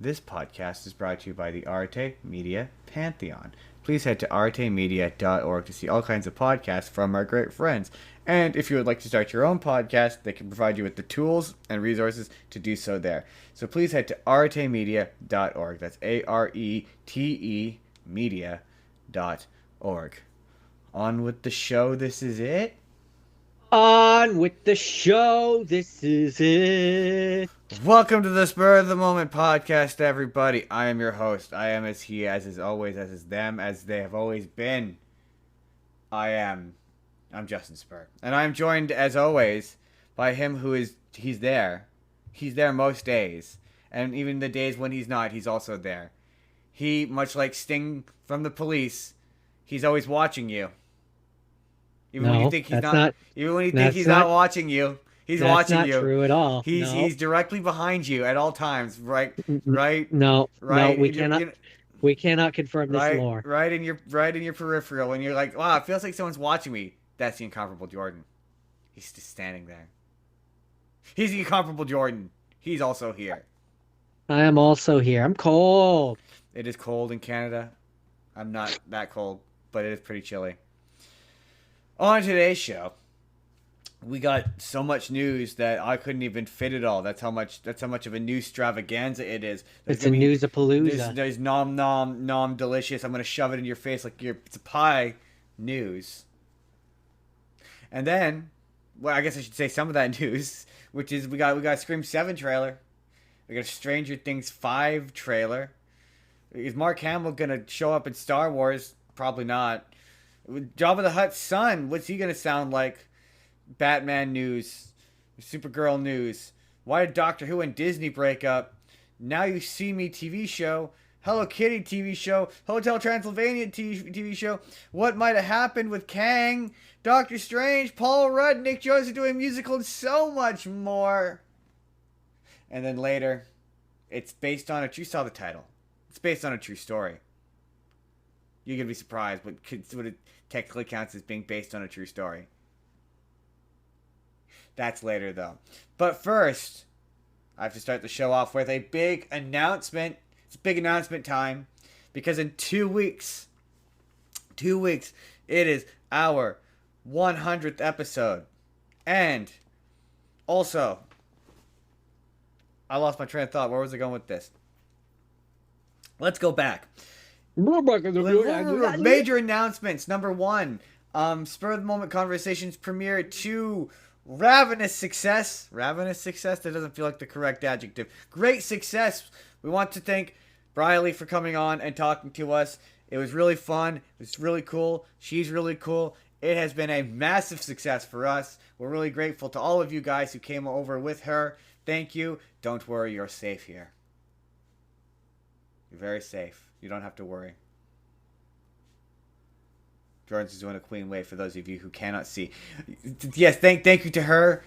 This podcast is brought to you by the Arte Media Pantheon. Please head to artemedia.org to see all kinds of podcasts from our great friends. And if you would like to start your own podcast, they can provide you with the tools and resources to do so there. So please head to artemedia.org. That's ARETE media.org. On with the show. This is it. On with the show. This is it. Welcome to the Spur of the Moment podcast, everybody. I am your host. I am as he, as is always, as is them, as they have always been. I'm Justin Spurr. And I'm joined, as always, by him he's there. He's there most days. And even the days when he's not, he's also there. He, much like Sting from the Police, he's always watching you. Even when you No, think he's that's not, not. even when you think That's he's not. not watching you, he's That's watching not you. true at all. He's directly behind you at all times, right, No, right. we cannot. We cannot confirm this lore. Right in your peripheral. When you're like, wow, it feels like someone's watching me. That's the incomparable Jordan. He's just standing there. He's the incomparable Jordan. He's also here. I am also here. I'm cold. It is cold in Canada. I'm not that cold, but it is pretty chilly. On today's show, we got so much news that I couldn't even fit it all. That's how much of a news extravaganza it is. It's a news-a-palooza. There's nom nom nom delicious. I'm gonna shove it in your face like it's a pie. News. And then, well, I guess I should say some of that news, which is we got a Scream 7 trailer. We got a Stranger Things 5 trailer. Is Mark Hamill gonna show up in Star Wars? Probably not. Jabba the Hutt's son, what's he gonna sound like? Batman news, Supergirl news. Why did Doctor Who and Disney break up? Now You See Me TV show, Hello Kitty TV show, Hotel Transylvania TV show. What might have happened with Kang, Doctor Strange, Paul Rudd, Nick Jonas are doing a musical, and so much more. And then later, it's based on you saw the title. It's based on a true story. You're gonna be surprised what it technically counts as being based on a true story. That's later, though. But first, I have to start the show off with a big announcement. It's big announcement time. Because in 2 weeks, it is our 100th episode. And also, I lost my train of thought. Where was I going with this? Let's go back. Major announcements. Number one, Spur of the Moment Conversations premiere 2. Ravenous success. Ravenous success? That doesn't feel like the correct adjective. Great success. We want to thank Briley for coming on and talking to us. It was really fun. It was really cool. She's really cool. It has been a massive success for us. We're really grateful to all of you guys who came over with her. Thank you. Don't worry, you're safe here. You're very safe. You don't have to worry. Jordan's is doing a queen wave for those of you who cannot see. Yes, thank you to her.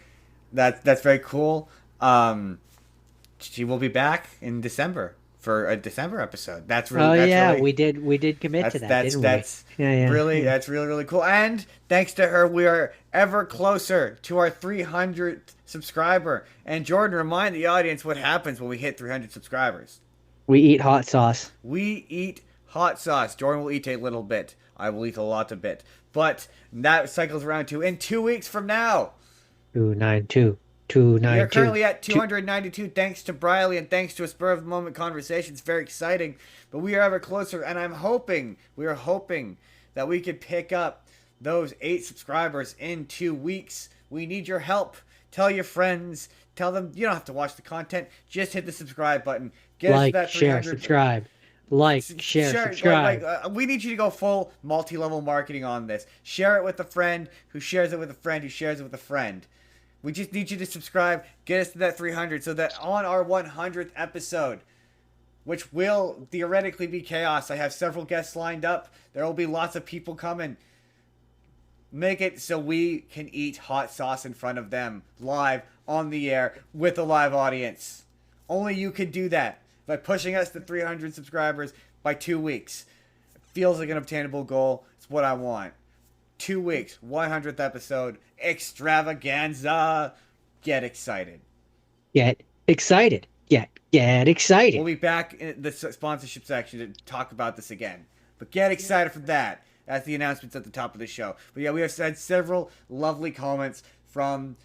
That's very cool. She will be back in December for a December episode. That's really. We did commit to that, didn't we? That's really cool. And thanks to her, we are ever closer to our 300th subscriber. And Jordan, remind the audience what happens when we hit 300 subscribers. We eat hot sauce. We eat hot sauce. Jordan will eat a little bit. I will eat a lot of it. But that cycles around to in 2 weeks from now. 292. We are currently at 292 thanks to Briley and thanks to a Spur of the Moment conversation. It's very exciting. But we are ever closer, and we are hoping that we could pick up those 8 subscribers in 2 weeks. We need your help. Tell your friends. Tell them you don't have to watch the content. Just hit the subscribe button. Get us that 300. Share, subscribe. Subscribe. We need you to go full multi-level marketing on this. Share it with a friend who shares it with a friend who shares it with a friend. We just need you to subscribe, get us to that 300 so that on our 100th episode, which will theoretically be chaos, I have several guests lined up. There will be lots of people coming. Make it so we can eat hot sauce in front of them live on the air with a live audience. Only you can do that. By pushing us to 300 subscribers by 2 weeks. It feels like an obtainable goal. It's what I want. 2 weeks, 100th episode, extravaganza. Get excited. Get excited. Get We'll excited. be back in the sponsorship section to talk about this again. But get excited for that. That's the announcements at the top of the show. But yeah, we have had several lovely comments from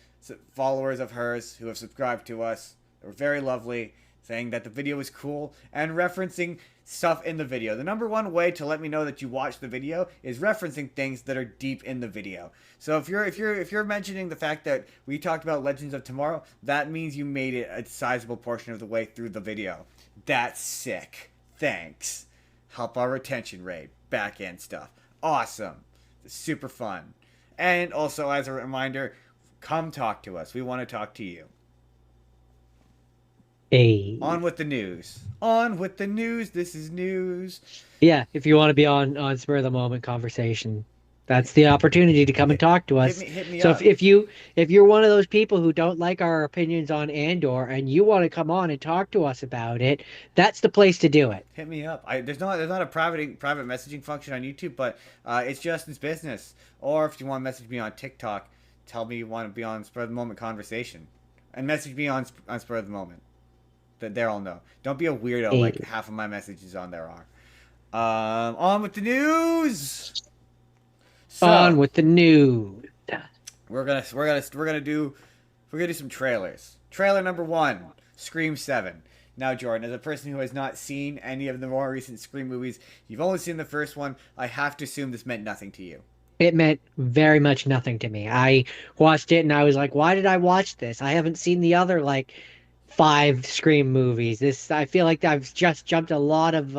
followers of hers who have subscribed to us. They were very lovely, saying that the video was cool and referencing stuff in the video. The number one way to let me know that you watched the video is referencing things that are deep in the video. So if you're mentioning the fact that we talked about Legends of Tomorrow, that means you made it a sizable portion of the way through the video. That's sick. Thanks. Help our retention rate. Back end stuff. Awesome. Super fun. And also, as a reminder, come talk to us. We want to talk to you. Hey. On with the news. On with the news. This is news. Yeah, if you want to be on spur of the moment conversation, that's the opportunity to come and talk to us. Hit me So up. if you're one of those people who don't like our opinions on Andor and you want to come on and talk to us about it, that's the place to do it. Hit me up. There's not a private messaging function on YouTube, but it's Justin's business. Or if you want to message me on TikTok, tell me you want to be on spur of the moment conversation, and message me on spur of the moment. That they all know. Don't be a weirdo Hey. like half of my messages on there are. On with the news. So, On with the news. we're gonna do some trailers. Trailer number 1, Scream 7. Now, Jordan, as a person who has not seen any of the more recent Scream movies, you've only seen the first one. I have to assume this meant nothing to you. It meant very much nothing to me. I watched it and I was like, why did I watch this? I haven't seen the other like 5 Scream movies. I feel like I've just jumped a lot of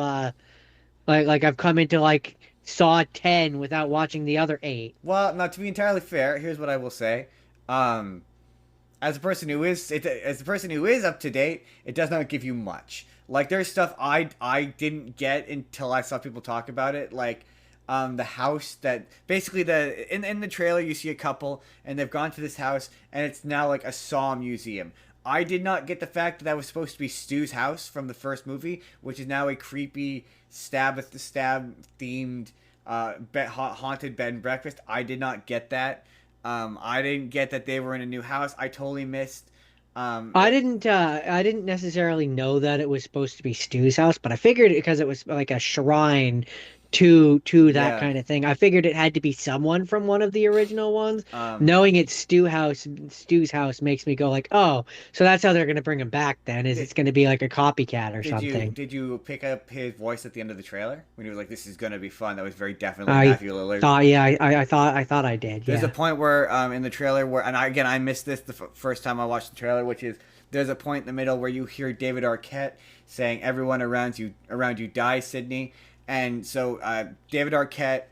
like I've come into like Saw 10 without watching the other 8. Well, now to be entirely fair, here's what I will say. As a person who is up to date, it does not give you much. Like there's stuff I didn't get until I saw people talk about it. Like the house that basically in the trailer you see a couple and they've gone to this house and it's now like a Saw museum. I did not get the fact that that was supposed to be Stu's house from the first movie, which is now a creepy stab themed haunted bed and breakfast. I did not get that. I didn't get that they were in a new house. I totally missed. I didn't necessarily know that it was supposed to be Stu's house, but I figured because it was like a shrine to that Yeah. kind of thing. I figured it had to be someone from one of the original ones. Um, Knowing it's Stu's house makes me go like, "Oh, so that's how they're going to bring him back then, is did, it's going to be like a copycat or did you something." did you pick up his voice at the end of the trailer when he was like, "This is gonna be fun"? That was very definitely I Matthew Lillard. thought yeah, I thought I did. There's a Yeah. point where in the trailer where, and I missed this the first time I watched the trailer, which is there's a point in the middle where you hear David Arquette saying, "Everyone around you dies, Sydney," and so David Arquette,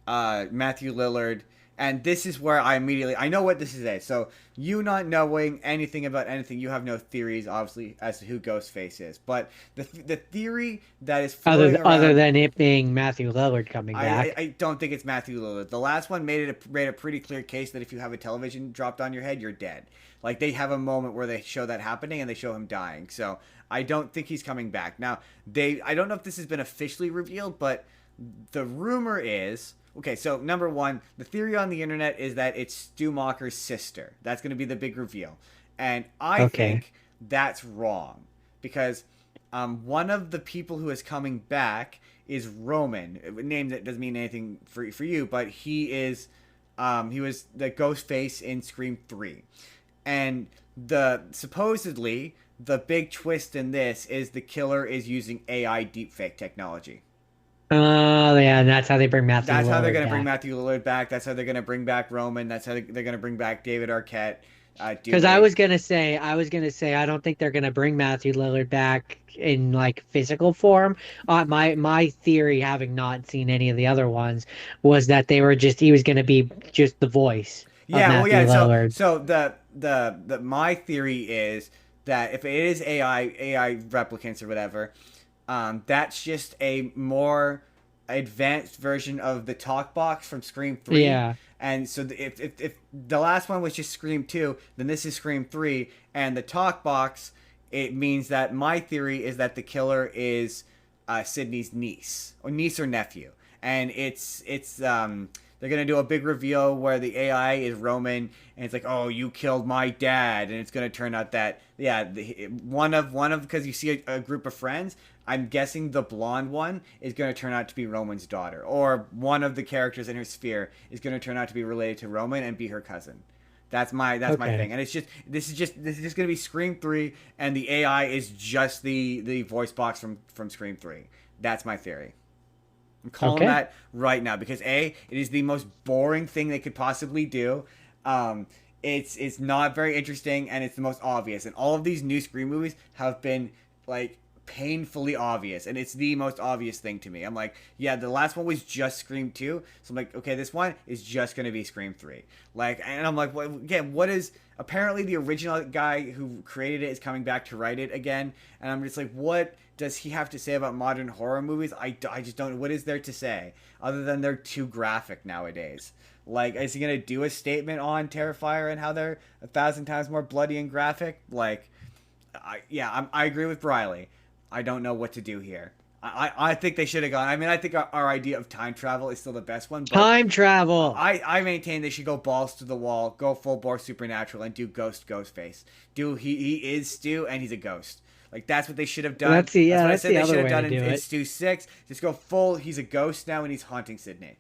Matthew Lillard, and this is where I know what this is. So you not knowing anything about anything, you have no theories obviously as to who Ghostface is, but the theory that is floating Other around. than it being Matthew Lillard coming back. I don't think it's Matthew Lillard. The last one made a pretty clear case that if you have a television dropped on your head, you're dead. Like they have a moment where they show that happening and they show him dying. So I don't think he's coming back. Now I don't know if this has been officially revealed, but the rumor is okay. So number one, the theory on the internet is that it's Stu Macher's sister. That's going to be the big reveal, and I Okay. think that's wrong because one of the people who is coming back is Roman, a name that doesn't mean anything for you, but he was the ghost face in Scream 3. And supposedly the big twist in this is the killer is using AI deepfake technology. Oh yeah, and that's how they bring Matthew That's how they're Lillard going to bring back. Matthew Lillard back. That's how they're going to bring back Roman. That's how they're going to bring back David Arquette. Because I was gonna say, I don't think they're gonna bring Matthew Lillard back in like physical form. My theory, having not seen any of the other ones, was that he was gonna be just the voice of Yeah, well, Matthew yeah. So, Lillard. so the my theory is that if it is AI replicants or whatever, that's just a more advanced version of the talk box from Scream 3. Yeah. And so if the last one was just Scream 2, then this is Scream 3, and the talk box, it means that my theory is that the killer is Sydney's niece or nephew, and it's They're gonna do a big reveal where the AI is Roman, and it's like, oh, you killed my dad, and it's gonna turn out that yeah, one of because you see a group of friends. I'm guessing the blonde one is going to turn out to be Roman's daughter, or one of the characters in her sphere is going to turn out to be related to Roman and be her cousin. That's my Okay. thing, and this is just going to be Scream 3, and the AI is just the voice box from Scream 3. That's my theory. I'm calling Okay. that right now because it is the most boring thing they could possibly do. Um, it's not very interesting, and it's the most obvious. And all of these new Scream movies have been like painfully obvious, and it's the most obvious thing to me. I'm like, yeah, the last one was just Scream 2, so I'm like, okay, this one is just gonna be Scream 3. Like, and I'm like, well, again, what is apparently the original guy who created it is coming back to write it again, and I'm just like, what does he have to say about modern horror movies? I just don't. What is there to say other than they're too graphic nowadays? Like, is he gonna do a statement on Terrifier and how they're 1,000 times more bloody and graphic? Like, I agree with Briley. I don't know what to do here. I think they should have gone. I mean, I think our idea of time travel is still the best one, but Time travel. I maintain they should go balls to the wall, go full bore supernatural, and do Ghostface. Do he is Stu and he's a ghost. Like that's what they should have done. That's what I That's said the they other should have way done to do in it. Stu 6. Just go full. He's a ghost now and he's haunting Sydney.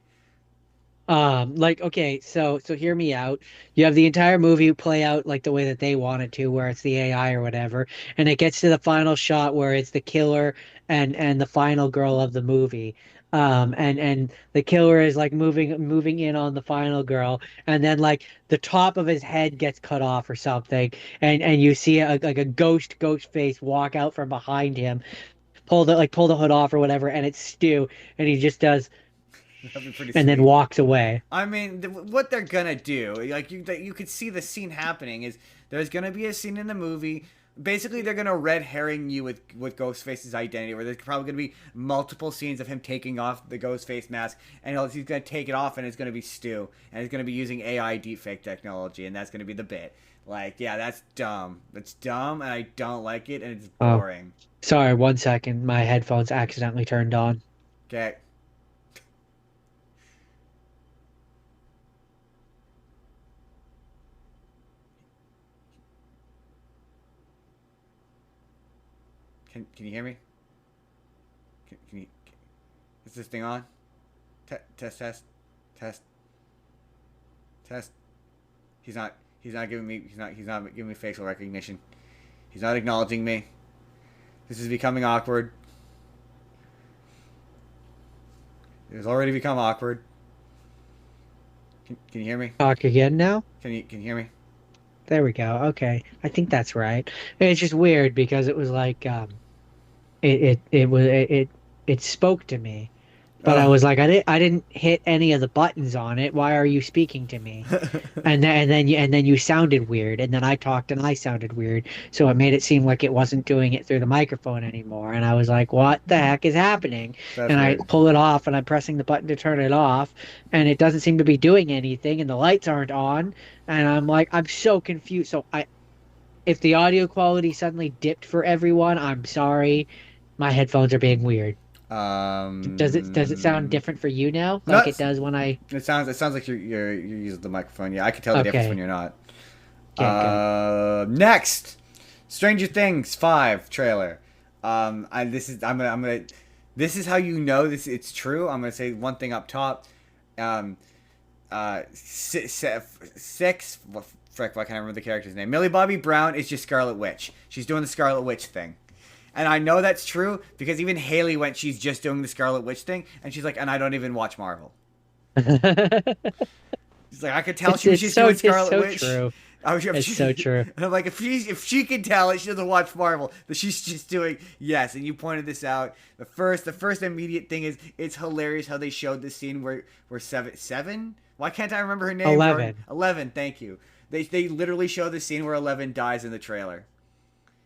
Like, okay, so hear me out. You have the entire movie play out like the way that they want it to, where it's the AI or whatever, and it gets to the final shot where it's the killer and the final girl of the movie. And the killer is like moving in on the final girl, and then like the top of his head gets cut off or something, and you see like a ghost face walk out from behind him, pull the hood off or whatever, and it's Stu, and he just does That'd be pretty and then sweet. walks away. I mean, what they're gonna do, like you could see the scene happening is there's gonna be a scene in the movie. Basically, they're gonna red herring you with Ghostface's identity, where there's probably gonna be multiple scenes of him taking off the Ghostface mask, and he's gonna take it off, and it's gonna be Stu, and he's gonna be using AI deepfake technology, and that's gonna be the bit. Like, yeah, that's dumb. That's dumb, and I don't like it, and it's Oh, boring. sorry, 1 second. My headphones accidentally turned on. Okay, can you hear me? Can you? Is this thing on? Test, test, test, test. He's not. He's not giving me. He's not giving me facial recognition. He's not acknowledging me. This is becoming awkward. It has already become awkward. Can you hear me? Talk again now? Can you hear me? There we go. Okay. I think that's right. It's just weird because it was like it spoke to me. But I Oh. was like I didn't hit any of the buttons on it. Why are you speaking to me? And then you sounded weird, and then I talked and I sounded weird, so it made it seem like it wasn't doing it through the microphone anymore. And I was like, "What the heck is happening?" That's And I weird. pull it off, and I'm pressing the button to turn it off, and it doesn't seem to be doing anything, and the lights aren't on, and I'm like, I'm so confused. So if the audio quality suddenly dipped for everyone, I'm sorry. My headphones are being weird. Does it sound Um. different for you now, No, like it does when I? it sounds like you're using the microphone. Yeah, I can tell the difference when Okay, you're not. okay, good. Next, Stranger Things 5 trailer. This is how you know this it's true. I'm gonna say one thing up top. Um, six. Frick, why can't I remember the character's name? Millie Bobby Brown is just Scarlet Witch. She's doing the Scarlet Witch thing. And I know that's true because even Haley went, she's just doing the Scarlet Witch thing. And she's like, and I don't even watch Marvel. She's like, I could tell she was just doing It's Scarlet so Witch. true. I was, It's so true. and I'm like, if she can tell it, she doesn't watch Marvel. That she's just doing yes. And you pointed this out. The first immediate thing is it's hilarious how they showed this scene where seven. Why can't I remember her name? 11. 11. Thank you. They literally show the scene where 11 dies in the trailer.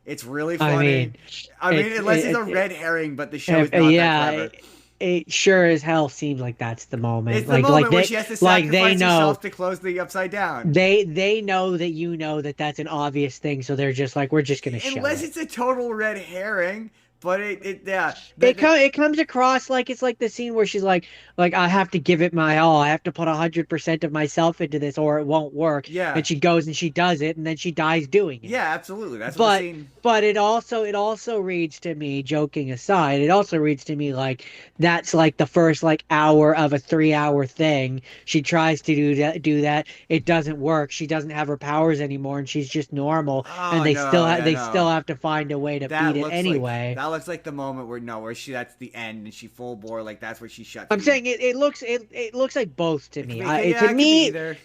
It's really I funny. mean, I mean, unless it's a red herring, but the show is not that yeah, clever. it sure as hell seems like that's the moment. It's the moment where she has to they sacrifice know herself to close the upside down. they know that you know that that's an obvious thing, so they're just like, we're just gonna show Unless it. it's a total red herring, but it yeah. It comes across like it's like the scene where she's like I have to give it my all. I have to put 100% of myself into this or it won't work. Yeah. And she goes and she does it and then she dies doing it. Yeah, absolutely. That's what the But scene. it also reads to me, joking aside, it also reads to me like that's like the first like hour of a 3 hour thing. She tries to do that. It doesn't work. She doesn't have her powers anymore and she's just normal and Oh no, yeah, they still no. have to find a way to beat it anyway. That looks like the moment where no, where she that's the end and she full bore like that's where she shuts I'm me. saying it looks like both to me. Yeah, it could be either.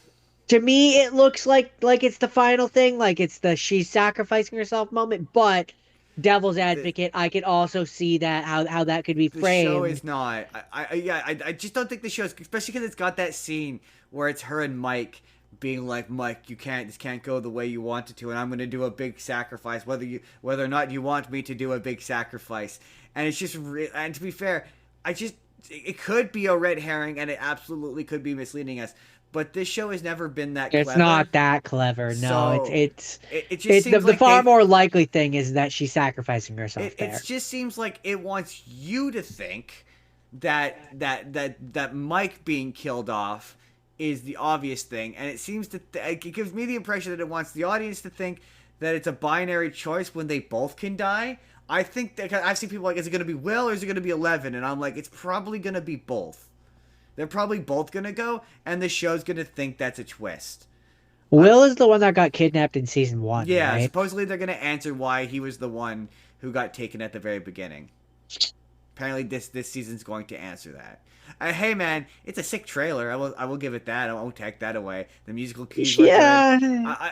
To me, it looks like it's the final thing, like it's the she's sacrificing herself moment. But devil's The, advocate, I could also see that how that could be the show framed. is not. I just don't think the show is, especially because it's got that scene where it's her and Mike being like, Mike, this can't go the way you want it to, and I'm going to do a big sacrifice, whether or not you want me to do a big sacrifice. And it's just, and to be fair, it could be a red herring, and it absolutely could be misleading us. But this show has never been that It's clever. not that clever. No, So it just it seems the like far more likely thing is that she's sacrificing herself it there. just seems like it wants you to think that Mike being killed off is the obvious thing, and it seems to it gives me the impression that it wants the audience to think that it's a binary choice when they both can die. I think that I've seen people like, is it going to be Will or is it going to be 11? And I'm like, it's probably going to be both. They're probably both going to go, and the show's going to think that's a twist. Will is the one that got kidnapped in season 1, Yeah, right? supposedly they're going to answer why he was the one who got taken at the very beginning. Apparently, this season's going to answer that. Hey man, it's a sick trailer. I will give it that. I won't take that away. The musical cues were good.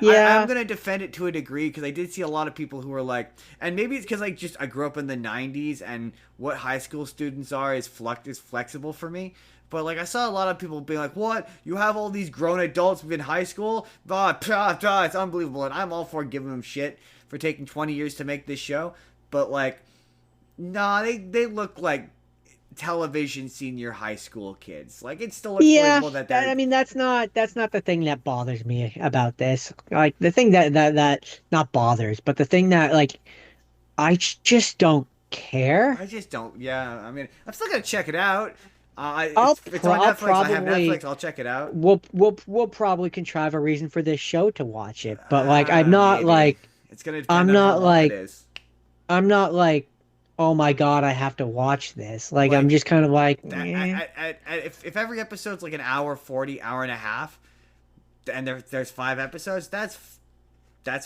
Yeah. I'm gonna defend it to a degree because I did see a lot of people who were like, and maybe it's because I grew up in the '90s and what high school students are is flexible for me. But like I saw a lot of people being like, "What? You have all these grown adults in high school? It's unbelievable." And I'm all for giving them shit for taking 20 years to make this show. But like, nah, they look like television senior high school kids. Like it still looks Yeah, believable that they're. I mean that's not the thing that bothers me about this. Like the thing that not bothers, but the thing that like just don't care. I just don't. Yeah, I mean, I'm still gonna check it out. It's on I'll Netflix. I have probably Netflix. I'll check it out. we'll probably contrive a reason for this show to watch it. But like Maybe it's gonna I'm depend on how not long it like is. I'm not like oh my God, I have to watch this. Like I'm Like just kind of like eh. if every episode's like an hour 40, hour and a half, and there's 5 episodes, that's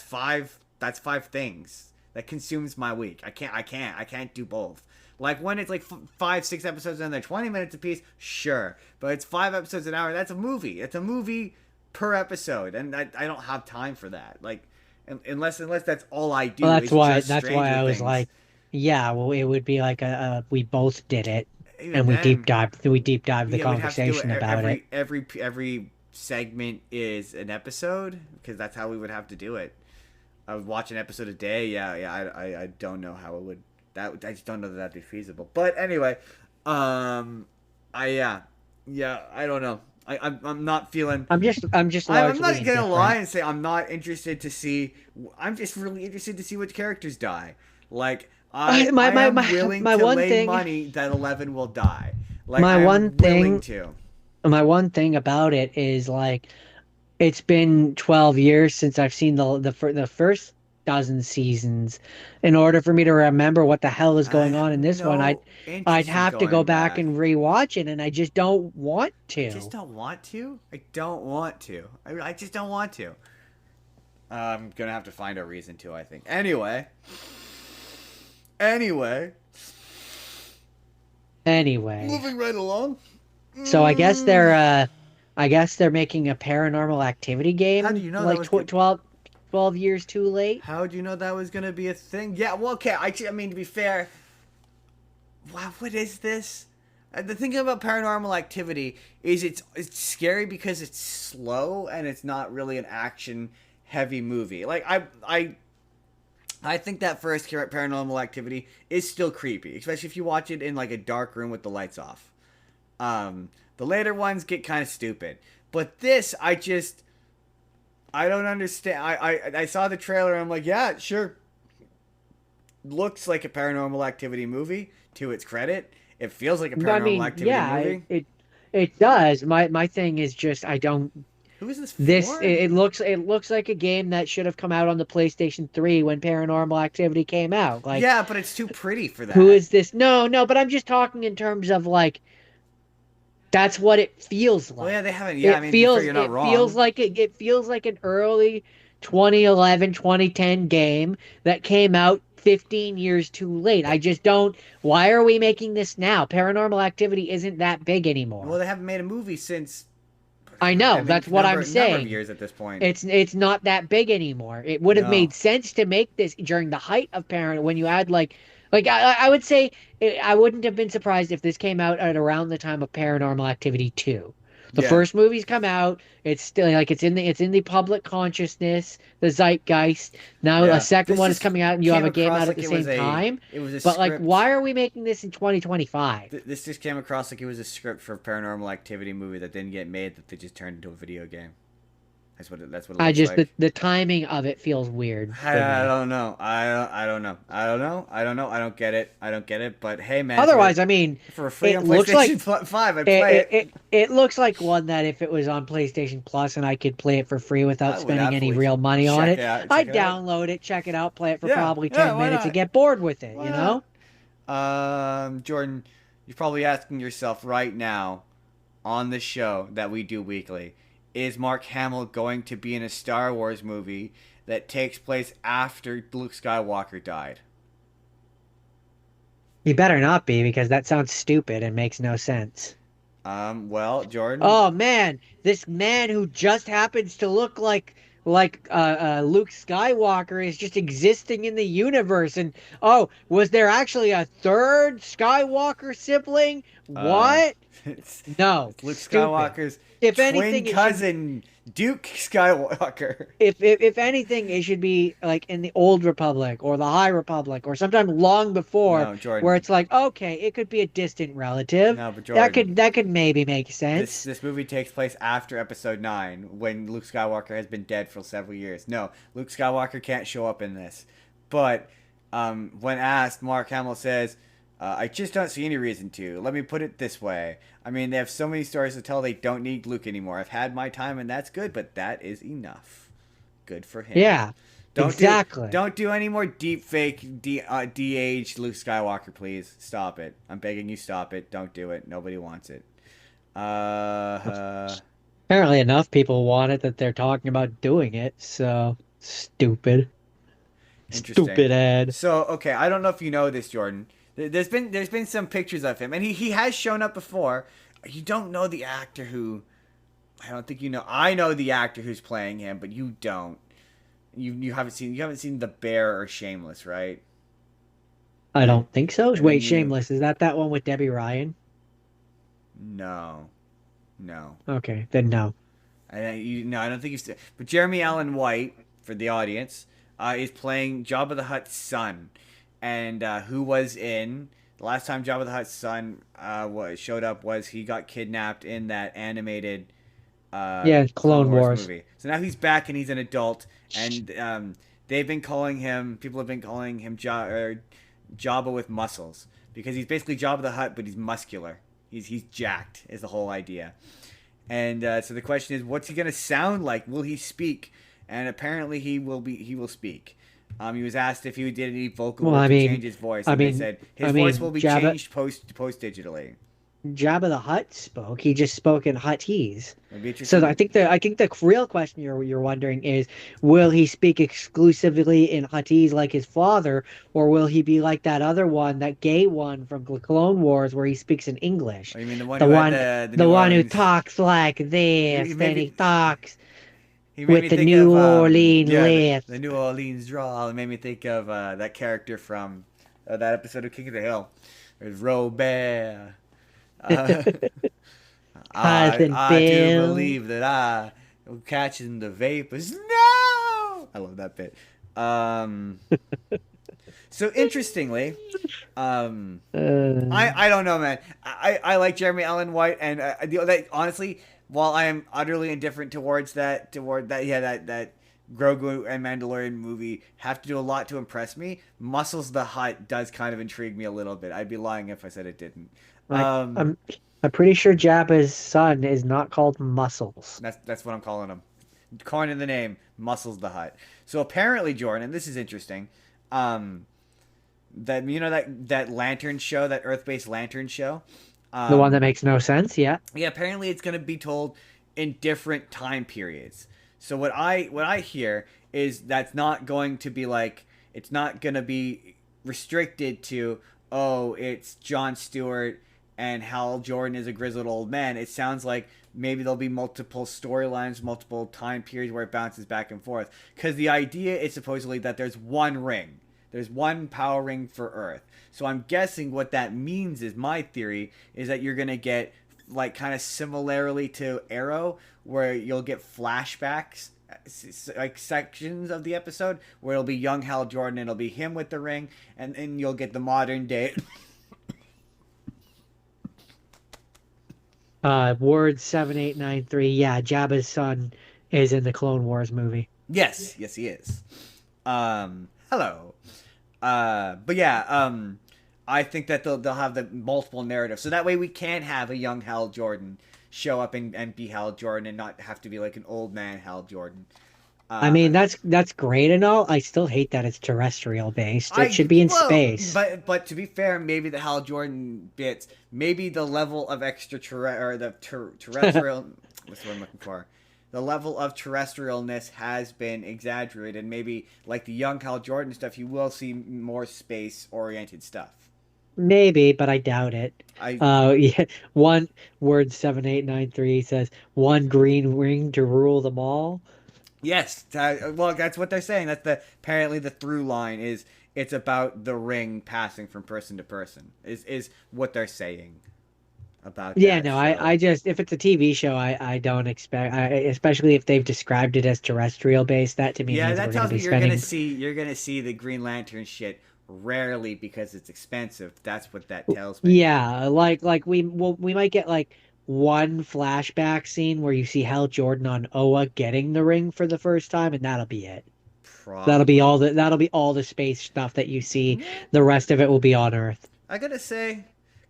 five things that consumes my week. I can't do both. Like when it's like 5, 6 episodes and they're 20 minutes apiece, sure. But it's 5 episodes an hour. That's a movie. It's a movie per episode, and I don't have time for that. Like unless that's all I do. Well, Is just that's why Stranger I was Things. like, yeah, well, it would be like a we both did it, Even and then, we deep dive the yeah, we'd have to do it conversation about it. every segment is an episode because that's how we would have to do it. I would watch an episode a day. Yeah. I don't know how it would. I just don't know that that'd be feasible. But anyway, I I don't know. I'm not feeling. I'm just I'm largely not gonna lie indifferent. and say I'm not interested to see. I'm just really interested to see what characters die. Like I am willing My to one lay thing, money that 11 will die. Like my I one am willing thing, to. my one thing about it is like it's been 12 years since I've seen the first dozen seasons. In order for me to remember what the hell is I going have on in this one, no I'd interest in have to go going back back. and rewatch it, and I just don't want I just to. don't want to. I don't want to. I just don't want to. I'm gonna have to find a reason to. I think. Anyway. Anyway, Moving right along. so Mm, I guess they're making a Paranormal Activity how do game you know that like was good? 12 years too late. How do you know that was gonna be a thing? Yeah. Well, okay. I mean, to be fair, wow, what is this? The thing about Paranormal Activity is it's scary because it's slow and it's not really an action heavy movie. Like I think that first Paranormal Activity is still creepy, especially if you watch it in like a dark room with the lights off. The later ones get kind of stupid, but this I don't understand. I saw the trailer and I'm like, yeah, sure, looks like a Paranormal Activity movie. To its credit, it feels like a I Paranormal mean, Activity yeah, movie. it does. My thing is just I don't Who is this this for? it looks like a game that should have come out on the PlayStation 3 when Paranormal Activity came out. Like, Yeah, but it's too pretty for who that. is this? No, no, but I'm just talking in terms of like that's what it feels Well, yeah, like. they haven't. Yeah, I mean, to be fair, you're not It feels wrong. like it feels like an early 2011, 2010 game that came out 15 years too late. I just don't. Why are we making this now? Paranormal Activity isn't that big Well, anymore. they haven't made a movie since. I I know, mean, that's what I'm number of saying. years at this point. It's not that big anymore. It would have No. made sense to make this during the height of Parent when you had like I would say I wouldn't have been surprised if this came out at around the time of Paranormal Activity 2. The Yeah. first movie's come out, it's still like it's in the public consciousness, the zeitgeist. Now a Yeah. second This one is just coming out and you have came a game across out at like the same time. it was a But like script. why are we making this in 2025? This just came across like it was a script for a Paranormal Activity movie that didn't get made that they just turned into a video game. That's what it I looks just like. the timing of it feels weird for I me. don't know. I don't know. I don't know. I don't know. I don't get it. I don't get it. But hey, man, Otherwise, I mean, for free it on looks like PlayStation 5, I'd play it. it looks like one that if it was on PlayStation Plus and I could play it for free without I would spending any absolutely real money on check it, it out. Check I'd it out. download it, check it out, play it for Yeah. probably Yeah. 10 Why minutes and not? get bored with it, Why you know? not? Jordan, you're probably asking yourself right now on the show that we do weekly, is Mark Hamill going to be in a Star Wars movie that takes place after Luke Skywalker died? You better not be because that sounds stupid and makes no sense. Well, Jordan, Oh man, this man who just happens to look like Luke Skywalker is just existing in the universe. And oh, was there actually a third Skywalker sibling? uh, What? it's, No, it's Luke stupid. Skywalker's If twin anything, it should cousin, Duke Skywalker. if anything, it should be like in the Old Republic or the High Republic or sometime long before No, where Jordan. it's like, okay, it could be a distant relative. No, but Jordan. That could maybe make sense. This movie takes place after Episode 9, when Luke Skywalker has been dead for several years. No, Luke Skywalker can't show up in this. But when asked, Mark Hamill says, "I just don't see any reason to. Let me put it this way. I mean, they have so many stories to tell. They don't need Luke anymore. I've had my time, and that's good. But that is enough. Good for him." Yeah, exactly. Don't do any more deep fake de-aged Luke Skywalker, please. Stop it. I'm begging you, stop it. Don't do it. Nobody wants it. Uh, Apparently enough people want it that they're talking about doing it, so stupid. Interesting. Stupid ad. So, okay, I don't know if you know this, Jordan. There's been some pictures of him, and he has shown up before. You don't know the actor who. I don't think you know. I know the actor who's playing him, but you don't. You haven't seen The Bear or Shameless, right? I don't think so. And then Wait, you Shameless, is that one with Debbie Ryan? no, no. Okay, then no. No, I don't think you've. But Jeremy Allen White, for the audience, is playing Jabba the Hutt's son, and who was in the last time Jabba the Hutt's son showed up was he got kidnapped in that animated Yeah, Clone Clone Wars Wars. movie. So now he's back and he's an adult, and they've been calling him. People have been calling him Jabba with muscles because he's basically Jabba the Hutt, but he's muscular. He's jacked. Is the whole idea. And so the question is, what's he gonna sound like? Will he speak? And apparently he will be. He will speak. He was asked if he did any vocal Well, work I to mean, change his voice, I and they mean, said I his voice will mean, be Jabba changed post digitally. Jabba the Hutt spoke. He just spoke in Huttese. It'd be So interesting. I think the real question you're wondering is, will he speak exclusively in Huttese like his father, or will he be like that other one, that gay one from the Clone Wars, where he speaks in English? Oh, you mean the one who had the The New one who Orleans? talks like He this, then he maybe talks he made with me the think of New Orleans yeah, lisp. the New Orleans drawl. It made me think of that character from that episode of King of the Hill. There's Robert. Uh, Cousin I do Bill. believe that I am catching the vapors. No, I love that bit. So interestingly, I don't know, man. I like Jeremy Allen White, and honestly, while I am utterly indifferent toward that Grogu and Mandalorian movie have to do a lot to impress me, Muscles the Hutt does kind of intrigue me a little bit. I'd be lying if I said it didn't. Like Um, I'm pretty sure Jabba's son is not called Muscles. that's what I'm calling him. Coining the name Muscles the Hutt. So apparently, Jordan, and this is interesting. Um, that that lantern show, that Earth-based lantern show. The one that Um, makes no sense. Yeah. yeah, apparently it's gonna be told in different time periods. So what I hear is that's not going to be like, it's not gonna be restricted to, oh, it's Jon Stewart and Hal Jordan is a grizzled old man. It sounds like maybe there'll be multiple storylines, multiple time periods where it bounces back and forth. Because the idea is supposedly that there's one ring. There's one power ring for Earth. So I'm guessing what that means is, my theory is that you're gonna get, like, kind of similarly to Arrow, where you'll get flashbacks, like sections of the episode where it'll be young Hal Jordan and it'll be him with the ring, and then you'll get the modern day. Ward 7893. Yeah, Jabba's son is in the Clone Wars movie. Yes, yes, he is. Hello. But yeah, I think that they'll have the multiple narratives, so that way we can have a young Hal Jordan show up and be Hal Jordan and not have to be like an old man Hal Jordan. I Uh, mean, that's great and all. I still hate that it's terrestrial based. It I should be in well, space. but to be fair, maybe the Hal Jordan bits, maybe the level of or the terrestrial, what's the word I'm looking for? The level of terrestrialness has been exaggerated. Maybe like the young Hal Jordan stuff, you will see more space oriented stuff. Maybe, but I doubt it. I Yeah, one Word 7893 says one green ring to rule them all. Yes, well, that's what they're saying. That's the apparently the through line is, it's about the ring passing from person to person. Is what they're saying about Yeah, that no, show. I just if it's a TV show, I don't expect, especially if they've described it as terrestrial based. That to me Yeah, means that we're going to tells be me spending. you're gonna see the Green Lantern shit rarely because it's expensive. That's what that tells me. Yeah, like we might get like one flashback scene where you see Hal Jordan on Oa getting the ring for the first time, and that'll be it. Probably. That'll be all the space stuff that you see. Yeah, The rest of it will be on Earth. I gotta say.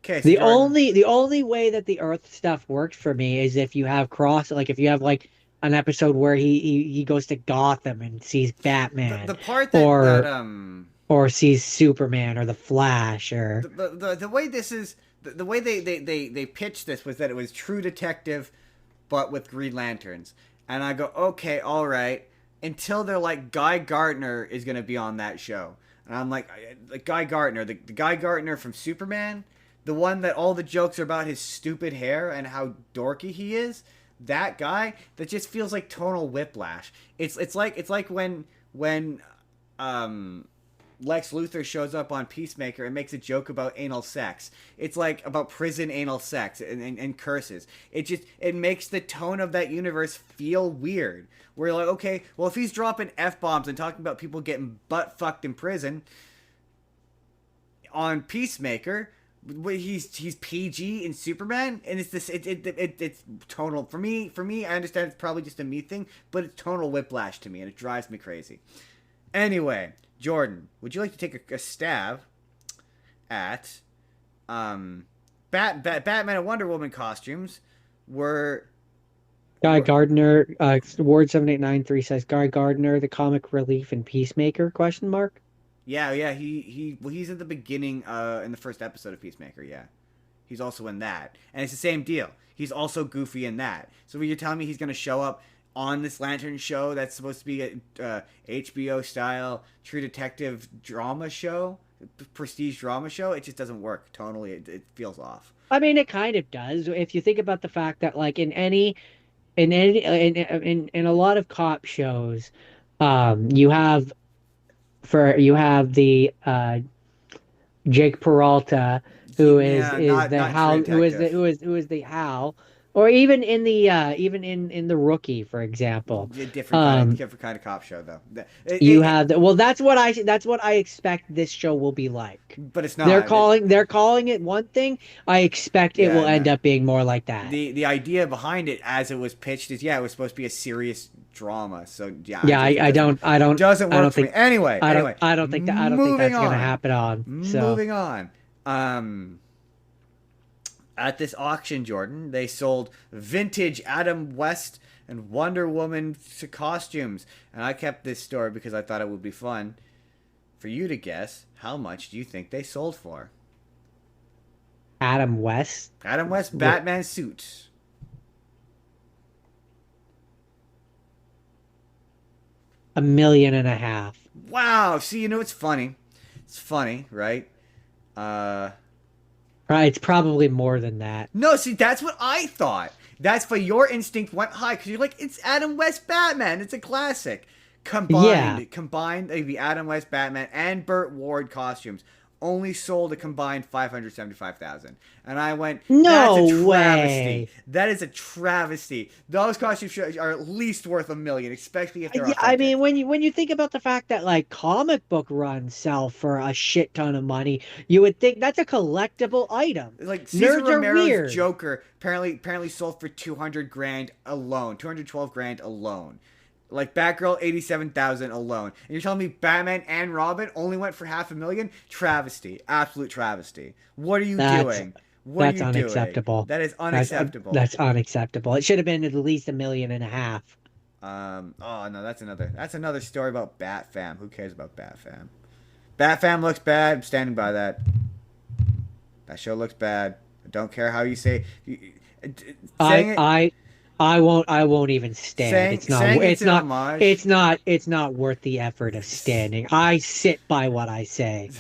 Okay, so Jordan. The only way that the Earth stuff works for me is if you have if you have like an episode where he goes to Gotham and sees The Batman, part that or sees Superman or the Flash, or the way this is, the way they pitched this was that it was True Detective but with Green Lanterns. And I go, okay, all right, until they're like, Guy Gardner is going to be on that show. And I'm like Guy Gardner, the Guy Gardner from Superman, the one that all the jokes are about his stupid hair and how dorky he is. That guy, that just feels like tonal whiplash. It's like when um Lex Luthor shows up on Peacemaker and makes a joke about anal sex. It's like about prison anal sex and curses. It makes the tone of that universe feel weird. We're like, okay, well, if he's dropping F-bombs and talking about people getting butt fucked in prison on Peacemaker, he's PG in Superman, and it's this it's tonal for me. I understand it's probably just a me thing, but it's tonal whiplash to me, and it drives me crazy. Anyway, Jordan, would you like to take a stab at Batman and Wonder Woman costumes were Guy were Gardner, Ward 7893 says Guy Gardner, the comic relief in Peacemaker? Question mark. yeah, he's at the beginning in the first episode of Peacemaker. Yeah, he's also in that, and it's the same deal. He's also goofy in that. So you're telling me he's gonna show up on this Lantern show that's supposed to be a HBO style True Detective drama show, prestige drama show? It just doesn't work tonally. It feels off. I mean, it kind of does if you think about the fact that like in a lot of cop shows, you have the Jake Peralta, Yeah, is the not True Hal, Detective. who is the Hal, or even in the in the Rookie, for example. Um, Different kind of cop show though. you have well, that's what I expect this show will be like. But it's not. They're calling it one thing. I expect it Yeah, will end no. up being more like that. The idea behind it, as it was pitched, is, yeah, it was supposed to be a serious drama. So yeah, Yeah, I don't I don't doesn't I work don't for me. think Anyway, anyway, I don't think moving that's gonna on, happen on. So moving on. At this auction, Jordan, they sold vintage Adam West and Wonder Woman costumes, and I kept this story because I thought it would be fun for you to guess how much do you think they sold for? Adam West, Adam West wh- Batman suit. $1.5 million. Wow. See, you know it's funny. It's funny, right? Uh Right, it's probably more than that. no, see, that's what I thought. That's why your instinct went high because you're like, it's Adam West Batman. It's a classic. Yeah. Combined, the Adam West Batman and Burt Ward costumes only sold a combined 575,000. And I went, that's a No travesty. way. That is a travesty. Those costumes are at least worth $1 million, especially if they're Yeah, I mean, authentic. when you think about the fact that like comic book runs sell for a shit ton of money, you would think that's a collectible item. Like Cesar Nerds are Romero's weird. Joker apparently sold for 200 grand alone, 212 grand alone. Like Batgirl 87,000 alone. And you're telling me Batman and Robin only went for 500,000? Travesty. Absolute travesty. What are you That's doing? What are that's you doing? unacceptable. That is unacceptable. That's unacceptable. It should have been at least $1.5 million. Oh no, that's another story about Bat Fam. Who cares about Bat Fam? Bat Fam looks bad. I'm standing by that. That show looks bad. I don't care how you say saying it I won't even stand. saying it's an homage. It's not worth the effort of standing. I sit by what I say.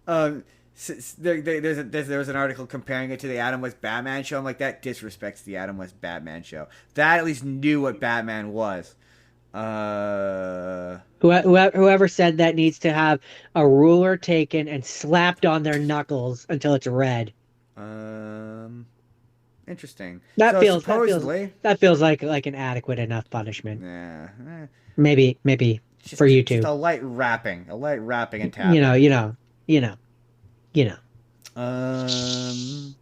um, there's an article comparing it to the Adam West Batman show. I'm like, that disrespects the Adam West Batman show. That at least knew what Batman was. Whoever said that needs to have a ruler taken and slapped on their knuckles until it's red. Um, Interesting. That So feels supposedly, that feels like an adequate enough punishment. yeah, Maybe for you just two. a light rapping and You know, tapping. you know, you know, you know. Um,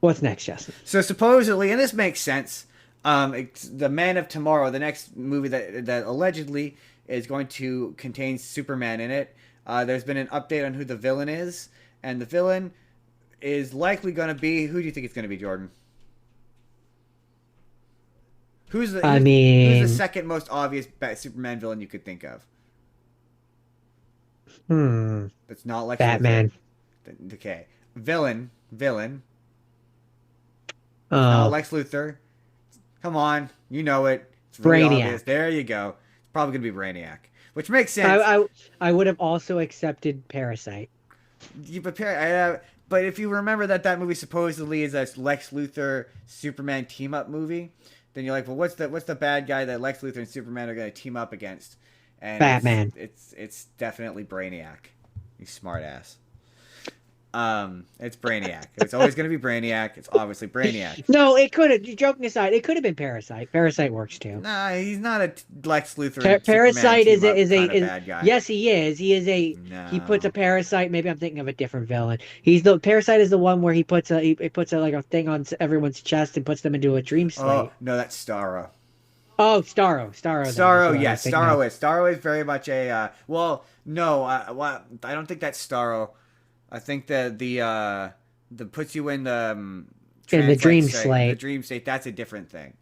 What's next, Justin? so supposedly, and this makes sense. The Man of Tomorrow, the next movie that allegedly is going to contain Superman in it. There's been an update on who the villain is, and the villain is likely going to be. Who do you think it's going to be, Jordan? I Who's the mean, second most obvious Superman villain you could think of? hmm, That's not Lex Luthor. Batman. Okay, villain. It's not Oh, Lex Luthor. Come on, you know it. It's really obvious. Brainiac. There you go. It's probably gonna be Brainiac, which makes I, sense. I I would have also accepted Parasite. You prepare, but if you remember that movie supposedly is a Lex Luthor Superman team up movie, then you're like, well, what's the bad guy that Lex Luthor and Superman are gonna team up against? And Batman. it's definitely Brainiac. You smart ass. It's Brainiac. It's always gonna be Brainiac. It's obviously Brainiac. No, it could have. Joking aside, it could have been Parasite. Parasite works too. Nah, he's not a Lex Luthor and Superman Parasite team is a up is a kind of is bad guy. yes, he is. He is a he puts a No. parasite. Maybe I'm thinking of a different villain. He's the Parasite is the one where he puts a like a thing on everyone's chest and puts them into a dream Oh slate. no, that's Starro. Oh, Starro then is Starro, what I was yes, thinking of. Starro is very much a well, no, well, I don't think that's Starro. I think that the puts you in the In the dream the slate. dream state. That's a different thing.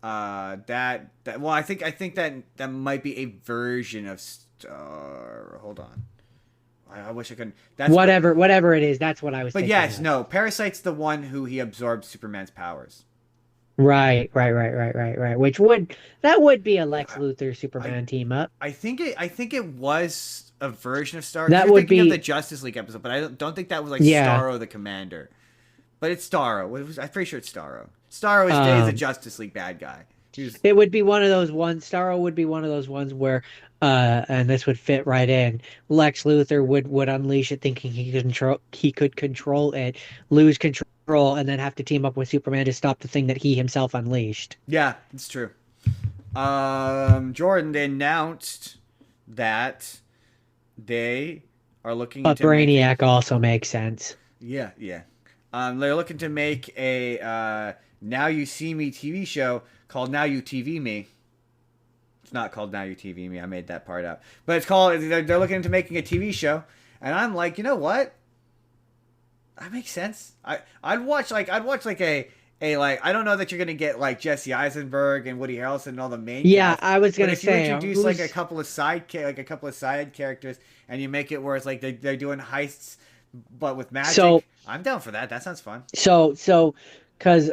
That well, I think that might be a version of Star. Hold on, I wish I could. That's Whatever it is, that's what I was but thinking yes, of. no, Parasite's the one who he absorbs Superman's powers. Right. That would be a Lex I, Luthor I Superman team up. I think it was a version of Starro. 'Cause That you're would thinking of the be Justice League episode, but I don't think that was like yeah. Starro the Commander. But it's Starro. I'm pretty sure it's Starro. Starro is a Um, Justice League bad guy. He was, It would be one of those ones. Starro would be one of those ones where, and this would fit right in. Lex Luthor would unleash it, thinking he could control it, lose control, and then have to team up with Superman to stop the thing that he himself unleashed. yeah, it's true. Jordan, they announced that they are looking But into making. Brainiac also makes sense. Yeah, yeah. They're looking to make a Now You See Me TV show called Now You TV Me. It's not called Now You TV Me. I made that part up. But it's called. They're looking into making a TV show, and I'm like, you know what? That makes sense. I'd watch like a like I don't know that you're gonna get like Jesse Eisenberg and Woody Harrelson and all the main Yeah, cast, I was but gonna if you say introduce like a who's couple of side characters and you make it where it's like they're doing heists but with so magic, I'm down for that. That sounds fun. so because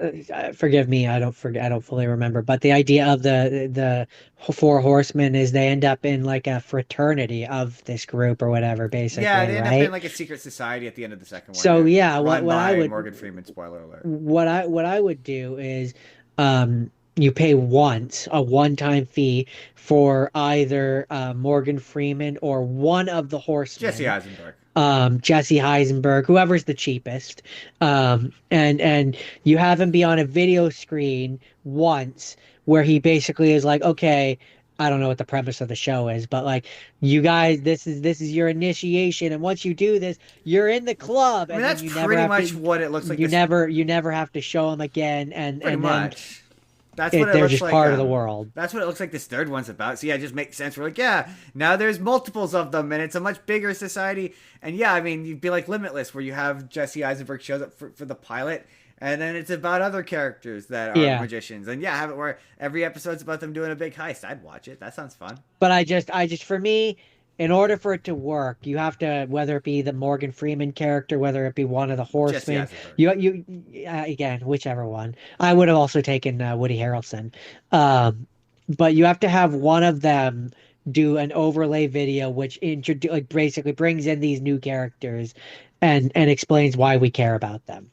forgive me, I don't fully remember, but the idea of the four horsemen is they end up in like a fraternity of this group or whatever, Yeah, basically, they end up in right? like a secret society at the end of the second one. So Yeah, yeah, run by Morgan Freeman. Spoiler alert. what I would do is you pay once a one-time fee for either Morgan Freeman or one of the Jesse horsemen, Eisenberg. Jesse Heisenberg, whoever's the cheapest, and you have him be on a video screen once where he basically is like, okay, I don't know what the premise of the show is, but like, you guys, this is your initiation, and once you do this, you're in the club, I mean, and then that's you never pretty have much to, what it looks like. This you never have to show him again, pretty and then much. That's what it they're looks just like. part of the world. That's what it looks like. This third one's about. So yeah, it just makes sense. We're like, yeah, now there's multiples of them, and it's a much bigger society. And yeah, I mean, you'd be like Limitless, where you have Jesse Eisenberg shows up for the pilot, and then it's about other characters that are Yeah. magicians. And yeah, have it where every episode's about them doing a big heist. I'd watch it. That sounds fun. But I just, for me, in order for it to work, you have to, whether it be the Morgan Freeman character, whether it be one of the Jesse horsemen, Eisenberg. again, whichever one. I would have also taken Woody Harrelson. Um, but you have to have one of them do an overlay video, which like basically brings in these new characters and explains why we care about them.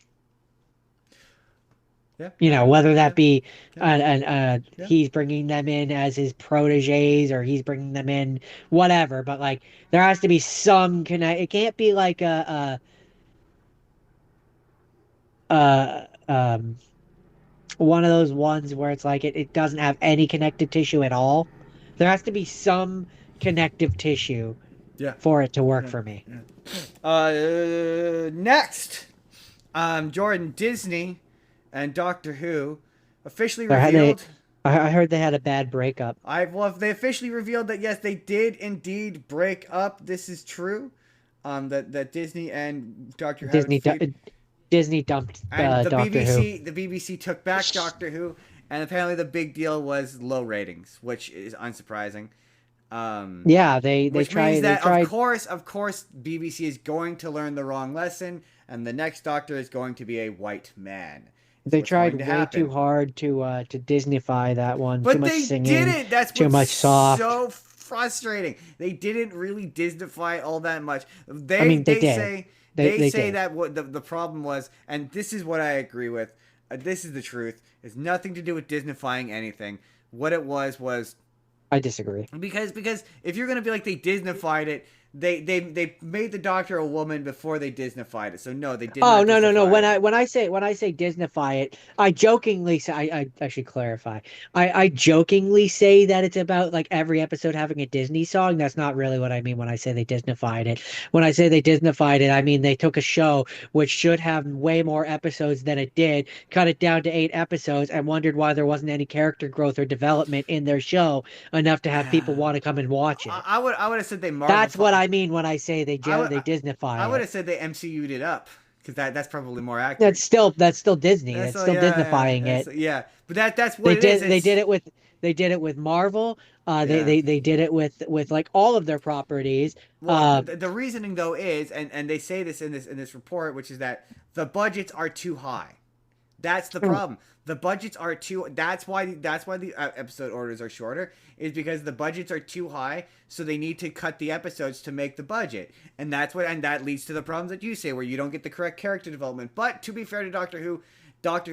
Yeah, You yeah, know, whether yeah, that be yeah, yeah. he's bringing them in as his proteges or he's bringing them in whatever, but like there has to be some connect. It can't be like a one of those ones where it's like it doesn't have any connective tissue at all. There has to be some connective tissue Yeah. for it to work Yeah. for me. Yeah. Next, Jordan, Disney and Doctor Who officially They had revealed. I heard they had a bad breakup. They officially revealed that yes, they did indeed break up. This is true. That Disney and Doctor Who had a Disney feud. Disney dumped And the Doctor Who. BBC took back Doctor Who, and apparently the big deal was low ratings, which is unsurprising. Yeah, they Which tried means they that tried of course, BBC is going to learn the wrong lesson, and the next Doctor is going to be a white man. Is they what's going tried to way too happen. hard to Disneyfy that one. Too But much they singing, didn't. That's too what's much soft. so frustrating. They didn't really Disneyfy all that much. I mean, they did. Say They say did. that what the problem was, and this is what I agree with. This is the truth. It's nothing to do with Disneyfying anything. What it was I disagree. because if you're gonna be like they Disneyfied it, they made the Doctor a woman before they Disneyfied it. So no, they did Oh not no! Disneyfy it. When I say Disneyfy it, I jokingly say I should clarify. I jokingly say that it's about like every episode having a Disney song. That's not really what I mean when I say they Disneyfied it. When I say they Disneyfied it, I mean they took a show which should have way more episodes than it did, cut it down to 8 episodes, and wondered why there wasn't any character growth or development in their show enough to have people want to come and watch it. I would have said they Marvel. That's what I mean when I say they Disneyfy I would it. have said they MCU'd it up because that's probably more accurate. That's still Disney. That's still Disneyfying it. Yeah, but that's what it is. They did it with Marvel. Yeah. They did it with like all of their properties. Well, the reasoning though is, and they say this in this report, which is that the budgets are too high. That's the problem. The budgets are too. That's why the episode orders are shorter. Is because the budgets are too high, so they need to cut the episodes to make the budget, and that leads to the problems that you say, where you don't get the correct character development. But to be fair to Doctor Who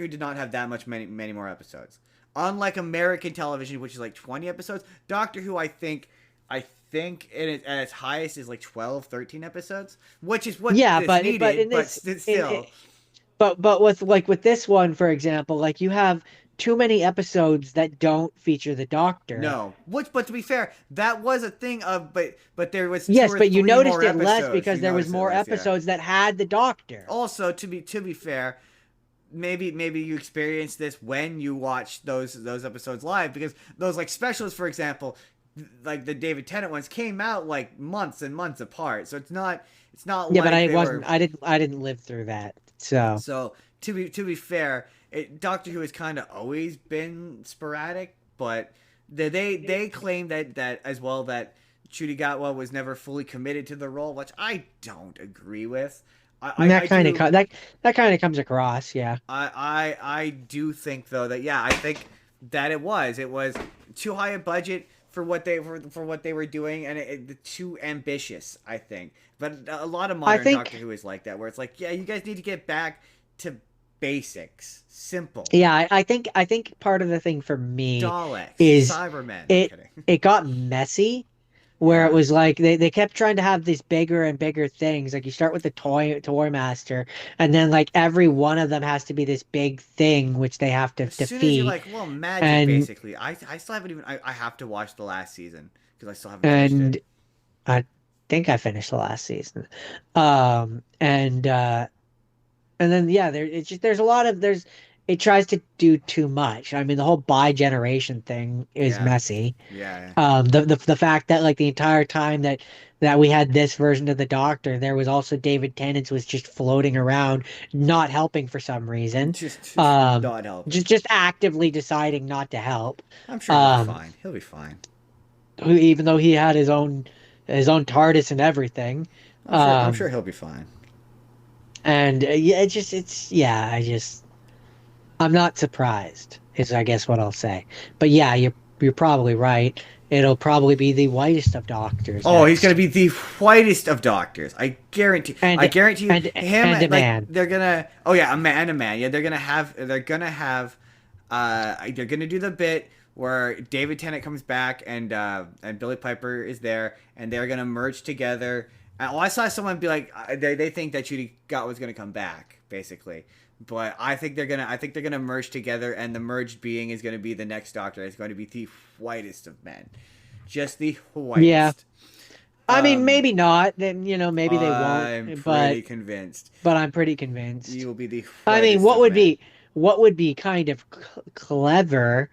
did not have that many more episodes. Unlike American television, which is like 20 episodes, Doctor Who, I think at its highest is like 12, 13 episodes, which is what but needed, in but this still. but with this one, for example, like you have too many episodes that don't feature the Doctor. No, but to be fair, that was a thing of but there was yes, two or but you three noticed more it less episodes. because You there was noticed it more less, yeah. episodes that had the Doctor. Also, to be fair, maybe you experienced this when you watched those episodes live, because those like specials, for example, like the David Tennant ones, came out like months and months apart. So it's not Yeah, but like I they wasn't. were. I didn't live through that. So So to be fair, Doctor Who has kind of always been sporadic, but they claim that as well, that Trudy Gatwa was never fully committed to the role, which I don't agree with. I that kind of do that kind of comes across. Yeah. I do think though that, yeah, I think that it was too high a budget for what they were doing, and too ambitious, I think. But a lot of I modern Doctor think. Who is like that, where it's like, yeah, you guys need to get back to basics, simple. Yeah, I think part of the thing for me Daleks, is Cybermen. I'm it kidding. it got messy where it Yeah, was like they kept trying to have these bigger and bigger things. Like you start with the toy master, and then like every one of them has to be this big thing which they have to as soon as you're defeat. like, well, magic, And basically. I still haven't even. I have to watch the last season because I still haven't finished it. and I think I finished the last season. And then yeah, it's just there's a lot of there's it tries to do too much. I mean, the whole bi-generation thing is Yeah, messy. yeah. The fact that like the entire time that we had this version of the Doctor, there was also David Tennant was just floating around, not helping for some reason. Just Um, not helping. just actively deciding not to help. I'm sure he'll be Um, fine. He'll be fine. even though he had his own TARDIS and everything. I'm sure Um, he'll be fine. and yeah, I'm not surprised, is I guess what I'll say. But yeah, you're probably right. It'll probably be the whitest of doctors Oh, he's gonna next. be the whitest of doctors. I guarantee. I And guarantee you, him, and a like, man. they're gonna. Oh yeah, a man, a man. Yeah, they're gonna have. They're gonna do the bit where David Tennant comes back, and Billy Piper is there, and they're gonna merge together. And, I saw someone be like, they think that Judy Gott was gonna come back, basically. But I think they're gonna merge together, and the merged being is gonna be the next Doctor. It's going to be the whitest of men, just the Yeah. whitest. I mean, Um, maybe not. Then, maybe they won't, I'm but pretty convinced I'm pretty convinced. you will be the I mean, whitest of men. what would be kind of clever,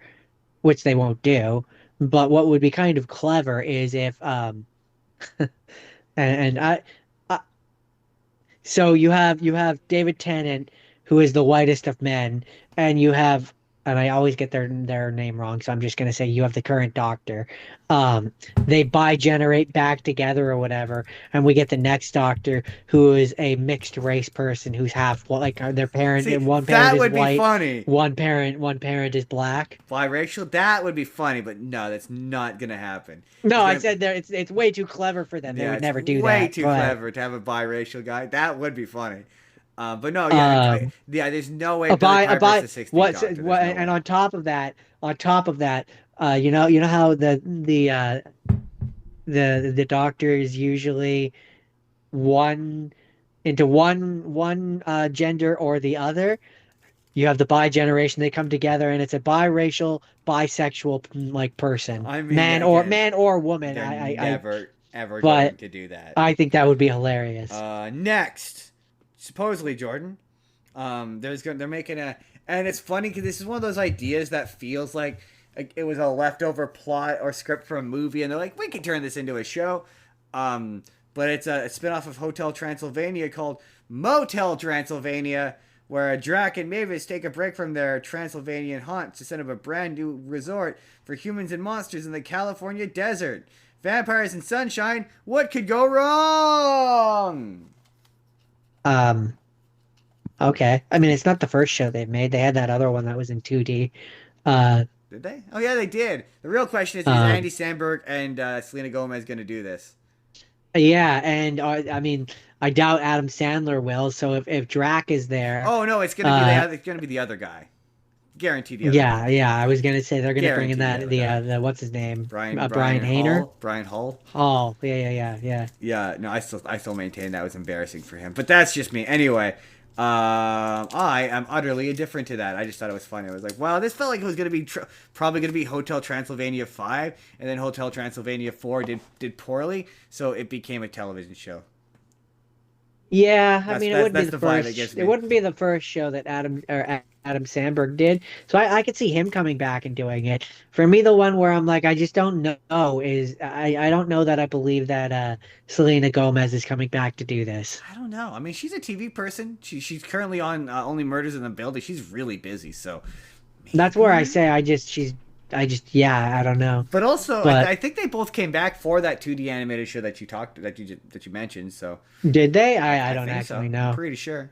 which they won't do, but what would be kind of clever is if and I so you have David Tennant, who is the whitest of men, and you have, and I always get their name wrong, so I'm just gonna say you have the current Doctor. Um, they bi-generate back together or whatever, and we get the next Doctor, who is a mixed race person who's half, well, like their parent, See, one parent that is would be white, funny. one parent is black. Biracial, that would be funny, but no, that's not gonna happen. No, It's I gonna, said there it's way too clever for them. They yeah, would it's never do way that. too But clever to have a biracial guy. That would be funny. But no, yeah, um yeah. There's no way a Billy buy a Piper's buy the 16th what's Doctor. There's what no and way. on top of that you know how the doctor is usually one into one gender or the other. You have the bi generation, they come together and it's a biracial bisexual like person, I mean, yeah, again, man or woman. they're I never ever But going to do that. I think that would be hilarious. Next, supposedly Jordan. They're making and it's funny because this is one of those ideas that feels like it was a leftover plot or script for a movie, and they're like, we can turn this into a show. But it's a spinoff of Hotel Transylvania called Motel Transylvania, where Drac and Mavis take a break from their Transylvanian haunt to set up a brand new resort for humans and monsters in the California desert. Vampires and sunshine, what could go wrong? Um, okay. I mean, it's not the first show they've made. They had that other one that was in 2D. Uh, Did they? Oh yeah, they did. The real question is um, Andy Samberg and Selena Gomez going to do this? yeah, and I mean, I doubt Adam Sandler will. So if Drac is there, Oh no, it's going to be uh, the other guy. Guaranteed the other guy. yeah, I was gonna say they're gonna bring in Guaranteed the that other guy. the what's his name, Brian Brian Hayner. Hull. Brian Hull. Oh, yeah. Yeah, no, I still maintain that was embarrassing for him, but that's just me. Anyway, I am utterly indifferent to that. I just thought it was funny. I was like, wow, this felt like it was gonna be probably gonna be Hotel Transylvania 5, and then Hotel Transylvania 4 did poorly, so it became a television show. Yeah, I mean, it wouldn't be That's the the vibe it gives first. It me. wouldn't be the first show that Adam Sandberg did. So I could see him coming back and doing it. For me, the one where I'm like, I just don't know is I don't know that I believe that Selena Gomez is coming back to do this. I don't know. I mean, she's a TV person. She's currently on Only Murders in the Building. She's really busy, so That's where I maybe. say I just yeah, I don't know. But also, But I think they both came back for that 2D animated show that you mentioned. So did they? I I don't think so. actually I'm know. pretty sure.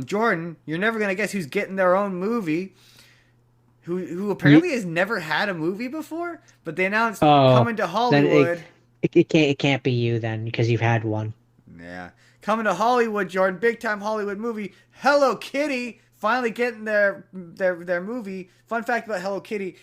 Jordan, you're never gonna guess who's getting their own movie. Who You, apparently has never had a movie before, but they announced oh, coming to then Hollywood. it can't be you then because you've had one. Yeah, coming to Hollywood, Jordan, big time Hollywood movie. Hello Kitty finally getting their movie. Fun fact about Hello Kitty,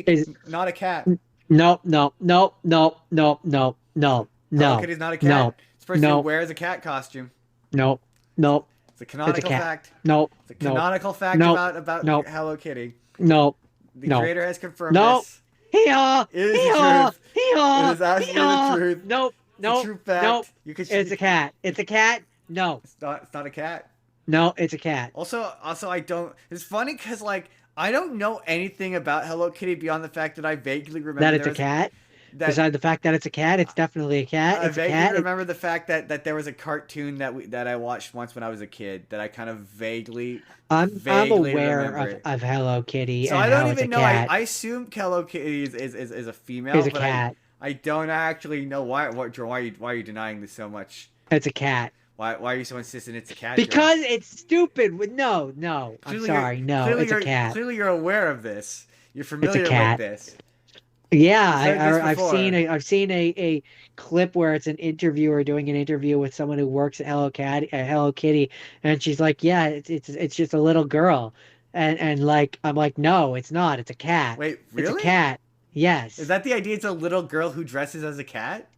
Is not a cat. no, no, no, no, no, no, no, Hello no, Kitty's not a no, cat. This person who no, wears a cat costume. no, no. It's a It's a canonical cat. fact. No, It's a no, canonical fact no, about no, Hello Kitty. no, The no, creator has confirmed no. this. Hee-haw, It is the hee-haw, truth. It hee-haw, is absolutely the hee-haw. truth. Nope, It's a nope, true nope. fact. You could. It's a cat. It's a cat. No, It's not. It's not a cat. no, it's a cat. Also, I don't. It's funny because like I don't know anything about Hello Kitty beyond the fact that I vaguely That remember it's there a was cat. that Beside the fact that it's a cat, it's definitely a cat. I It's a vaguely cat. remember the fact that there was a cartoon that I watched once when I was a kid that I kind of I'm vaguely aware remember it. of Hello Kitty So and I don't how it's a even know. I, cat. I assume Hello Kitty is a female, It's a but cat. I don't actually know why are you denying this so much? It's a cat. Why are you so insistent it's a cat, Jordan? Because it's stupid. No, no. I'm Clearly you're sorry. No, it's a cat. clearly you're aware of this. You're It's a familiar with cat. this. Yeah, You've heard this before. I've seen a clip where it's an interviewer doing an interview with someone who works at Hello Kitty, and she's like, "Yeah, it's just a little girl," and like I'm like, "No, it's not. It's a cat. Wait, It's a really? cat." Is Yes. that the idea? It's a little girl who dresses as a cat?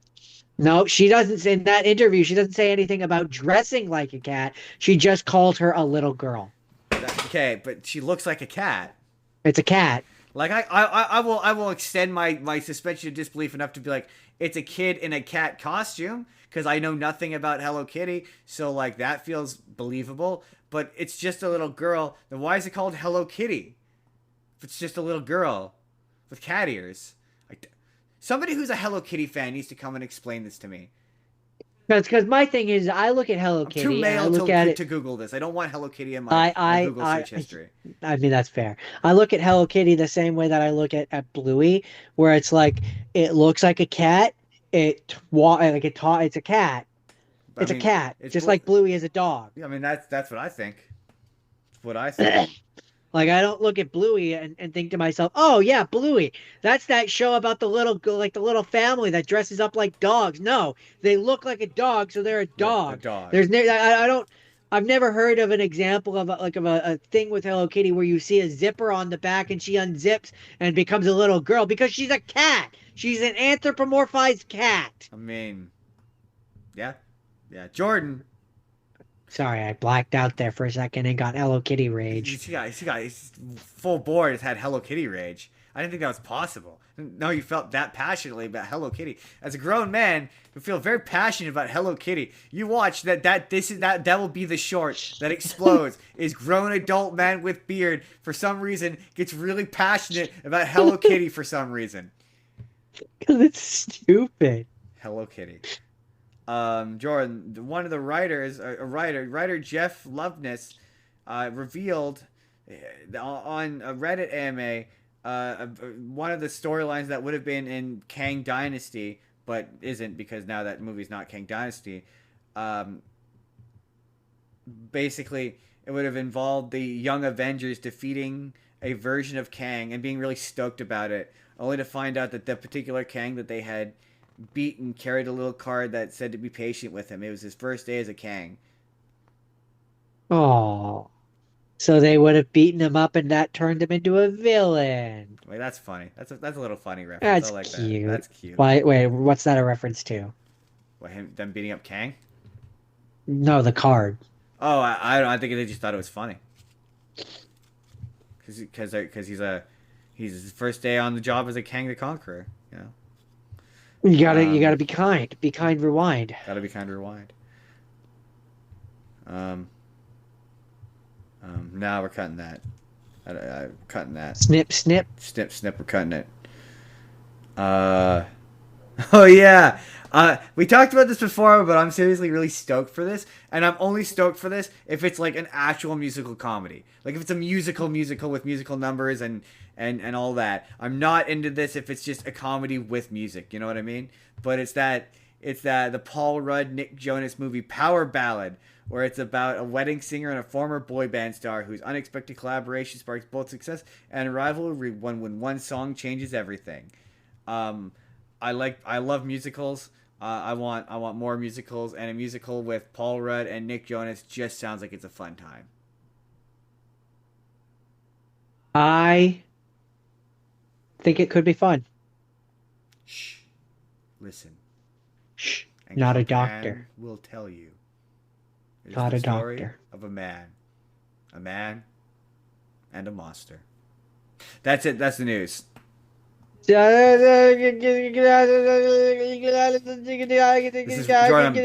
No, she doesn't in that interview. She doesn't say anything about dressing like a cat. She just called her a little girl. Okay, but she looks like a cat. It's a cat. Like I will extend my suspension of disbelief enough to be like it's a kid in a cat costume because I know nothing about Hello Kitty, so like that feels believable. But it's just a little girl. Then why is it called Hello Kitty? If it's just a little girl with cat ears, like somebody who's a Hello Kitty fan needs to come and explain this to me. That's because my thing is, I look at Hello I'm too Kitty and I male look at it. to Google this. I don't want Hello Kitty in I, my I, Google I, search history. I mean, that's fair. I look at Hello Kitty the same way that I look at Bluey, where it's like it looks like a cat. It's a cat. I It's a mean, cat, it's just like Bluey is a dog. I mean that's what I think. That's what I think. Like I don't look at Bluey and think to myself, "Oh yeah, Bluey. That's that show about the little family that dresses up like dogs." No, they look like a dog, so they're a Yeah, the dog. dog. There's no, I don't. I've never heard of an example of a thing with Hello Kitty where you see a zipper on the back and she unzips and becomes a little girl because she's a cat. She's an anthropomorphized cat. I mean, yeah, yeah. Jordan, Sorry, I blacked out there for a second and got Hello Kitty rage. he's full board. Has had Hello Kitty rage. I didn't think that was possible. I didn't know you felt that passionately about Hello Kitty. As a grown man who feel very passionate about Hello Kitty, you watch that will be the short that explodes. Is grown adult man with beard for some reason gets really passionate about Hello Kitty for some reason. Because it's stupid. Hello Kitty. Jordan, one of the writers, writer Jeff Loveness, revealed on a Reddit AMA one of the storylines that would have been in Kang Dynasty, but isn't because now that movie's not Kang Dynasty. Basically, it would have involved the Young Avengers defeating a version of Kang and being really stoked about it, only to find out that the particular Kang that they had beaten carried a little card that said to be patient with him. It was his first day as a Kang. Oh. So they would have beaten him up and that turned him into a villain. Wait, that's funny. That's a little funny reference. I That's like that. cute. That's cute. Wait, what's that a reference to? What, them beating up Kang? No, the card. Oh, I don't. I think they just thought it was funny. Because he's his first day on the job as a Kang the Conqueror. You know. You gotta be kind. Be kind, rewind. Gotta be kind of rewind. Um, now we're cutting that. Cutting that. Snip, snip. Snip, snip. We're cutting it. Uh, oh yeah. We talked about this before, but I'm seriously really stoked for this, and I'm only stoked for this if it's like an actual musical comedy, like if it's a musical with musical numbers and all that. I'm not into this if it's just a comedy with music. You know what I mean? But it's that the Paul Rudd Nick Jonas movie Power Ballad, where it's about a wedding singer and a former boy band star whose unexpected collaboration sparks both success and rivalry when one song changes everything. Um, I love musicals. I want more musicals, and a musical with Paul Rudd and Nick Jonas just sounds like it's a fun time. I think it could be fun. Shh, listen, Shh, and not a Japan doctor. will tell you. It is Not the a story doctor. of a man, and a monster. That's it. That's the news. This is Jordan.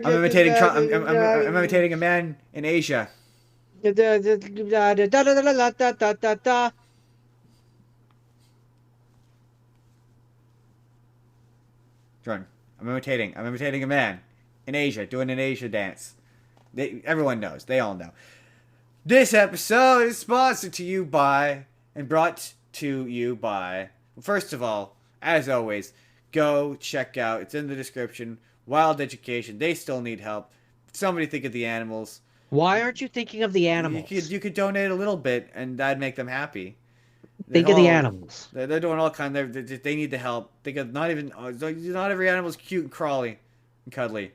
I'm imitating Trump. I'm imitating a man in Asia. Jordan. I'm imitating a man in Asia doing an Asia dance. Everyone knows. They all know. This episode is sponsored to you by and brought to you by. First of all, as always, go check out. It's in the description. Wild Education. They still need help. Somebody think of the animals. Why aren't you thinking of the You could animals? you could donate a little bit, and that'd make them happy. They're Think of the all animals. they're doing all kind. They need the help. Think of not every animal's cute and crawly and cuddly.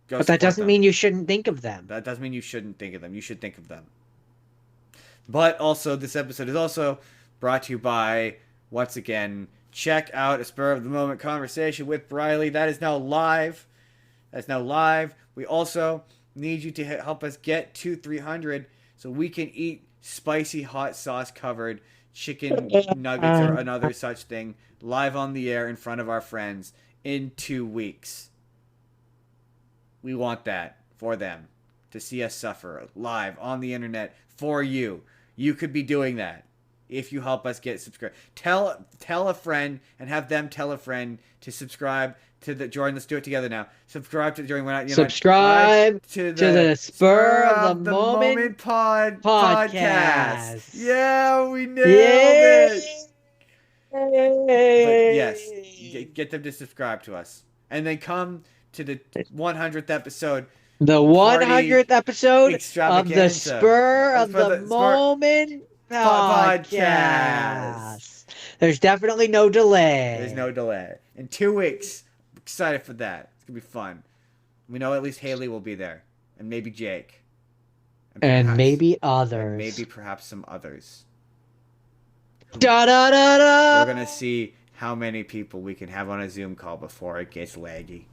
Go But that support doesn't them. mean you shouldn't think of them. That doesn't mean you shouldn't think of them. You should think of them. But also, this episode is also brought to you by, once again, check out a spur of the moment conversation with Briley. That is now live. That's now live. We also need you to help us get to 300 so we can eat spicy hot sauce covered chicken nuggets or another such thing live on the air in front of our friends in 2 weeks. We want that for them to see us suffer live on the internet for you. You could be doing that if you help us get subscribed. Tell a friend and have them tell a friend to subscribe to the Jordan. Let's do it together now. Subscribe to Jordan. Subscribe to to the the Spur of the Moment podcast. podcast. Yeah, we nailed Yay! it. But yes, get them to subscribe to us, and then come to the 100th episode. The 100th episode of the Extravaganza. Spur of For the the Spur Moment podcast. podcast. There's definitely no delay. There's no delay. In 2 weeks. I'm excited for that. It's going to be fun. We know at least Haley will be there. And maybe Jake. And maybe others. And maybe perhaps some others. Da da da da. We're going to see how many people we can have on a Zoom call before it gets laggy.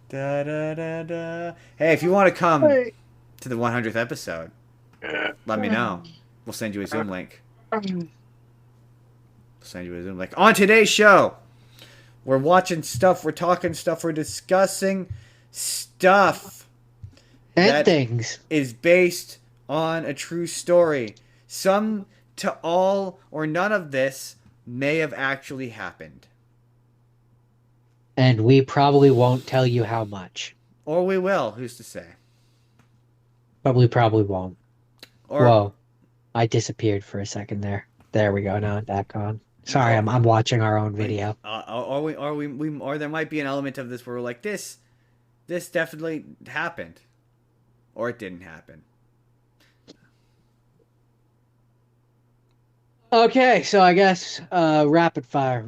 Da da da da. Hey, if you want to come to the 100th episode, let me know. We'll send you a Zoom link. On today's show, we're watching stuff, we're talking stuff, we're discussing stuff And that things. is based on a true story. Some to all or none of this may have actually happened. And we probably won't tell you how much. Or we will, who's to say? But we probably won't. Or Whoa. I disappeared for a second there. There we go. Now I'm back on. Sorry, I'm watching our own video. or there might be an element of this where we're like, this definitely happened. Or it didn't happen. Okay, so I guess rapid fire.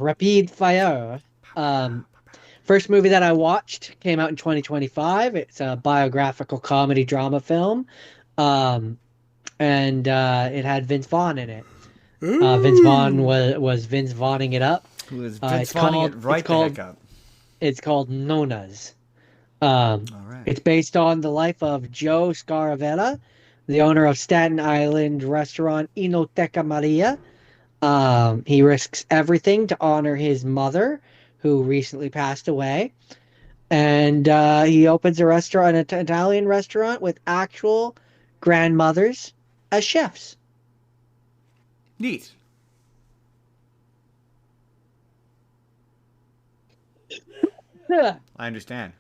First movie that I watched came out in 2025. It's a biographical comedy drama film. And it had Vince Vaughn in it. Vince Vaughn was Vince Vaughning it up. Who is Vince Vaughning it right the heck up? It's called Nona's. All right. It's based on the life of Joe Scaravella, the owner of Staten Island restaurant Inoteca Maria. He risks everything to honor his mother, who recently passed away. and he opens a restaurant, an Italian restaurant with actual grandmothers as chefs. Neat. Yeah. I understand.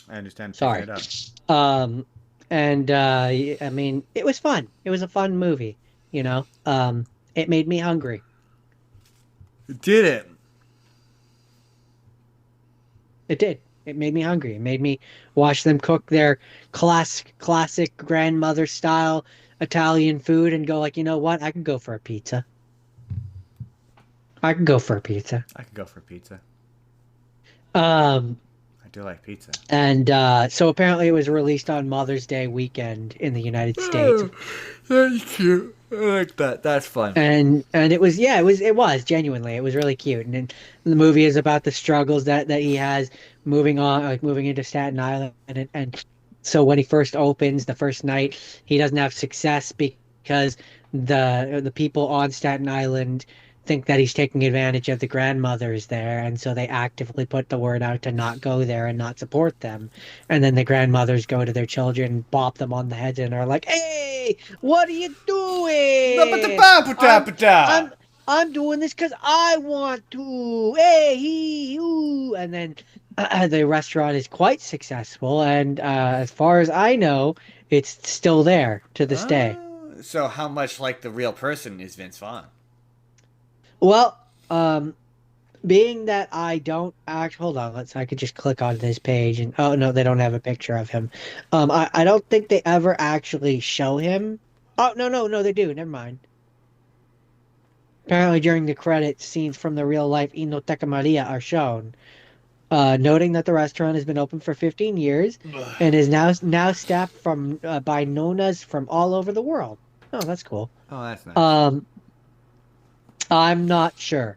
I understand. Picking Sorry. it up. Um, and I mean, it was fun. It was a fun movie. You know, it made me hungry. Did it? It did. It made me hungry. It made me watch them cook their classic grandmother style Italian food and go like, you know what? I could go for a pizza. I could go for a pizza. I could go for pizza. Um, I do like pizza. and so apparently it was released on Mother's Day weekend in the United States. Oh, that's cute. I like that. That's fun. And it was, yeah, it was genuinely, it was really cute. And then the movie is about the struggles that he has moving on, like moving into Staten Island. And so when he first opens the first night, he doesn't have success because the people on Staten Island think that he's taking advantage of the grandmothers there, and so they actively put the word out to not go there and not support them. And then the grandmothers go to their children, bop them on the head, and are like, "Hey, what are you doing? I'm I'm I'm doing this because I want to. Hey, he, ooh." And then the restaurant is quite successful, and as far as I know, it's still there to this day. So how much like the real person is Vince Vaughn? Well, being that I don't act, hold on, I could just click on this page and oh no, they don't have a picture of him. I don't think they ever actually show him. Oh no, they do. Never mind. Apparently, during the credits, scenes from the real life Inoteca Maria are shown, noting that the restaurant has been open for 15 years and is now staffed by nonas from all over the world. Oh, that's cool. Oh, that's nice. I'm not sure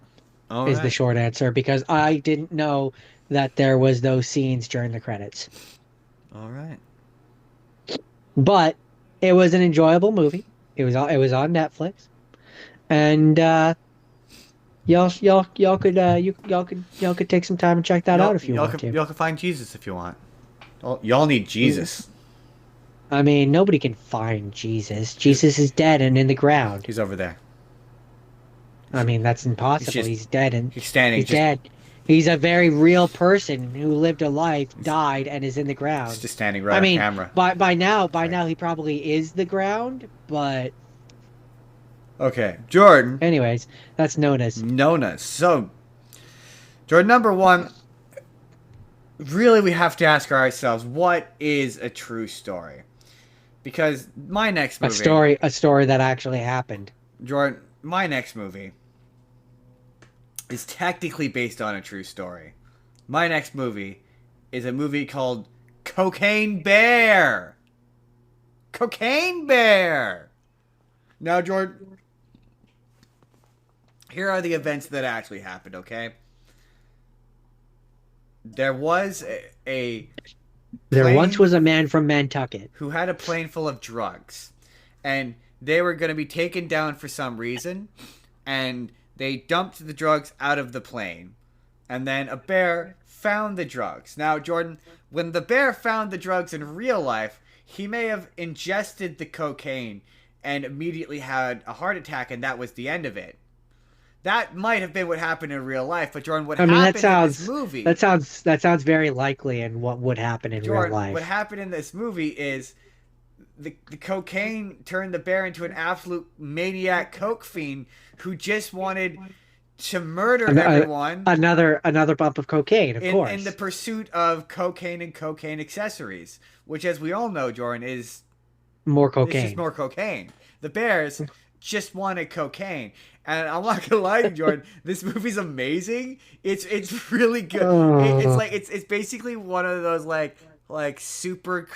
All is the right. short answer because I didn't know that there was those scenes during the credits. All right. But it was an enjoyable movie. It was on Netflix, and y'all could take some time and check that out if you want to. Y'all can find Jesus if you want. Y'all need Jesus. I mean, nobody can find Jesus. Jesus is dead and in the ground. He's over there. I mean, that's impossible. He's dead and He's standing. he's dead. He's a very real person who lived a life, died, and is in the He's ground. just standing right I on mean, camera. by now Right. he probably is the ground. But Okay, Jordan. anyways, that's known as Nona. So, Jordan, number one. Really, we have to ask ourselves, what is a true story? Because my next movie, a story that actually happened. Jordan, my next movie is technically based on a true story. My next movie is a movie called Cocaine Bear. Cocaine Bear. Now, Jordan, here are the events that actually happened, okay? There was a There once plane was a man from Nantucket. who had a plane full of drugs, and they were going to be taken down for some reason, and they dumped the drugs out of the plane, and then a bear found the drugs. Now, Jordan, when the bear found the drugs in real life, he may have ingested the cocaine and immediately had a heart attack, and that was the end of it. That might have been what happened in real life, but Jordan, what I mean, happened in this movie? that sounds very likely in what would happen in real Jordan, what life. happened in this movie is the cocaine turned the bear into an absolute maniac coke fiend who just wanted to murder everyone Another bump of cocaine, of course. in the pursuit of cocaine and cocaine accessories, which, as we all know, Jordan, is More it's cocaine. just more cocaine. The bears just wanted cocaine. And I'm not gonna lie to you, Jordan, this movie's amazing. It's really good. It's basically one of those like super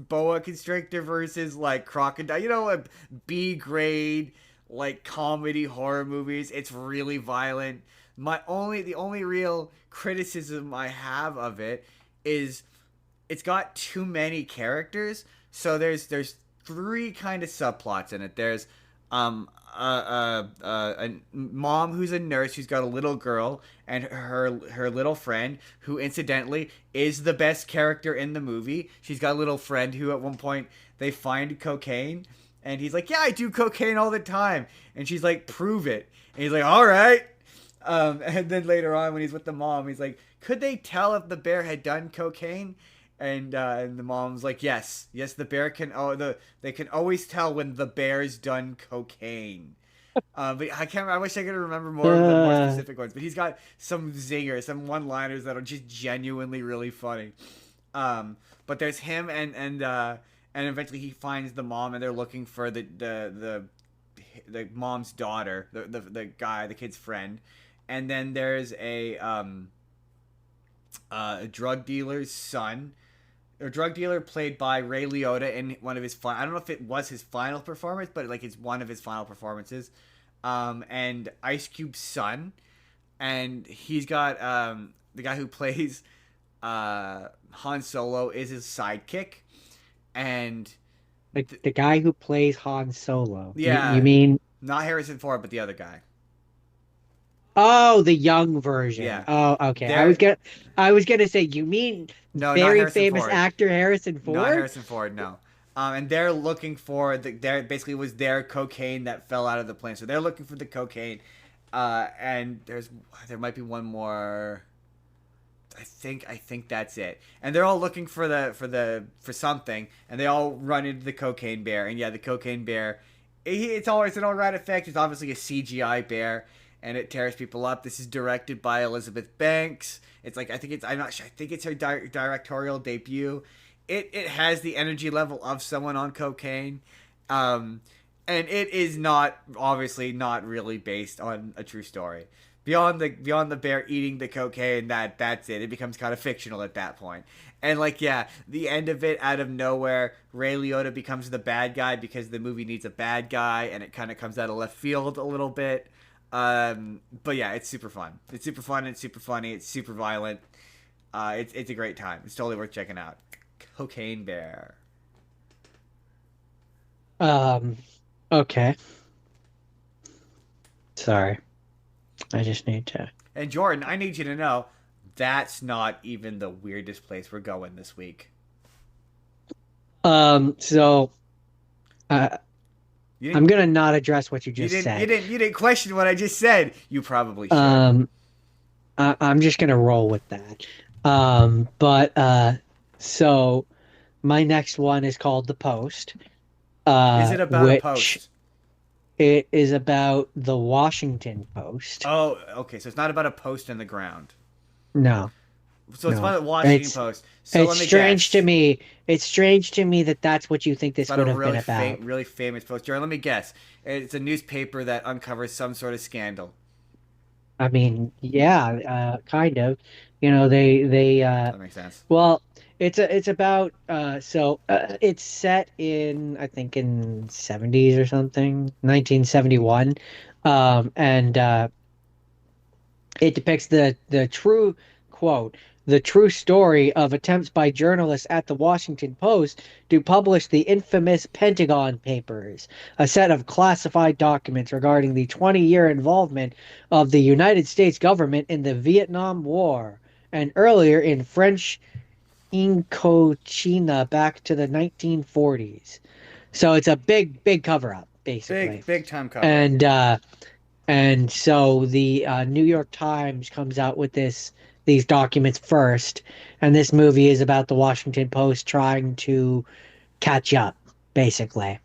boa constrictor versus like crocodile. You know, like B grade like comedy horror movies. It's really violent. The only real criticism I have of it is it's got too many characters. So there's three kind of subplots in it. There's a mom who's a nurse who's got a little girl and her little friend who incidentally is the best character in the movie. She's got a little friend who at one point they find cocaine and he's like, "Yeah, I do cocaine all the time." And she's like, "Prove it." And he's like, "All right." And then later on when he's with the mom, he's like, "Could they tell if the bear had done cocaine?" And the mom's like, "Yes, yes, the bear can. Oh, they can always tell when the bear's done cocaine." But I can't. I wish I could remember more of the more Uh, specific ones. But he's got some zingers, some one-liners that are just genuinely really funny. But there's him and eventually he finds the mom and they're looking for the mom's daughter, the guy, the kid's friend, and then there's a drug dealer's son, a drug dealer played by Ray Liotta in one of his I don't know if it was his final performance, but like it's one of his final performances. And Ice Cube's son, and he's got the guy who plays Han Solo is his sidekick, and the guy who plays Han Solo. You yeah, mean not Harrison Ford, but the other guy. oh, the young version. Yeah, Oh, okay. they're I was gonna say you mean no, not very Harrison famous Ford. actor Harrison Not Ford? Harrison Ford, no. And they're looking for their basically was their cocaine that fell out of the plane. So they're looking for the cocaine. And there might be one more. I think that's it. And they're all looking for for something, and they all run into the cocaine bear. And yeah, the cocaine bear, it's always an alright effect. It's obviously a CGI bear, and it tears people up. This is directed by Elizabeth Banks. It's like I'm not sure. I think it's her directorial debut. It has the energy level of someone on cocaine, and it is not obviously not really based on a true story. Beyond the bear eating the cocaine, that's it. It becomes kind of fictional at that point. And like yeah, the end of it, out of nowhere, Ray Liotta becomes the bad guy because the movie needs a bad guy, and it kind of comes out of left field a little bit. But yeah, it's super fun. It's super fun. It's super funny. It's super violent. It's a great time. It's totally worth checking out. Cocaine Bear. Um, okay. Sorry. I just need to. And Jordan, I need you to know that's not even the weirdest place we're going this week. So uh, You I'm didn't. gonna not address what you You just didn't. You said. didn't. You didn't question what I just said. You probably should. Um, I'm just gonna roll with that. But so my next one is called The Post, Is it about a which post? it is about the Washington Post. Oh, okay. So it's not about a post in the ground. No, So it's no, about the Washington Post. So it's let me strange to guess. me. It's strange to me that that's what you think It's this about a would have been about. really famous post. Jordan, let me guess. It's a newspaper that uncovers some sort of scandal. I mean, yeah, kind of. They That makes sense. well, it's about it's set in I think in 70s or something, 1971. And it depicts the true quote, the true story of attempts by journalists at the Washington Post to publish the infamous Pentagon Papers, a set of classified documents regarding the 20-year involvement of the United States government in the Vietnam War and earlier in French Indochina back to the 1940s. So it's a big cover up, basically. Big time cover up. And so the New York Times comes out with these documents first, and this movie is about the Washington Post trying to catch up, basically,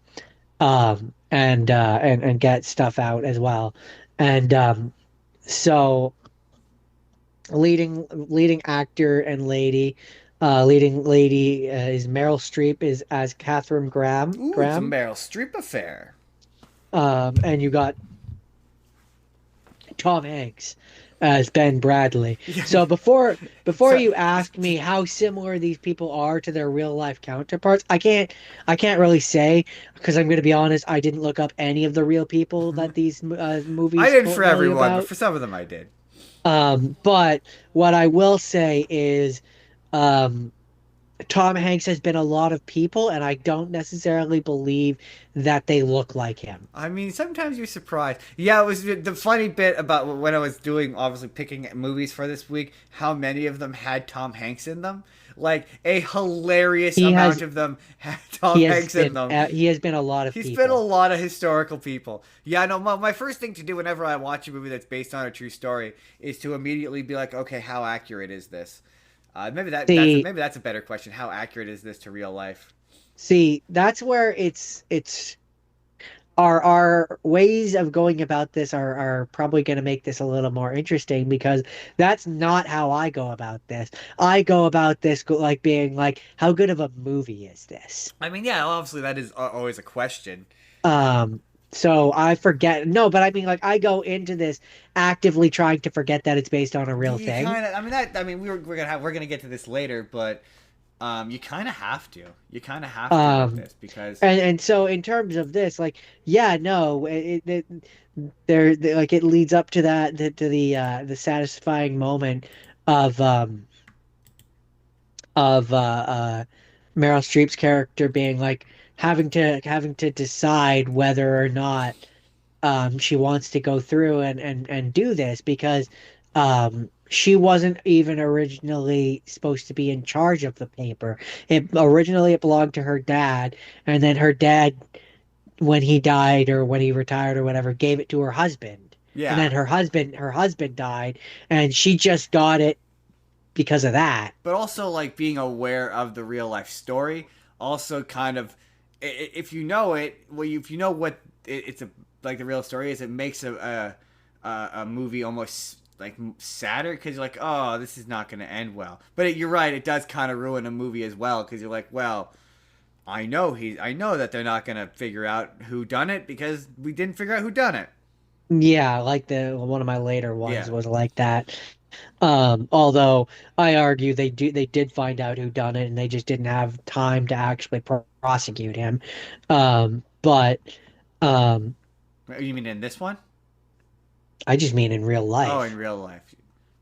and get stuff out as well. And so leading actor and leading lady is Meryl Streep is as Catherine Graham. Ooh, it's a Meryl Streep affair. And you got Tom Hanks as Ben Bradley. So before So, you ask me how similar these people are to their real life counterparts, I can't really say because I'm going to be honest. I didn't look up any of the real people that these I movies did for tell you everyone, but about. for some of them I did. But what I will say is, um, Tom Hanks has been a lot of people, and I don't necessarily believe that they look like him. I mean, sometimes you're surprised. Yeah, it was the funny bit about when I was doing, obviously picking movies for this week, how many of them had Tom Hanks in them. Like a hilarious He amount has of them had Tom Hanks in them. he has been a lot of He's been a people. lot of historical people. Yeah, no, my first thing to do whenever I watch a movie that's based on a true story is to immediately be like, okay, how accurate is this? See, maybe that's a better question. How accurate is this to real life? that's where it's our ways of going about this are probably going to make this a little more interesting because that's not how I go about this. I go about this like being like, how good of a movie is this? I mean, yeah, obviously that is always a question. Um, so I forget. No, but I mean, like, I go into this actively trying to forget that it's based on a real You thing. kind of, I mean, that, I mean, we're gonna get to this later, but you kind of have to. You kind of have to with Um, this because and so in terms of this, like, yeah, no, like it leads up to that to the satisfying moment of Meryl Streep's character being like having to decide whether or not she wants to go through and do this because she wasn't even originally supposed to be in charge of the paper. It belonged to her dad, and then her dad, when he died or when he retired or whatever, gave it to her husband. And yeah, then her husband died, and she just got it because of that. but also like being aware of the real life story also kind of if you know it well if you know what it's a like the real story is it makes a movie almost like sadder because you're like oh this is not going to end well but you're right it does kind of ruin a movie as well because you're like well I know that they're not going to figure out who done it because we didn't figure out who done it. Yeah, like the one of my later ones Yeah. was like that. Although I argue they did find out who done it and they just didn't have time to actually prosecute him. But um You mean in this one? I just mean in real Oh, in life real life.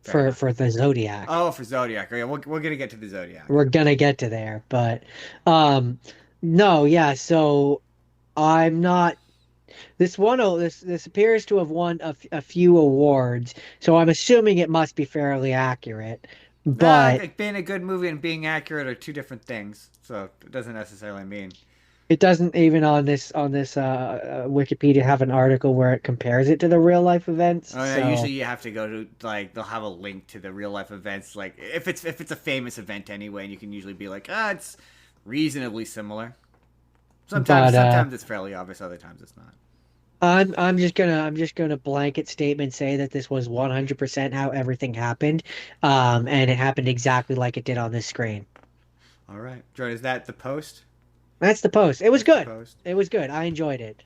Fair enough. for the Zodiac. Oh, for Zodiac. Oh, yeah, we're gonna get to the Zodiac. We're gonna get to there, but um no, yeah, so I'm not this appears to have won a few awards, so I'm assuming it must be fairly accurate. But Being a good movie and being accurate are two different things, so it doesn't necessarily mean. it doesn't even on this Wikipedia have an article where it compares it to the real life events. Oh, yeah, usually So you have to go to like they'll have a link to the real life events, like if it's a famous event anyway, and you can usually be like, ah, it's reasonably similar. but Sometimes it's fairly obvious, other times it's not. I'm just gonna blanket statement say that this was 100% how everything happened, and it happened exactly like it did on this screen. All right, Jordan, is that the post? That's the post. It was That's the good. post. It was good. I enjoyed it.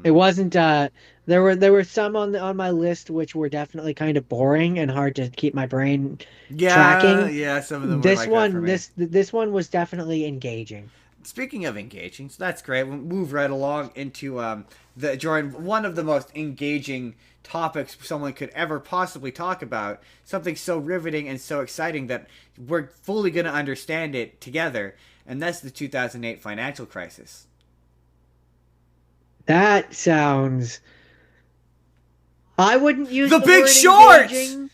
It Um, wasn't there were some on my list which were definitely kind of boring and hard to keep my brain yeah, tracking. yeah, some of them were like that for me. This one was definitely engaging. Speaking of engaging, so that's great. We'll move right along into the Jordan. One of the most engaging topics someone could ever possibly talk about. Something so riveting and so exciting that we're fully going to understand it together, and that's the 2008 financial crisis. That sounds I wouldn't use The the Big word Short. engaging.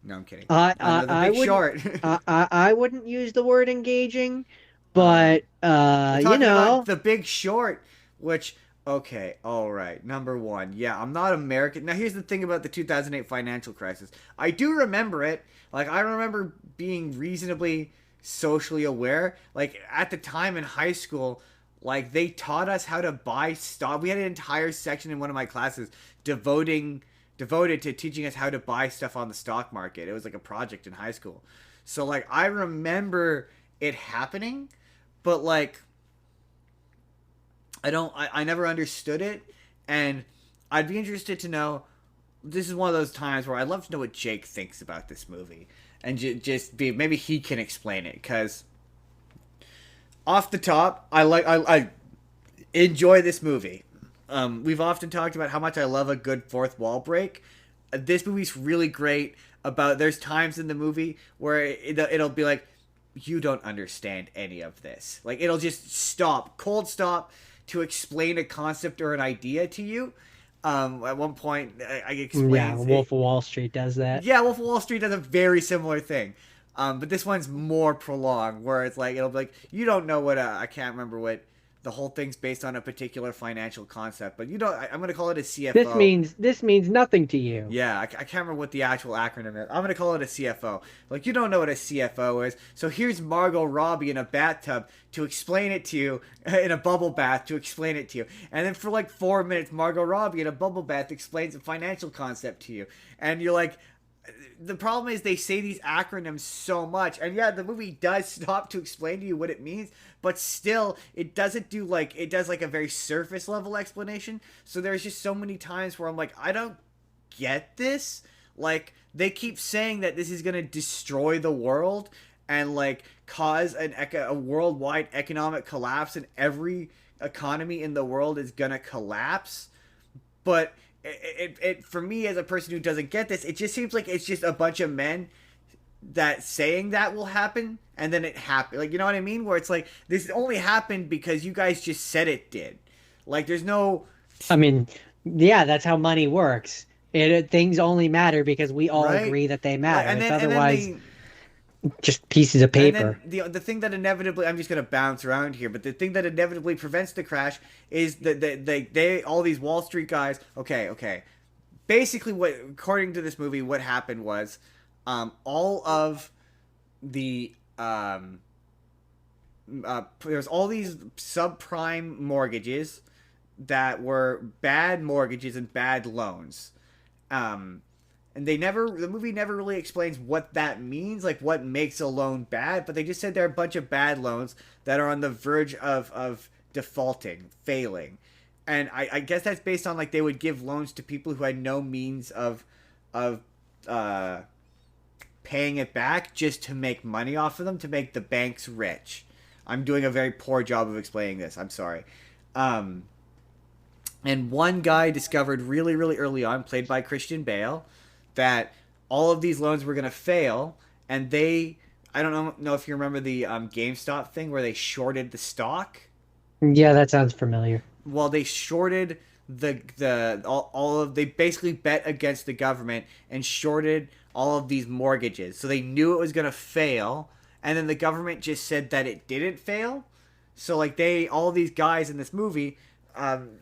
No, I'm kidding. No, the I Big wouldn't Short. I wouldn't use the word engaging, um, but We're you talking about know, The Big Short, which okay, all right. Number one, yeah, I'm not American. Now here's the thing about the 2008 financial crisis. I do remember it. Like I remember being reasonably socially aware. Like at the time in high school, like they taught us how to buy stock. We had an entire section in one of my classes devoted to teaching us how to buy stuff on the stock market. It was like a project in high school. So like I remember it happening, but like I never understood it, and I'd be interested to know. This is one of those times where I'd love to know what Jake thinks about this movie, and just be maybe he can explain it. Because off the top, I enjoy this movie. We've often talked about how much I love a good fourth wall break. This movie's really great. About there's times in the movie where it'll be like you don't understand any of this. Like, it'll just stop, cold stop, to explain a concept or an idea to you. At one point, I Yeah, explains it. Wolf of Wall Street does that. Yeah, Wolf of Wall Street does a very similar thing. But this one's more prolonged, where it's like, it'll be like, you don't know what I can't remember what the whole thing's based on, a particular financial concept, but you don't. I'm gonna call it a CFO. This means nothing to you. Yeah, I can't remember what the actual acronym is. I'm gonna call it a CFO. Like, you don't know what a CFO is, so here's Margot Robbie in a bathtub to explain it to you, in a bubble bath to explain it to you, and then for like 4 minutes, Margot Robbie in a bubble bath explains a financial concept to you, and you're like, the problem is they say these acronyms so much, and yeah, the movie does stop to explain to you what it means, but still it doesn't do like, it does like a very surface level explanation. So there's just so many times where I'm like, I don't get this. Like, they keep saying that this is gonna destroy the world and like cause a worldwide economic collapse, and every economy in the world is gonna collapse, but it for me, as a person who doesn't get this, it just seems like it's just a bunch of men that saying that will happen, and then it happened. Like, you know what I mean? Where it's like, this only happened because you guys just said it did. Like, there's no, I mean, yeah, that's how money works. Things only matter because we all right? agree that they Like, matter. It's and then otherwise just pieces of and then paper. the thing that inevitably, I'm just gonna bounce around here, but the thing that inevitably prevents the crash is that they all these Wall Street guys. Okay. Basically, what, according to this movie, what happened was, all of the there's all these subprime mortgages that were bad mortgages and bad loans. And the movie never really explains what that means, like what makes a loan bad, but they just said there are a bunch of bad loans that are on the verge of defaulting, failing. And I guess that's based on, like, they would give loans to people who had no means of paying it back, just to make money off of them, to make the banks rich. I'm doing a very poor job of explaining this. I'm sorry. And one guy discovered really, really early on, played by Christian Bale, that all of these loans were going to fail, and I don't know if you remember the GameStop thing where they shorted the stock. Yeah, that sounds familiar. Well, they shorted they basically bet against the government and shorted all of these mortgages. So they knew it was going to fail, and then the government just said that it didn't fail. So like, all these guys in this movie,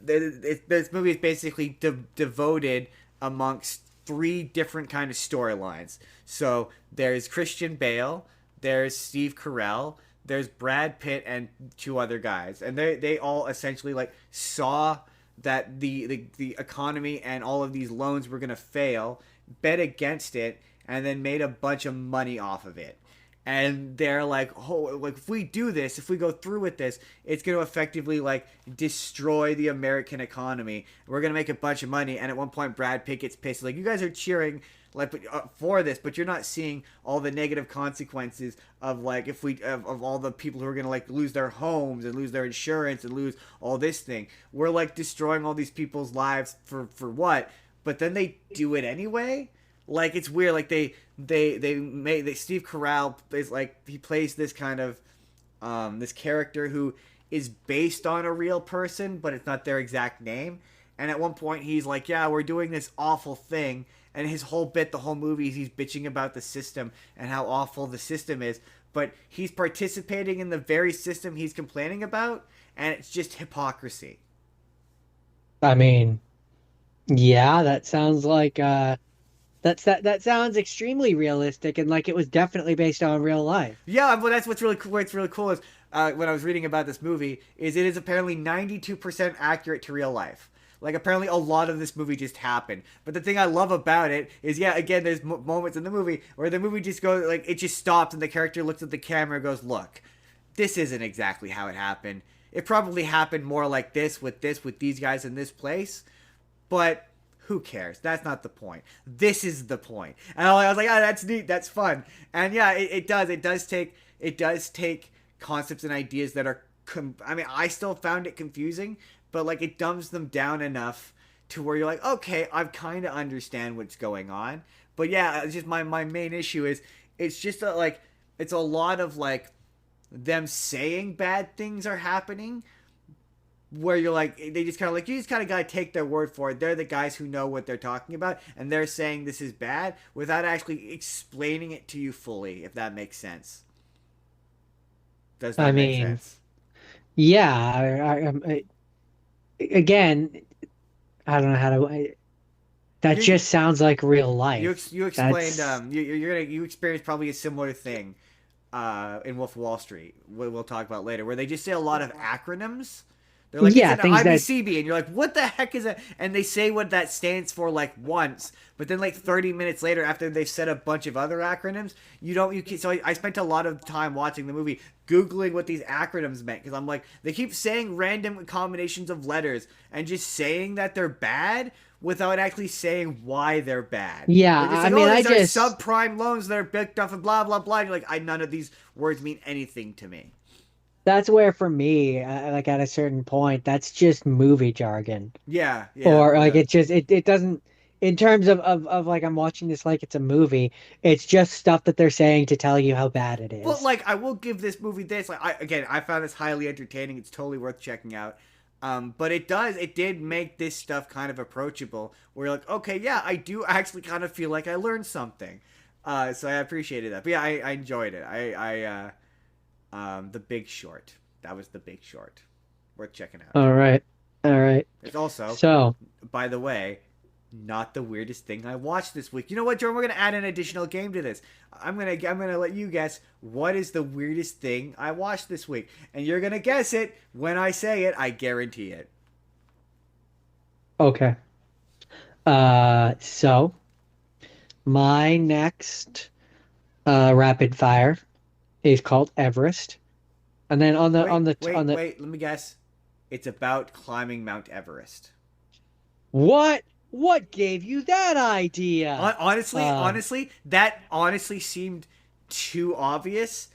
this movie is basically devoted amongst three different kind of storylines. So there's Christian Bale, there's Steve Carell, there's Brad Pitt, and two other guys, and they all essentially like saw that the economy and all of these loans were gonna fail, bet against it, and then made a bunch of money off of it. And they're like, oh, like, if we do this, if we go through with this, it's going to effectively like destroy the American economy. We're going to make a bunch of money. And at one point, Brad Pitt gets pissed. Like, you guys are cheering like for this, but you're not seeing all the negative consequences of like, if we of all the people who are going to like lose their homes and lose their insurance and lose all this thing. We're like destroying all these people's lives for what? But then they do it anyway. Like, it's weird. Like, they Steve Carell is like, he plays this kind of this character who is based on a real person, but it's not their exact name. And at one point he's like, yeah, we're doing this awful thing, and his whole bit, the whole movie, is he's bitching about the system and how awful the system is, but he's participating in the very system he's complaining about, and it's just hypocrisy. I mean, yeah, that sounds like that sounds extremely realistic and like it was definitely based on real life. Yeah, but that's what's really cool. What's really cool is, when I was reading about this movie, is it is apparently 92% accurate to real life. Like, apparently a lot of this movie just happened. But the thing I love about it is, yeah, again, there's moments in the movie where the movie just goes, like, it just stops and the character looks at the camera and goes, look, this isn't exactly how it happened. It probably happened more like this, with these guys in this place. But who cares? That's not the point. This is the point. And I was like, oh, that's neat. That's fun. And yeah, it does take concepts and ideas that are, I mean, I still found it confusing, but like, it dumbs them down enough to where you're like, okay, I kind of understand what's going on. But yeah, it's just my main issue is, it's just like, it's a lot of like them saying bad things are happening, where you're like, they just kind of like, you just kind of gotta take their word for it. They're the guys who know what they're talking about, and they're saying this is bad without actually explaining it to you fully, if that makes sense. Does I that make mean, sense? yeah, again, I don't know how to. That You just sounds like real you life. you explained That's you experienced probably a similar thing in Wolf of Wall Street. We'll talk about later, where they just say a lot of acronyms. They're like, it's yeah, an things that IBCB, and you're like, what the heck is that? And they say what that stands for like once, but then like 30 minutes later, after they've said a bunch of other acronyms, you don't. You can, so I spent a lot of time watching the movie googling what these acronyms meant, because I'm like, they keep saying random combinations of letters and just saying that they're bad without actually saying why they're bad. yeah, They're just I like, mean, oh, I these are just subprime loans that are picked off of blah blah blah. And you're like, none of these words mean anything to me. that's where for me, like at a certain point, that's just movie jargon. Yeah, yeah, Or like yeah. it doesn't in terms of like I'm watching this like it's a movie, it's just stuff that they're saying to tell you how bad it But is. like, I will give this movie this. Like, I found this highly entertaining. It's totally worth checking out. But it did make this stuff kind of approachable. Where you're like, okay, yeah, I do actually kind of feel like I learned something. So I appreciated that. But yeah, I enjoyed it. The Big Short. That was The Big Short. Worth checking out. All right. All right. It's also, So, by the way, not the weirdest thing I watched this week. You know what, Jordan? We're gonna add an additional game to this. I'm gonna let you guess what is the weirdest thing I watched this week, and you're gonna guess it when I say it. I guarantee it. okay. So my next rapid fire is called Everest. And then Wait, wait, wait. Let me guess. It's about climbing Mount Everest. what gave you that idea? Honestly, Um honestly, that honestly seemed too obvious.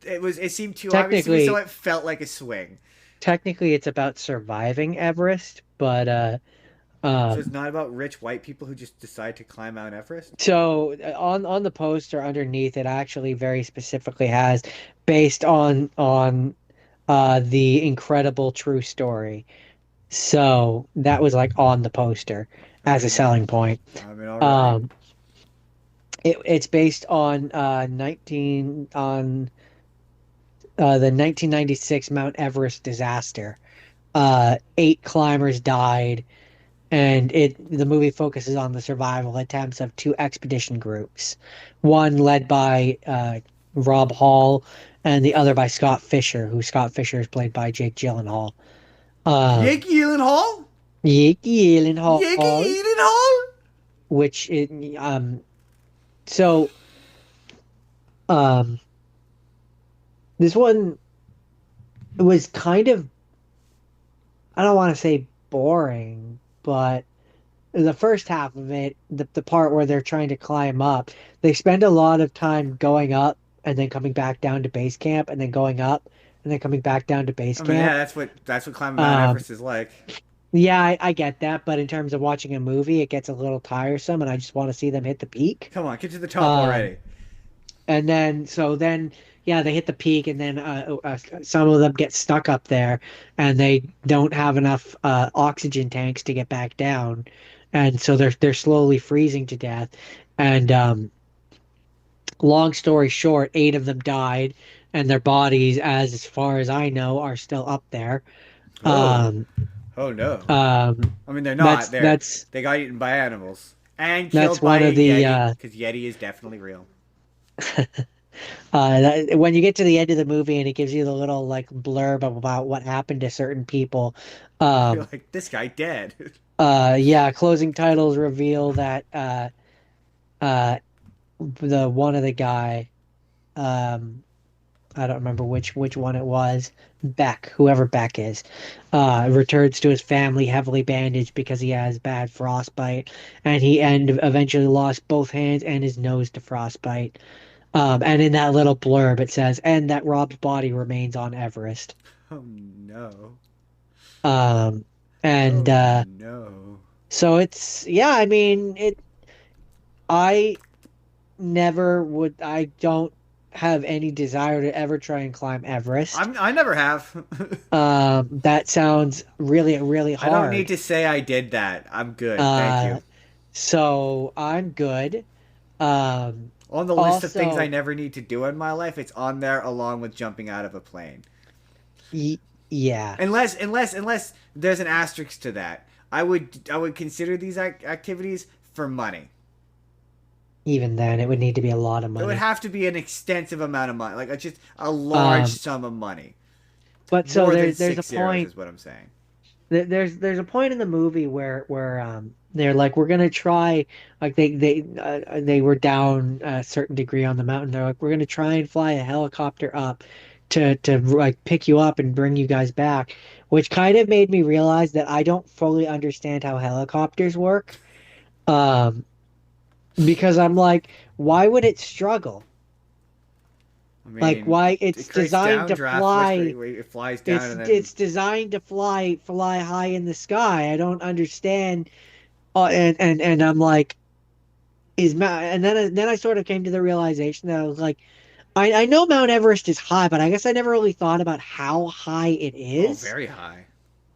It seemed too obvious to me, so technically it felt like a swing. technically it's about surviving Everest, but So it's um not about rich white people who just decide to climb Mount Everest. so on the poster underneath it actually very specifically has based on the incredible true story. So that was like on the poster I as a mean, selling point. all right. Um, it's based on 19 on the 1996 Mount Everest disaster. Eight climbers died, and the movie focuses on the survival attempts of two expedition groups, one led by Rob Hall, and the other by Scott Fisher, who Scott Fisher is played by Jake Gyllenhaal. Um, Jake Gyllenhaal? Jake Jake Gyllenhaal, Gyllenhaal? which so um this one was kind of, I don't want to say boring, but the first half of it, the part where they're trying to climb up, they spend a lot of time going up and then coming back down to base camp and then going up and then coming back down to base I mean, yeah, camp. that's what climbing Mount Um, Everest is like. yeah, I get that, but in terms of watching a movie, it gets a little tiresome and I just want to see them hit the peak. Come on, get to the top Um, already. And then, yeah, they hit the peak, and then some of them get stuck up there, and they don't have enough oxygen tanks to get back down, and so they're slowly freezing to death. And long story short, eight of them died, and their bodies, as far as I know, are still up there. Oh, Um, oh no. um, I mean, they're that's not. that's They got eaten by animals and that's killed by one a of the yeti because yeti is definitely real. when you get to the end of the movie and it gives you the little like blurb about what happened to certain people, You're um, like, this guy dead. yeah, closing titles reveal that uh, the one of the guy, um, I don't remember which one it was, Beck, whoever Beck is, returns to his family heavily bandaged because he has bad frostbite, and eventually lost both hands and his nose to frostbite. And in that little blurb, it says, and that Rob's body remains on Everest. Oh no. Um, and Oh no. so yeah, I mean, I never would, I don't. have any desire to ever try and climb Everest. I never have. That sounds really, really I don't need hard. to say I did that. I'm good. Thank Uh, you. so I'm good. Um, On the list of things I also, never need to do in my life, it's on there along with jumping out of a plane. y yeah, Unless there's an asterisk to that. I would consider these activities for money. even then, it would need to be a lot of It would money. have to be an extensive amount of money, like just a large Um, sum of money. but so More than there's a six zeros point. is what I'm saying. There's a point in the movie where they're like we're gonna try like they were down a certain degree on the mountain. They're like we're gonna try and fly a helicopter up to like pick you up and bring you guys back, which kind of made me realize that I don't fully understand how helicopters work. Um, because I'm like, why would it struggle? I Like mean, why it's it creates designed to downdraft where fly. it flies down It's and then. it's designed to fly high in the sky. I don't understand. And I'm like, and then I sort of came to the realization that I was like, I know Mount Everest is high, but I guess I never really thought about how high it Oh, is. very high.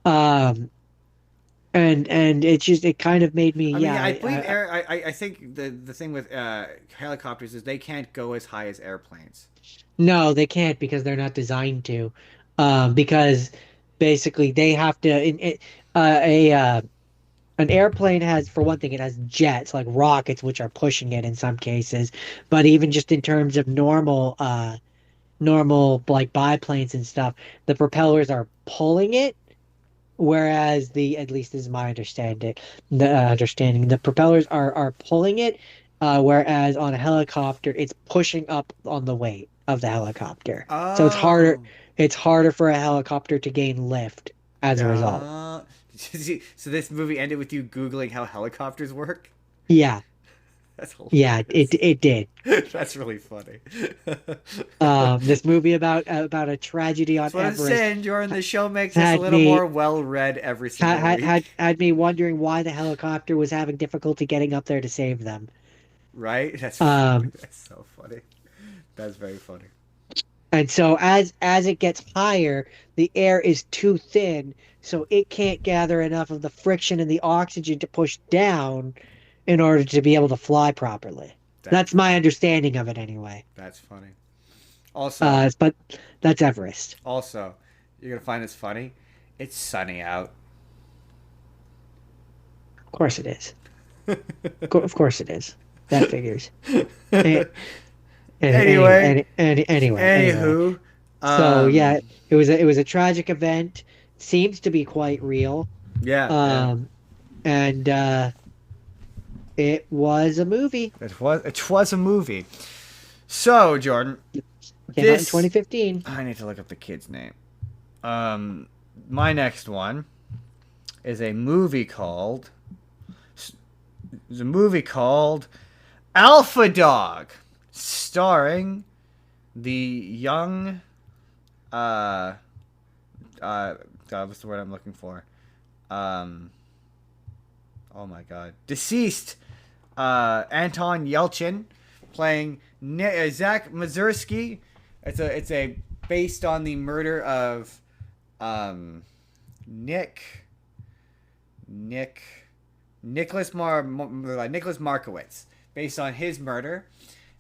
Um, and it kind of made me, I mean, yeah, I believe air. I think the thing with helicopters is they can't go as high as airplanes. no, they can't because they're not designed to, because basically they have to, a an airplane has, for one thing, it has jets like rockets, which are pushing it in some cases. But even just in terms of normal like biplanes and stuff, the propellers are pulling it, whereas at least this is my understanding, the propellers are pulling it, whereas on a helicopter, it's pushing up on the weight of the helicopter. So Oh. it's harder for a helicopter to gain lift as a result. Uh, so this movie ended with you googling how helicopters work. Yeah, That's yeah, hilarious. it did. That's really funny. This movie about a tragedy on That's what I'm Everest saying, Jordan. The show makes us a had little me more well read every single week, had me wondering why the helicopter was having difficulty getting up there to save them. right? That's Um, that's so funny. That's very funny. and so as it gets higher, the air is too thin, so it can't gather enough of the friction and the oxygen to push down in order to be able to fly properly. That's That's my understanding of it anyway. that's funny. Also, But that's Everest. also, you're gonna find this funny. It's sunny out. Of course it is. Of course it is. That figures. Eh, Anyway, anyway. anywho, So um, yeah, it was a tragic event. Seems to be quite real. yeah. Um, and it was a movie. It was a movie. So, Jordan, Came out in this 2015. I need to look up the kid's name. Um, my next one is a movie called Alpha Dog, starring the young uh God, what's the word I'm looking for? Um, oh my God, deceased Anton Yelchin playing Zach Mazursky. It's a based on the murder of um, Nick Nick Nicholas Markowitz, based on his murder.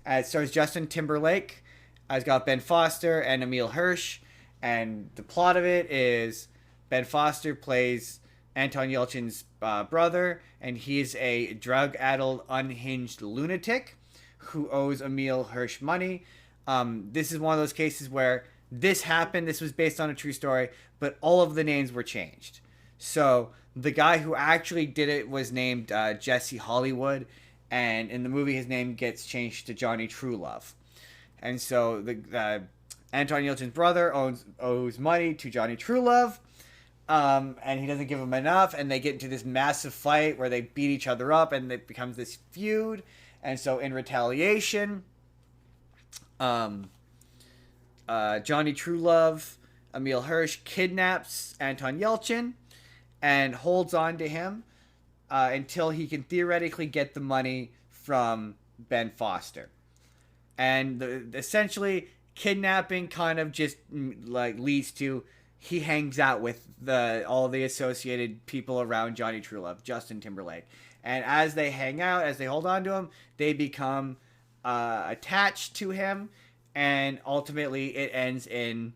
It stars Justin Timberlake. It's got Ben Foster and Emil Hirsch, and the plot of it is Ben Foster plays Anton Yelchin's brother, and he is a drug-addled, unhinged lunatic who owes Emil Hirsch money. This is one of those cases where this happened. This was based on a true story, but all of the names were changed. So the guy who actually did it was named Jesse Hollywood, and in the movie his name gets changed to Johnny Truelove. And so the Anton Yelchin's brother owes money to Johnny Truelove, and he doesn't give him enough, and they get into this massive fight where they beat each other up, and it becomes this feud. And so in retaliation, um, Johnny Truelove, Emil Hirsch kidnaps Anton Yelchin and holds on to him until he can theoretically get the money from Ben Foster. and essentially kidnapping kind of just like leads to he hangs out with all the associated people around Johnny Truelove, Justin Timberlake, and as they hang out, as they hold on to him, they become attached to him, and ultimately it ends in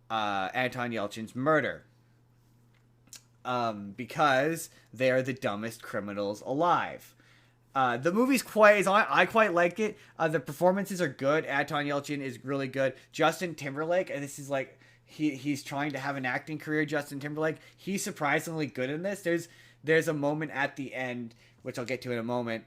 Anton Yelchin's murder. Because they're the dumbest criminals alive. The movie's I quite like it. The performances are good. Anton Yelchin is really good. Justin Timberlake, and this is like he's trying to have an acting career. Justin Timberlake, he's surprisingly good in this. There's a moment at the end, which I'll get to in a moment,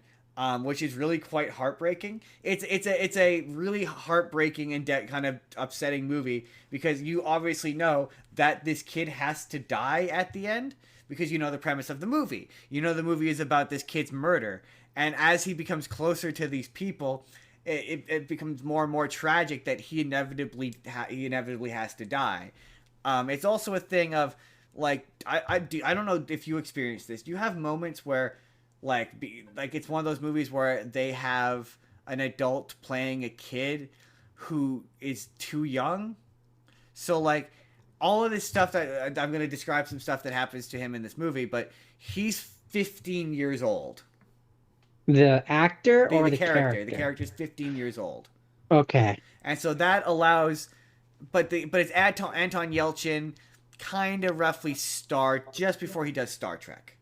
which is really quite heartbreaking. It's a really heartbreaking and kind of upsetting movie because you obviously know that this kid has to die at the end because you know the premise of the movie. You know the movie is about this kid's murder, and as he becomes closer to these people, it becomes more and more tragic that he inevitably has to die. It's also a thing of like I don't know if you experience this. Do you have moments where like it's one of those movies where they have an adult playing a kid who is too young? So like all of this stuff that I'm going to describe some stuff that happens to him in this movie, but he's 15 years old. The actor or The the character. The character? character's 15 years old. Okay. And so that allows, but it's Anton Yelchin kind of roughly start just before he does Star Trek.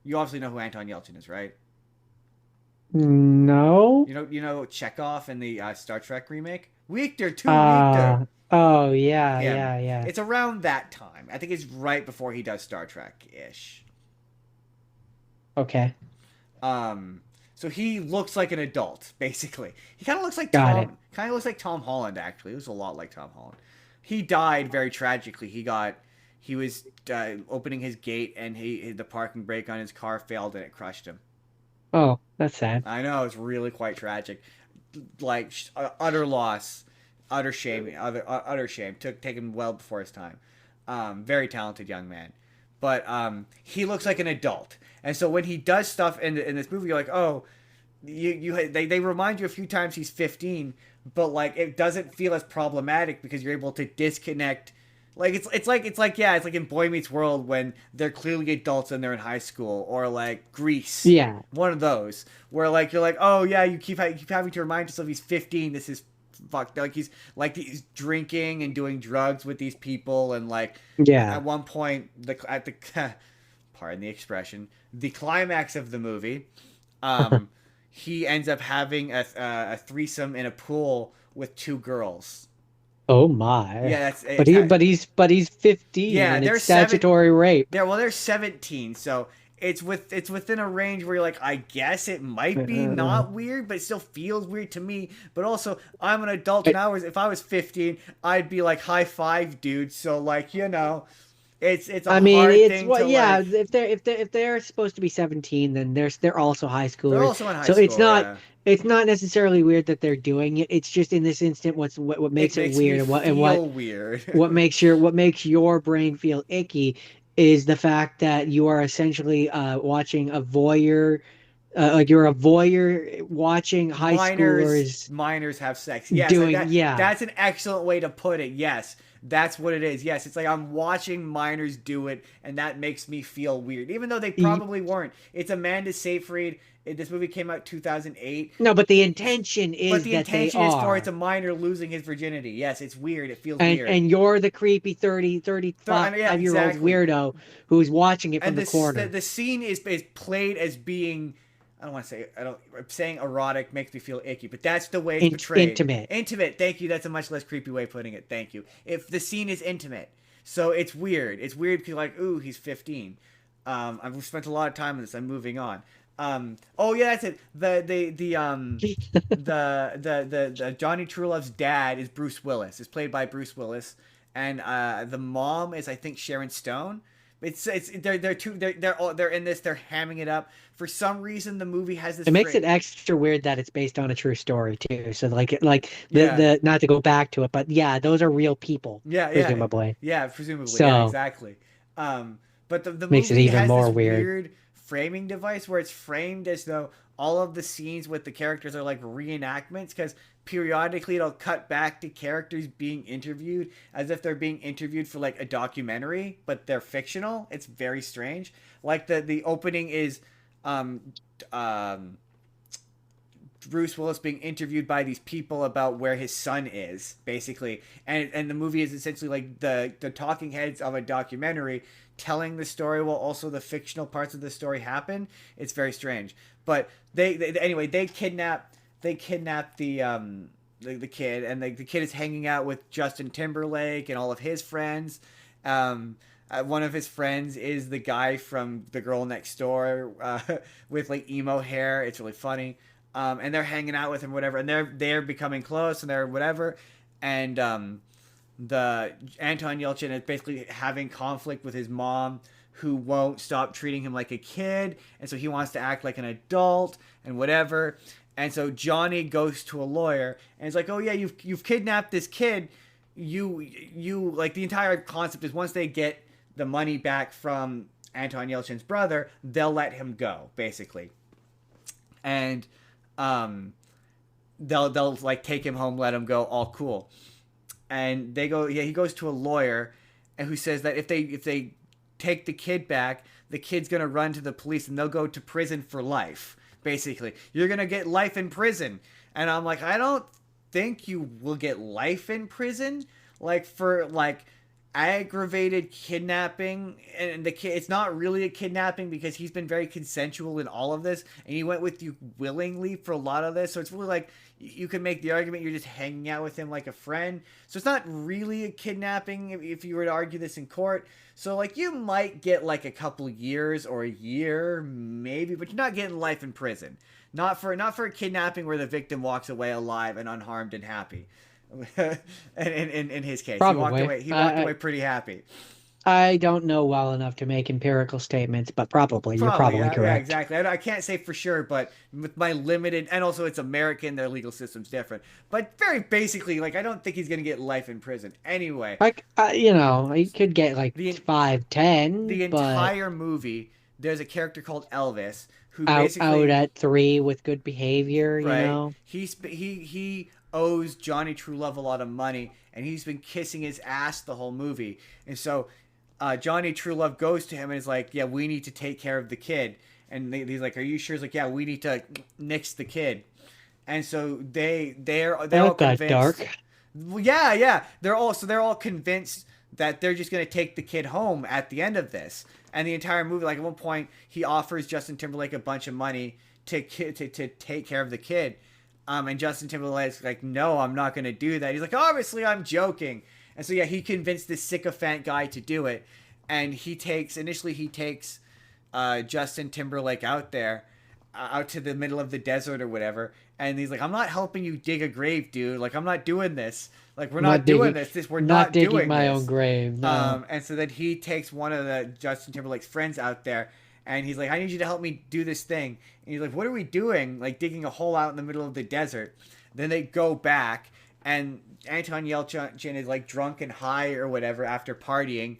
You obviously know who Anton Yelchin is, right? No. You know Chekhov in the Star Trek remake? Weekter, too, Weekter. Oh yeah, Him. yeah, yeah. It's around that time. I think it's right before he does Star Trek-ish. Okay. So he looks like an adult, basically. He kind of looks like Got it. Tom Holland, actually. It was a lot like Tom Holland. He died very tragically. He was opening his gate, and the parking brake on his car failed, and it crushed him. Oh, that's sad. I know, it's really quite tragic. Like utter loss, utter shame, utter shame. Taken well before his time. Very talented young man, but he looks like an adult. And so when he does stuff in this movie, you're like, oh, they remind you a few times he's 15, but like it doesn't feel as problematic because you're able to disconnect. Like it's like in Boy Meets World when they're clearly adults and they're in high school, or like Grease. Yeah. One of those where like you're like, oh yeah, you keep having to remind yourself he's 15. This is fucked. He's drinking and doing drugs with these people, and like Yeah. at one point pardon the expression, the climax of the movie, he ends up having a threesome in a pool with two girls. Oh my. Yeah, But he's 15 yeah, and they're it's statutory rape. they're 17, so it's within a range where you're like, I guess it might be not weird, but it still feels weird to me. But also, I'm an adult, and if I was 15, I'd be like, high five, dude. So like, you know, it's a I mean, hard it's thing what, to yeah, like. if they're supposed to be 17, then they're also high They're schoolers. also in high So school, yeah. it's not necessarily weird that they're doing it. It's just in this instant what It makes it makes me weird and feel weird. what makes your brain feel icky is the fact that you are essentially watching a voyeur, like you're a voyeur watching high schoolers Minors have sex. Yes, doing, yeah. that's an excellent way to put it. Yes, that's what it is. Yes, it's like I'm watching minors do it, and that makes me feel weird, even though they probably weren't. It's Amanda Seyfried. This movie came out 2008. No, but the intention is But the that they intention is for are. it's a minor losing his virginity. Yes, it's weird. It feels And weird. you're the creepy 35 Yeah, year old exactly. weirdo who's watching it from And the corner. the scene is played as being, I don't want to say, saying erotic makes me feel icky, but that's the way it's portrayed. Intimate. Intimate. Thank you. That's a much less creepy way of putting it. Thank you. If the scene is intimate, so it's weird. It's weird because like, ooh, he's 15. I've spent a lot of time on this. I'm moving on. Oh yeah, that's it. The Johnny Truelove's dad is Bruce Willis. It's played by Bruce Willis, and the mom is, I think, Sharon Stone. They're in this. They're hamming it up. For some reason, the movie has this. It makes it extra weird that it's based on a true story too. So Yeah. the not to go back to it, but yeah, those are real people, Yeah, presumably. yeah, presumably, So yeah, exactly. But the makes it movie even has more this weird. weird framing device where it's framed as though all of the scenes with the characters are like reenactments because periodically it'll cut back to characters being interviewed as if they're being interviewed for like a documentary, but they're fictional. It's very strange. Like the opening is um um Bruce Willis being interviewed by these people about where his son is, basically, and the movie is essentially like the talking heads of a documentary telling the story while also the fictional parts of the story happen. It's very strange, but anyway they kidnap the kid, and the kid is hanging out with Justin Timberlake and all of his friends. One of his friends is the guy from The Girl Next Door, with like emo hair. It's really funny. And they're hanging out with him, whatever, and they're becoming close, and they're whatever, and the Anton Yelchin is basically having conflict with his mom, who won't stop treating him like a kid, and so he wants to act like an adult and whatever, and so Johnny goes to a lawyer and it's like, oh yeah, you've kidnapped this kid, you like the entire concept is once they get the money back from Anton Yelchin's brother, they'll let him go, basically, and they'll like take him home, let him go, all cool. And they go, yeah, he goes to a lawyer, and who says that if they take the kid back, the kid's gonna run to the police and they'll go to prison for life. Basically, you're gonna get life in prison. And I'm like, I don't think you will get life in prison, like for like aggravated kidnapping, and the kid, it's not really a kidnapping because he's been very consensual in all of this, and he went with you willingly for a lot of this, so it's really like you can make the argument you're just hanging out with him like a friend, so it's not really a kidnapping if you were to argue this in court. So like you might get like a couple years or a year maybe, but you're not getting life in prison, not for a kidnapping where the victim walks away alive and unharmed and happy. in his case, Probably. he walked away pretty happy. I don't know well enough to make empirical statements, but probably. You're Probably, probably yeah, correct. exactly. I can't say for sure, but with my limited, and also it's American, their legal system's different. But very basically, like I don't think he's gonna get life in prison anyway. Like, you could get like The 5, 10, the but entire movie, there's a character called Elvis who out basically at 3 with good behavior, you right. know. He owes Johnny Truelove a lot of money, and he's been kissing his ass the whole movie, and so Johnny Truelove goes to him and is like, "Yeah, we need to take care of the kid." And he's like, "Are you sure?" He's like, "Yeah, we need to nix the kid." And so they're all That got convinced. dark. Well, yeah. They're all convinced that they're just gonna take the kid home at the end of this. And the entire movie, like at one point, he offers Justin Timberlake a bunch of money to take care of the kid. And Justin Timberlake's like, "No, I'm not gonna do that." He's like, "Obviously, I'm joking." And so yeah, he convinced this sycophant guy to do it, and he takes Justin Timberlake out there, out to the middle of the desert or whatever, and he's like, "I'm not helping you dig a grave, dude. Like I'm not doing this. Like we're not doing this. We're not digging doing my this." own grave. No. And so then he takes one of the Justin Timberlake's friends out there, and he's like, "I need you to help me do this thing." And he's like, "What are we doing? Like digging a hole out in the middle of the desert?" Then they go back, and Anton Yelchin is like drunk and high or whatever after partying,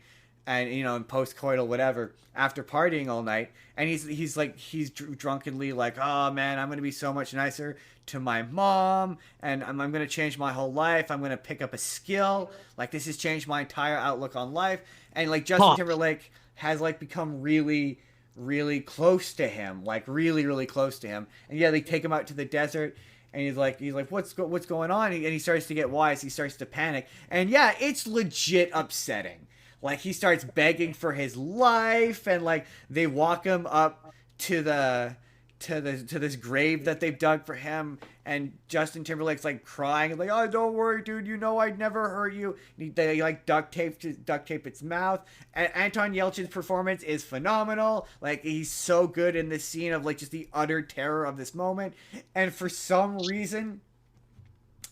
and in post-coital whatever after partying all night, and he's drunkenly like, "Oh man, I'm gonna be so much nicer to my mom, and I'm gonna change my whole life. I'm gonna pick up a skill. Like this has changed my entire outlook on life." And like Justin Timberlake has like become really, really close to him, like really, really close to him. And yeah, they take him out to the desert. And he's like, what's going on? And he starts to get wise. He starts to panic. And yeah, it's legit upsetting. Like he starts begging for his life, and like they walk him up to this grave that they've dug for him. And Justin Timberlake's like crying, like, "Oh, don't worry, dude. You know I'd never hurt you." They like duct tape its mouth. And Anton Yelchin's performance is phenomenal. Like he's so good in this scene of like just the utter terror of this moment. And for some reason,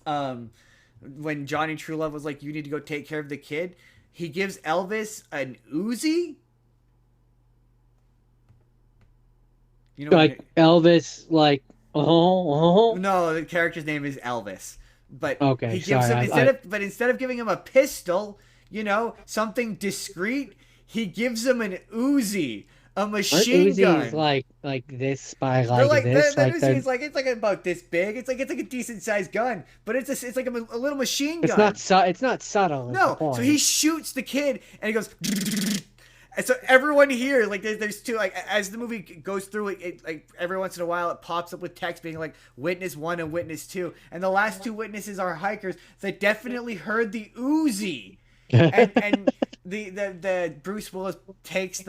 when Johnny Truelove was like, "You need to go take care of the kid," he gives Elvis an Uzi. You know, Like Elvis, like, no, the character's name is Elvis, but okay, he gives sorry, him instead of giving him a pistol, something discreet, he gives him an Uzi, a Aren't machine Uzis gun. like this by They're like like this? that Like Uzi they're is like it's like about this big. It's like a decent sized gun, but it's like a little machine it's not gun. it's not subtle is the No, so he point. shoots the kid and he goes. And so everyone here, like, there's two, like, as the movie goes through, like, every once in a while, it pops up with text being like witness one and witness two, and the last two witnesses are hikers that definitely heard the Uzi, and the Bruce Willis takes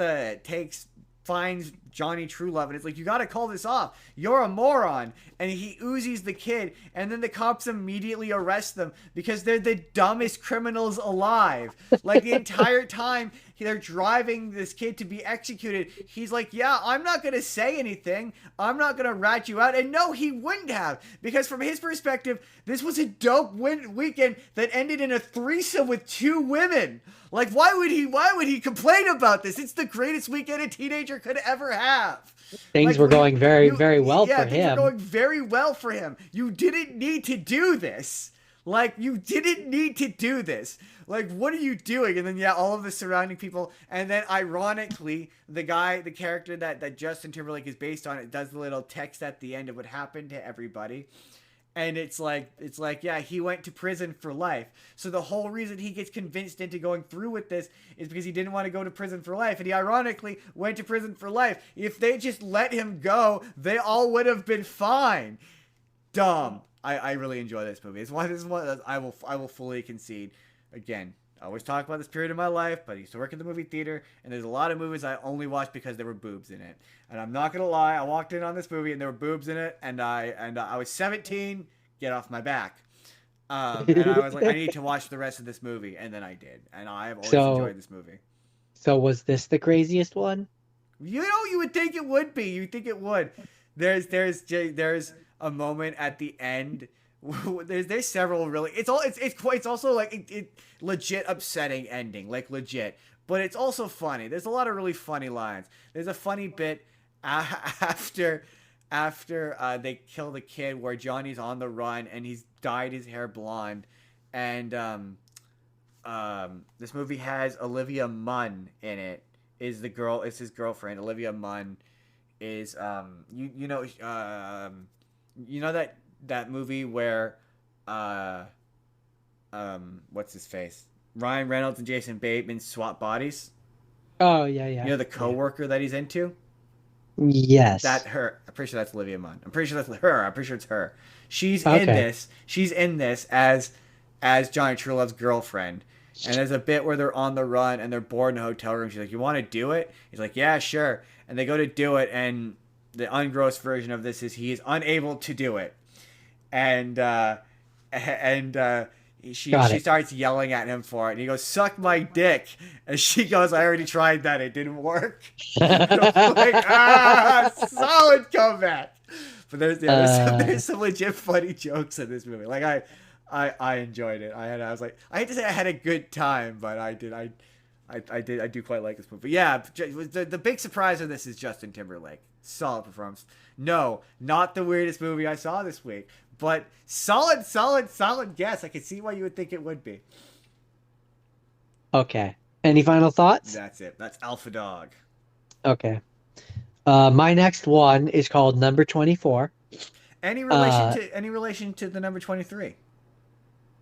finds Johnny Truelove, and it's like, you gotta call this off. You're a moron. And he Uzis the kid, and then the cops immediately arrest them because they're the dumbest criminals alive. Like, the entire time they're driving this kid to be executed, he's like, yeah, I'm not gonna say anything. I'm not gonna rat you out. And no, he wouldn't have, because from his perspective, this was a dope weekend that ended in a threesome with two women. Like, why would he complain about this? It's the greatest weekend a teenager could ever have. Things Like, were going very, you very well yeah, for things were him. going very well for him. You didn't need to do this. Like, you didn't need to do this. Like, what are you doing? And then, yeah, all of the surrounding people. And then, ironically, the character that Justin Timberlake is based on, it does the little text at the end of what happened to everybody. And it's like, yeah, he went to prison for life. So the whole reason he gets convinced into going through with this is because he didn't want to go to prison for life. And he ironically went to prison for life. If they just let him go, they all would have been fine. Dumb. I really enjoy this movie. This is one that I will fully concede. Again, I always talk about this period of my life, but I used to work at the movie theater, and there's a lot of movies I only watched because there were boobs in it. And I'm not gonna lie, I walked in on this movie and there were boobs in it, and I was 17. Get off my back. And I was like, I need to watch the rest of this movie, and then I did, and I have always So enjoyed this movie. so was this the craziest one? You would think it would be. You think it would. There's a moment at the end. There's several really. It's also like it legit upsetting ending, like legit. But it's also funny. There's a lot of really funny lines. There's a funny bit after they kill the kid where Johnny's on the run and he's dyed his hair blonde, and this movie has Olivia Munn in it. Is the girl? It's his girlfriend. Olivia Munn is you know that movie where what's his face, Ryan Reynolds and Jason Bateman swap bodies. Oh yeah, You yeah, know the yeah. coworker that he's into. Yes. That her. I'm pretty sure that's Olivia Munn. I'm pretty sure that's her. I'm pretty sure it's her. She's in Okay. this. She's in this as Johnny Truelove's girlfriend. And there's a bit where they're on the run and they're bored in a hotel room. She's like, "You want to do it?" He's like, "Yeah, sure." And they go to do it, and the ungrossed version of this is he is unable to do it, and and Got she it. starts yelling at him for it, and he goes, "Suck my dick," and she goes, "I already tried that, it didn't work." I'm like, solid comeback. But there's some legit funny jokes in this movie. Like I enjoyed it. I was like, I hate to say I had a good time, but I do quite like this movie. But yeah, the big surprise of this is Justin Timberlake. Solid performance. No, not the weirdest movie I saw this week, but solid guess. I can see why you would think it would be. Okay. Any final thoughts? That's it. That's Alpha Dog. Okay. My next one is called Number 24. Uh, Any relation to the number 23?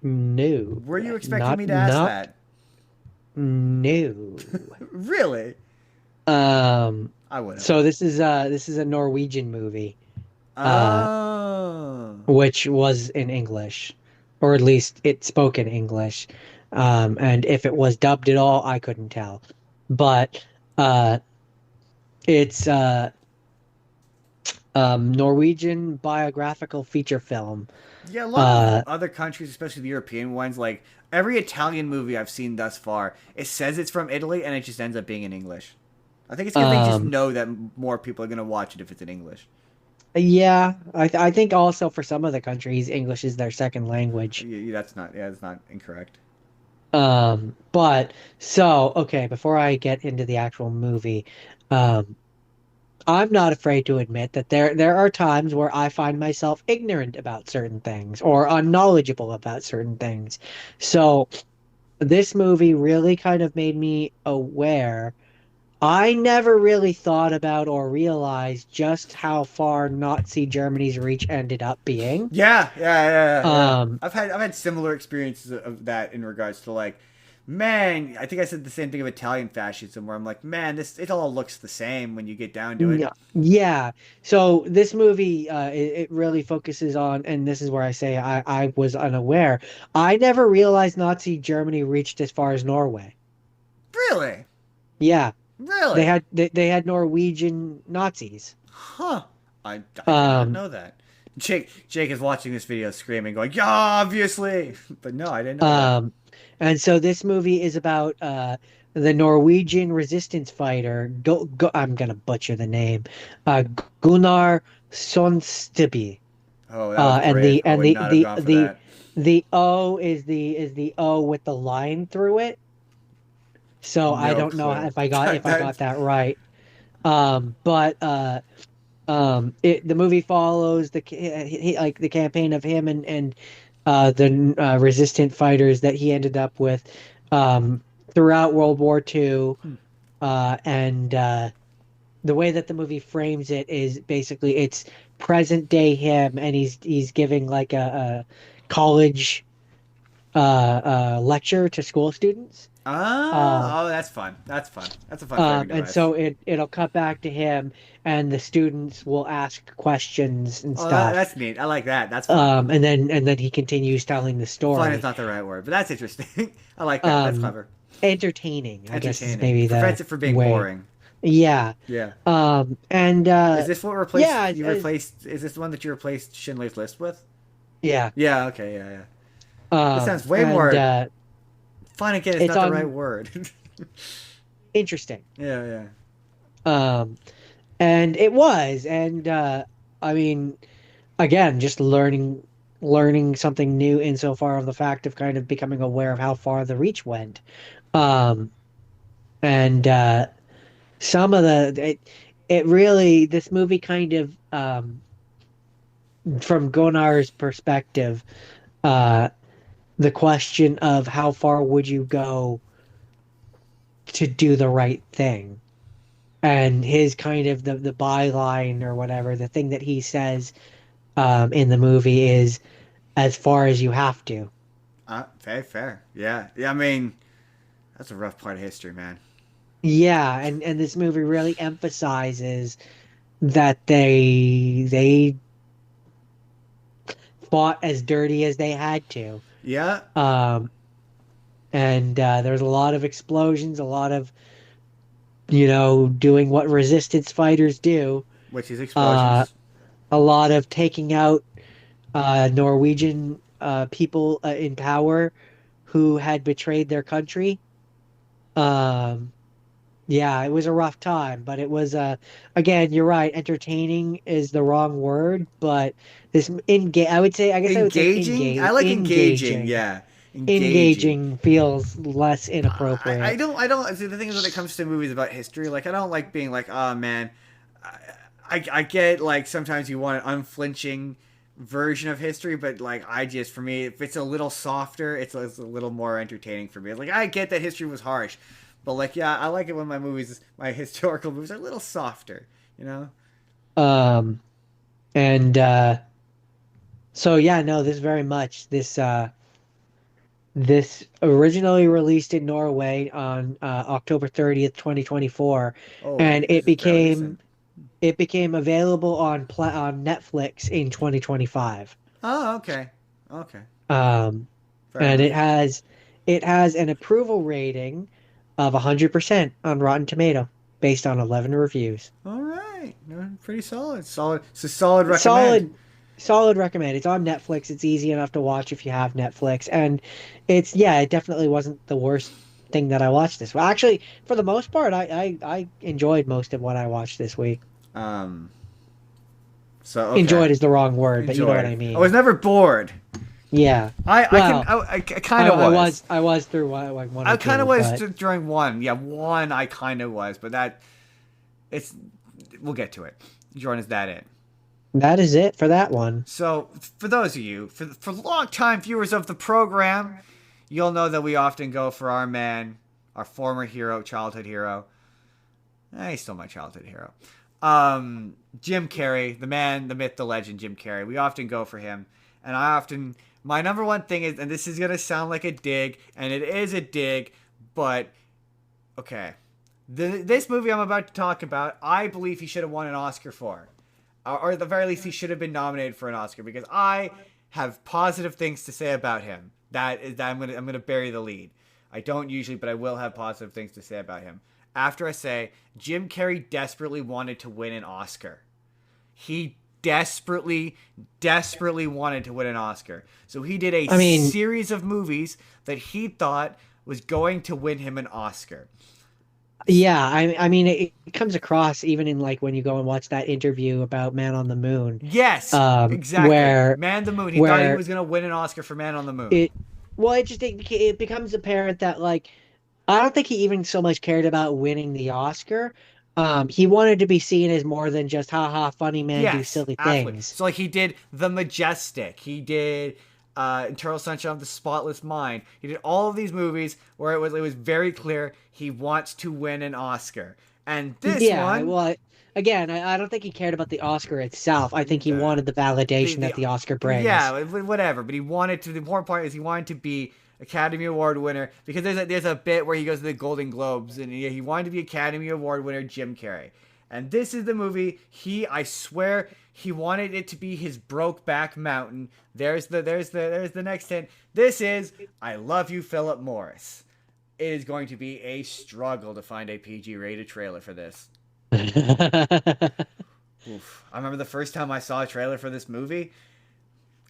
no. Were you expecting Not me to ask not that? no. Really? Um I would have. so this is a Norwegian movie, uh Oh. which was in English, or at least it spoke in English. And if it was dubbed at all, I couldn't tell. But uh it's Norwegian biographical feature film. Yeah, a lot of Uh, other countries, especially the European ones, like every Italian movie I've seen thus far, it says it's from Italy and it just ends up being in English. I think it's because they just um, know that more people are going to watch it if it's in English. yeah, I think also for some of the countries, English is their second language. That's not incorrect. But so okay, before I get into the actual movie, um, I'm not afraid to admit that there are times where I find myself ignorant about certain things or unknowledgeable about certain things. So this movie really kind of made me aware I never really thought about or realized just how far Nazi Germany's reach ended up being. Yeah, yeah, yeah, yeah. Um, I've had similar experiences of that in regards to like, man, I think I said the same thing of Italian fascism, where I'm like, man, this it all looks the same when you get down to it. yeah, yeah. So this movie, it really focuses on, and this is where I say I was unaware. I never realized Nazi Germany reached as far as Norway. Really, Yeah, really, they had Norwegian Nazis. huh? I did not Um, know that. Jake is watching this video screaming, going, "Yeah, obviously," but no, I didn't know that. Um, and so this movie is about the Norwegian resistance fighter. I'm gonna butcher the name. Uh, Gunnar Sonsteby. Oh, that was And brave. I would not have gone for that. the O is the O with the line through it. So I No don't know clue. if I That got that right. But the movie follows like the campaign of him and the resistant fighters that he ended up with throughout World War II. And the way that the movie frames it is basically it's present day him, and he's giving like a college lecture to school students. Um, oh, that's fun. That's fun. That's a fun framing and device. so it'll cut back to him, and the students will ask questions and Oh, stuff. that's neat. I like that. That's fun. And then he continues telling the Fun is story. not the right word, but that's interesting. I like that. That's Um, clever. Entertaining, I guess is Entertaining. maybe Prevents the it from being way. boring. Yeah. Yeah. And Is this what yeah, replaced you replaced? Is this the one that you replaced Schindler's List with? yeah. Yeah. Okay. Yeah. Yeah. This sounds way And more fun. Again, it's it's not the right on word. interesting. Yeah. Yeah. Um, and it was, and I mean, again, just learning something new insofar of the fact of kind of becoming aware of how far the reach went. Um, and some of it really this movie kind of from Gonar's perspective, uh, the question of how far would you go to do the right thing, and his kind of the byline or whatever, the thing that he says in the movie is as far as you have to. Very fair. Yeah. Yeah. I mean, that's a rough part of history, man. Yeah, and this movie really emphasizes that they fought as dirty as they had to. Yeah. Um, and there's a lot of explosions, a lot of doing what resistance fighters do. Which is Uh, explosions. a lot of taking out Norwegian people in power who had betrayed their country. Um, yeah, it was a rough time, but it was again, you're right, entertaining is the wrong word, but I would say, I guess I would say Engaging. I like engaging. Yeah. Engaging. engaging feels less I inappropriate. don't see the thing is when it comes to movies about history, like I don't like being like, oh man, I get like sometimes you want an unflinching version of history, but like I just for me, if it's a little softer, it's a little more entertaining for me. It's like I get that history was harsh, but like yeah, I like it when my historical movies are a little softer, you know. Um, and so yeah, no, this originally released in Norway on October 30th, 2024, Oh, and this is fairly recent. it became available on Netflix in 2025. Oh, okay, okay, Um, fair and enough. it has an approval rating of 100% on Rotten Tomato based on 11 reviews. All right, no, pretty solid, solid. It's a solid recommend. Solid solid recommend. It's on Netflix. It's easy enough to watch if you have Netflix. And it's yeah, it definitely wasn't the worst thing that I watched this. Well, actually, for the most part, I enjoyed most of what I watched this week. Um, so okay, Enjoyed is the wrong word, but you know what enjoyed. I I was mean. never bored. Yeah. I Well, I kind of was. I was through like one I or kind of two, was but during one. Yeah, one I kind of was, but that it's we'll get to it. Jordan, is that it? that is it for that one. So for those of you, for long time viewers of the program, you'll know that we often go for our man, our former hero, childhood hero, He's still my childhood hero. Jim Carrey, the man, the myth, the legend, Jim Carrey. We often go for him, and my number one thing is, and this is gonna sound like a dig, and it is a dig, but okay, this movie I'm about to talk about, I believe he should have won an Oscar for, or at the very least, he should have been nominated for an Oscar because I have positive things to say about him. That I'm gonna bury the lead. I don't usually, but I will have positive things to say about him. After I say, Jim Carrey desperately wanted to win an Oscar. He desperately wanted to win an Oscar. So he did a I mean, series of movies that he thought was going to win him an Oscar. yeah, I mean, it comes across even in like when you go and watch that interview about Man on the Moon, Yes, exactly. where Man the Moon. He thought he where was going to win an Oscar for Man on the Moon. it, well, it becomes apparent that like I don't think he even so much cared about winning the Oscar. He wanted to be seen as more than just haha, funny man do Yes, silly absolutely. things. So like he did The Majestic. He did Eternal Sunshine of the Spotless Mind. He did all of these movies where it was very clear he wants to win an Oscar. And this Yeah, one, well, again, I don't think he cared about the Oscar itself. I think he wanted the validation the that the Oscar brings. yeah, whatever. But he wanted to. The important part is he wanted to be Academy Award winner because there's a bit where he goes to the Golden Globes and he wanted to be Academy Award winner Jim Carrey. And this is the movie I swear he wanted it to be his Brokeback Mountain. There's the next hint. This is I Love You, Philip Morris. It is going to be a struggle to find a PG rated trailer for this. Oof. I remember the first time I saw a trailer for this movie.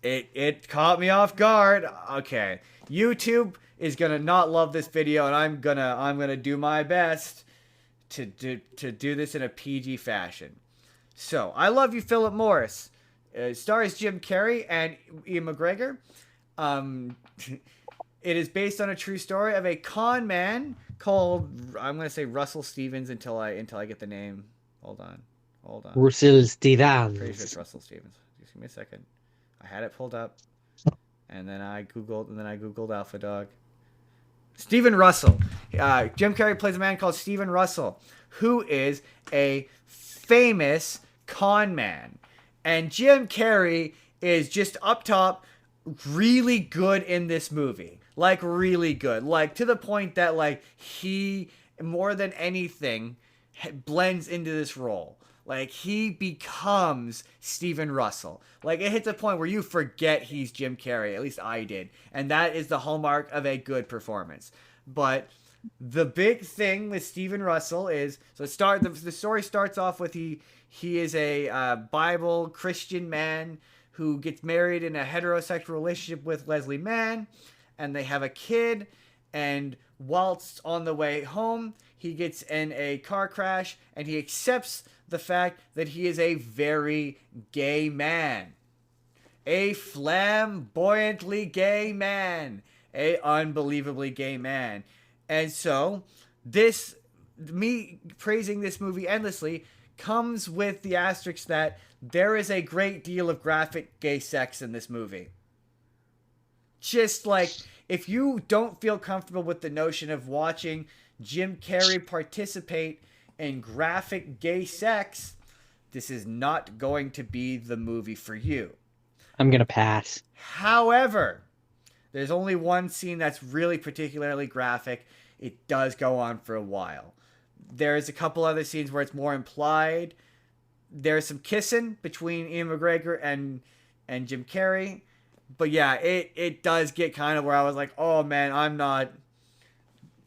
It caught me off guard. Okay, YouTube is gonna not love this video, and I'm gonna do my best to do this in a PG fashion. So, I Love You, Philip Morris. Stars Jim Carrey and Ian McGregor. It is based on a true story of a con man called, I'm gonna say Russell Stevens until I get the name. Hold on. Russell Pretty sure it's Stevens. Russell Stevens. Just give me a second. I had it pulled up, and then I googled Alpha Dog. Stephen Russell. Jim Carrey plays a man called Stephen Russell, who is a famous con man, and Jim Carrey is just up top, really good in this movie. Like really good. Like to the point that like he more than anything blends into this role. Like, he becomes Stephen Russell. Like, it hits a point where you forget he's Jim Carrey. At least I did. And that is the hallmark of a good performance. But the big thing with Stephen Russell is... So the story starts off with he is a Bible Christian man who gets married in a heterosexual relationship with Leslie Mann. And they have a kid. And whilst on the way home, he gets in a car crash. And he accepts the fact that he is a very gay man. A flamboyantly gay man. A unbelievably gay man. And so, me praising this movie endlessly comes with the asterisk that there is a great deal of graphic gay sex in this movie. Just like, if you don't feel comfortable with the notion of watching Jim Carrey participate in graphic gay sex, this is not going to be the movie for you. I'm gonna pass. However, there's only one scene that's really particularly graphic. It does go on for a while. There's a couple other scenes where it's more implied. There's some kissing between Ian McGregor and Jim Carrey. But yeah, it does get kind of where I was like, oh man, I'm not...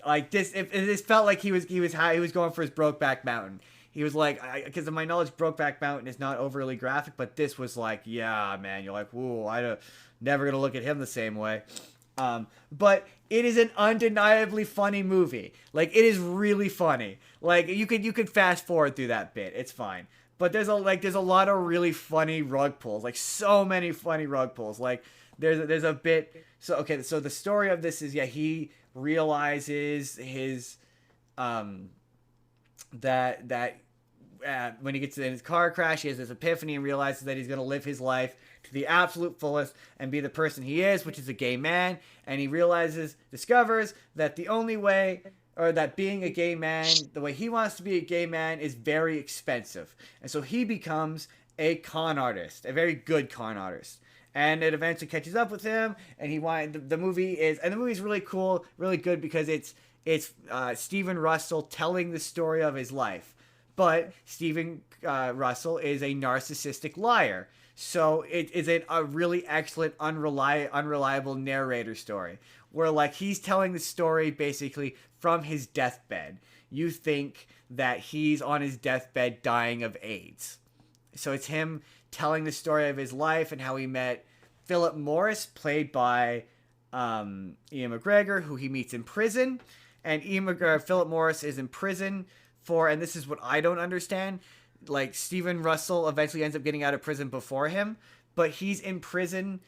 Like this, this felt like he was going for his Brokeback Mountain. He was like, because of my knowledge, Brokeback Mountain is not overly graphic, but this was like, yeah, man, you're like, whoa, I never gonna look at him the same way. But it is an undeniably funny movie. Like, it is really funny. Like, you could fast forward through that bit, it's fine. But there's a lot of really funny rug pulls, like so many funny rug pulls. Like, there's a bit. So okay, so the story of this is he realizes his that when he gets in his car crash, he has this epiphany and realizes that he's going to live his life to the absolute fullest and be the person he is, which is a gay man. And he discovers that the only way or that being a gay man, the way he wants to be a gay man, is very expensive. And so he becomes a con artist, a very good con artist. And it eventually catches up with him, and the movie is, and the movie is really cool, really good, because it's Stephen Russell telling the story of his life, but Stephen Russell is a narcissistic liar. So it is a really excellent, unreliable narrator story where, like, he's telling the story basically from his deathbed. You think that he's on his deathbed dying of AIDS. So it's him telling the story of his life and how he met Philip Morris, played by Ian McGregor, who he meets in prison. And Philip Morris is in prison for, and this is what I don't understand, like, Stephen Russell eventually ends up getting out of prison before him, but he's in prison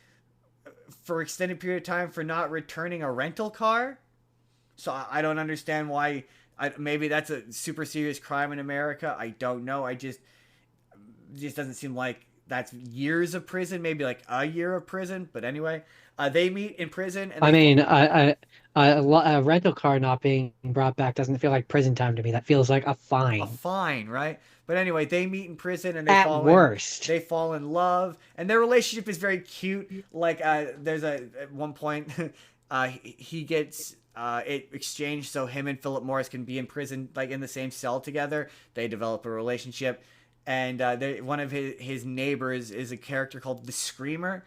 for extended period of time for not returning a rental car. So I don't understand why. Maybe that's a super serious crime in America. I don't know. Just doesn't seem like that's years of prison. Maybe like a year of prison. But anyway, they meet in prison, and I mean, a rental car not being brought back doesn't feel like prison time to me. That feels like a a fine. fine, right? But anyway, they meet in prison and At worst. they fall in love, and their relationship is very cute. Like, there's at one point, he gets it exchanged so him and Philip Morris can be in prison, like in the same cell together. They develop a relationship, and one of his neighbors is a character called the Screamer,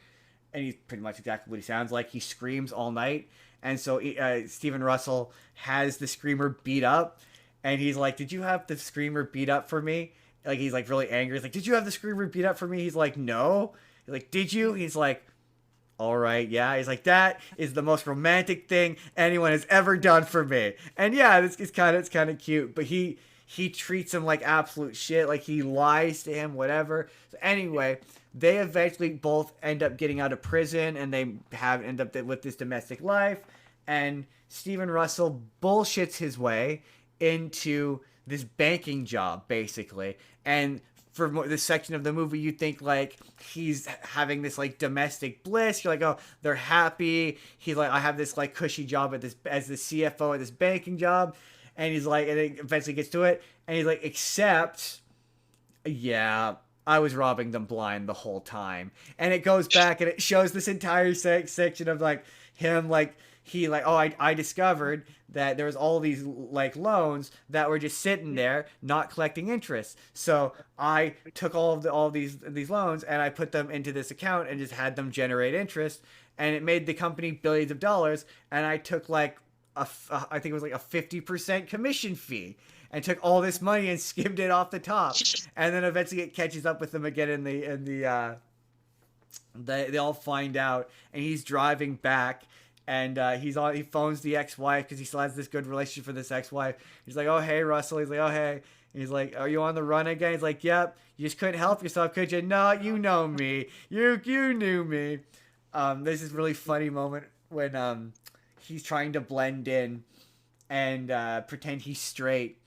and he's pretty much exactly what he sounds like. He screams all night, and so Stephen Russell has the Screamer beat up, and he's like, "Did you have the Screamer beat up for me?" Like, he's like really angry. He's like, "Did you have the Screamer beat up for me?" He's like, "No." He's like, "Did you?" He's like, "All right, yeah." He's like, "That is the most romantic thing anyone has ever done for me." And yeah, it's kind of cute, but he treats him like absolute shit. Like, he lies to him, whatever. So anyway, they eventually both end up getting out of prison, and they end up with this domestic life. And Stephen Russell bullshits his way into this banking job, basically. And for this section of the movie, you think like he's having this like domestic bliss. You're like, oh, they're happy. He's like, I have this like cushy job at this as the CFO at this banking job, and he's like, and it eventually gets to it, and he's like, except, yeah, I was robbing them blind the whole time. And it goes back and it shows this entire section of like him, like, he like, oh, I discovered that there was all these like loans that were just sitting there not collecting interest. So I took all of these loans and I put them into this account and just had them generate interest, and it made the company billions of dollars. And I took like I think it was like a 50% commission fee, and took all this money and skimmed it off the top. And then eventually it catches up with them again they all find out, and he's driving back, and he phones the ex-wife because he still has this good relationship with this ex-wife. He's like, "Oh, hey, Russell." He's like, "Oh, hey." He's like, "Are you on the run again?" He's like, "Yep." "You just couldn't help yourself, could you?" "No, you know me. You knew me." There's this really funny moment when he's trying to blend in and pretend he's straight,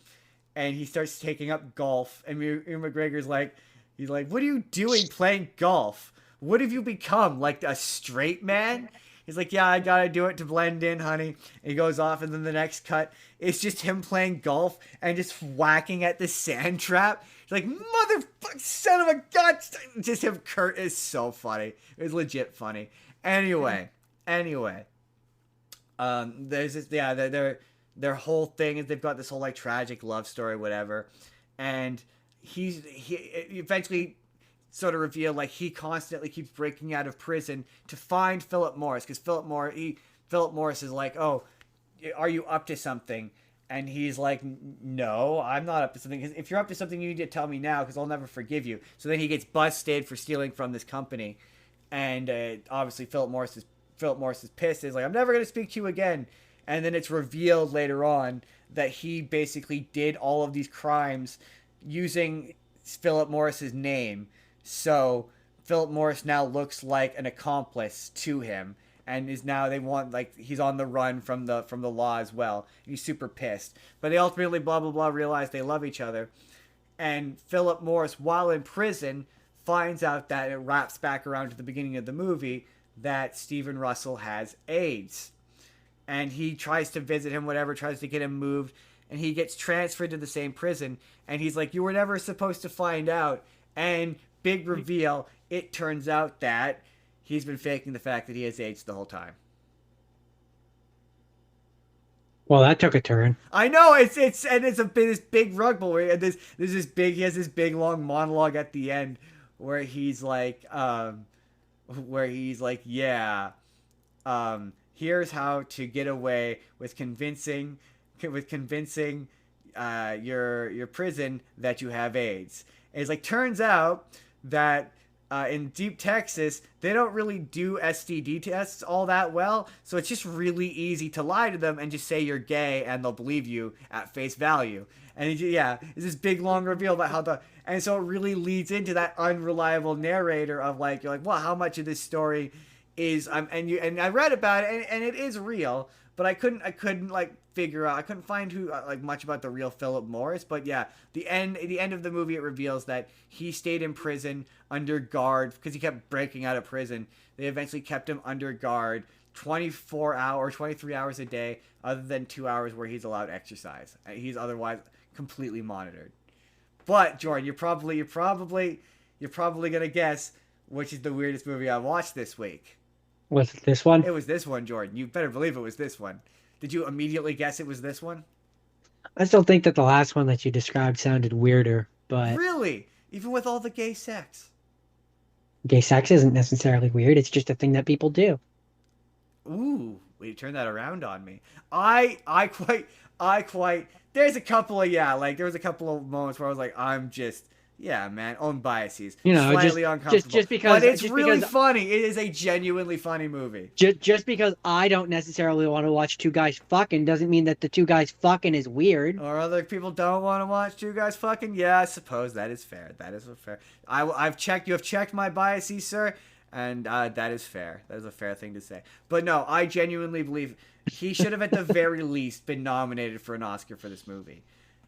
and he starts taking up golf, and Ewan McGregor's like, he's like, "What are you doing playing golf? What have you become, like a straight man?" He's like, "Yeah, I gotta do it to blend in, honey." And he goes off, and then the next cut is just him playing golf and just whacking at the sand trap. He's like, "Motherfucker, son of a gun!" Just him. Kurt is so funny. It was legit funny. Anyway, there's this, yeah, their whole thing is they've got this whole like tragic love story, whatever, and he eventually sort of revealed like he constantly keeps breaking out of prison to find Philip Morris, because Philip Morris is like, "Oh, are you up to something?" And he's like, "No, I'm not up to something. If you're up to something, you need to tell me now, because I'll never forgive you." So then he gets busted for stealing from this company, and obviously Philip Morris is pissed. He's like, "I'm never gonna speak to you again." And then it's revealed later on that he basically did all of these crimes using Philip Morris's name. So Philip Morris now looks like an accomplice to him, and is now, they want, like, he's on the run from the law as well. He's super pissed. But they ultimately blah blah blah realize they love each other. And Philip Morris, while in prison, finds out that, it wraps back around to the beginning of the movie, that Stephen Russell has AIDS. and he tries to visit him, whatever, tries to get him moved, and he gets transferred to the same prison, and he's like, you were never supposed to find out. And big reveal, it turns out that he's been faking the fact that he has AIDS the whole time. Well, that took a turn. I know it's this big rug pull where he has this big long monologue at the end where he's like, yeah, here's how to get away with convincing your prison that you have AIDS. And it's like, turns out that in deep Texas, they don't really do STD tests all that well, so it's just really easy to lie to them and just say you're gay, and they'll believe you at face value. And it's this big long reveal about and so it really leads into that unreliable narrator of like, you're like, well, how much of this story is and I read about it, and it is real, but I couldn't like figure out, I couldn't find who like much about the real Philip Morris. But yeah, the end of the movie, it reveals that he stayed in prison under guard because he kept breaking out of prison. They eventually kept him under guard 23 hours a day, other than 2 hours where he's allowed exercise. He's otherwise completely monitored. But Jordan, you're probably gonna guess which is the weirdest movie I watched this week. Was it this one? It was this one, Jordan. You better believe it was this one. Did you immediately guess it was this one? I still think that the last one that you described sounded weirder, but Really? Even with all the gay sex? gay sex isn't necessarily weird. It's just a thing that people do. Ooh, you turned that around on me. I quite. There's a couple of there was a couple of moments where I was like, I'm just. Yeah, man, own biases. You know, Slightly uncomfortable. just because, but it's just really because, funny. It is a genuinely funny movie. just because I don't necessarily want to watch two guys fucking doesn't mean that the two guys fucking is weird. Or other people don't want to watch two guys fucking. Yeah, I suppose that is fair. That is fair. I've checked. You have checked my biases, sir, and that is fair. That is a fair thing to say. But no, I genuinely believe he should have at the very least been nominated for an Oscar for this movie.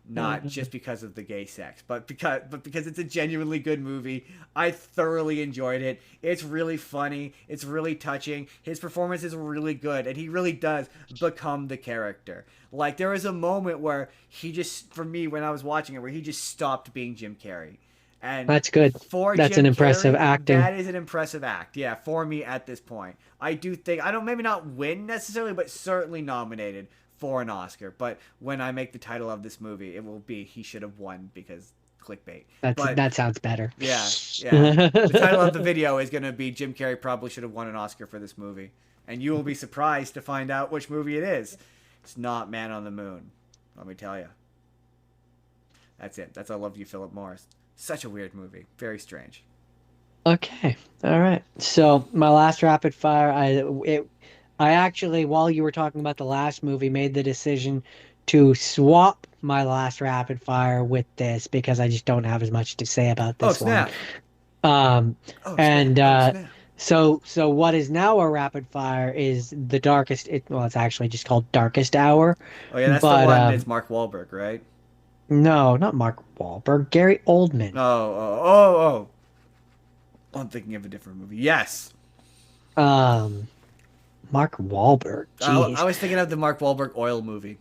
Not just because of the gay sex, but because it's a genuinely good movie. I thoroughly enjoyed it. It's really funny. It's really touching. His performance is really good, and he really does become the character. Like, there was a moment where he just, for me, when I was watching it, where he just stopped being Jim Carrey. And That's good. That's an impressive acting. That is an impressive act. Yeah, for me at this point. I do think, I don't, maybe not win necessarily, but certainly nominated for an Oscar. But when I make the title of this movie, it will be he should have won because clickbait. That sounds better. Yeah. The title of the video is going to be Jim Carrey probably should have won an Oscar for this movie. And you will be surprised to find out which movie it is. It's not Man on the Moon. Let me tell you. That's it. That's I Love You, Philip Morris. Such a weird movie. Very strange. Okay. All right. So my last rapid fire, I actually, while you were talking about the last movie, made the decision to swap my last rapid fire with this because I just don't have as much to say about this snap. one. And snap. so what is now a rapid fire is the darkest. It's actually just called Darkest Hour. Oh yeah, that's the one. It's Mark Wahlberg, right? No, not Mark Wahlberg. Gary Oldman. Oh. I'm thinking of a different movie. Yes. Mark Wahlberg. Jeez. I was thinking of the Mark Wahlberg oil movie.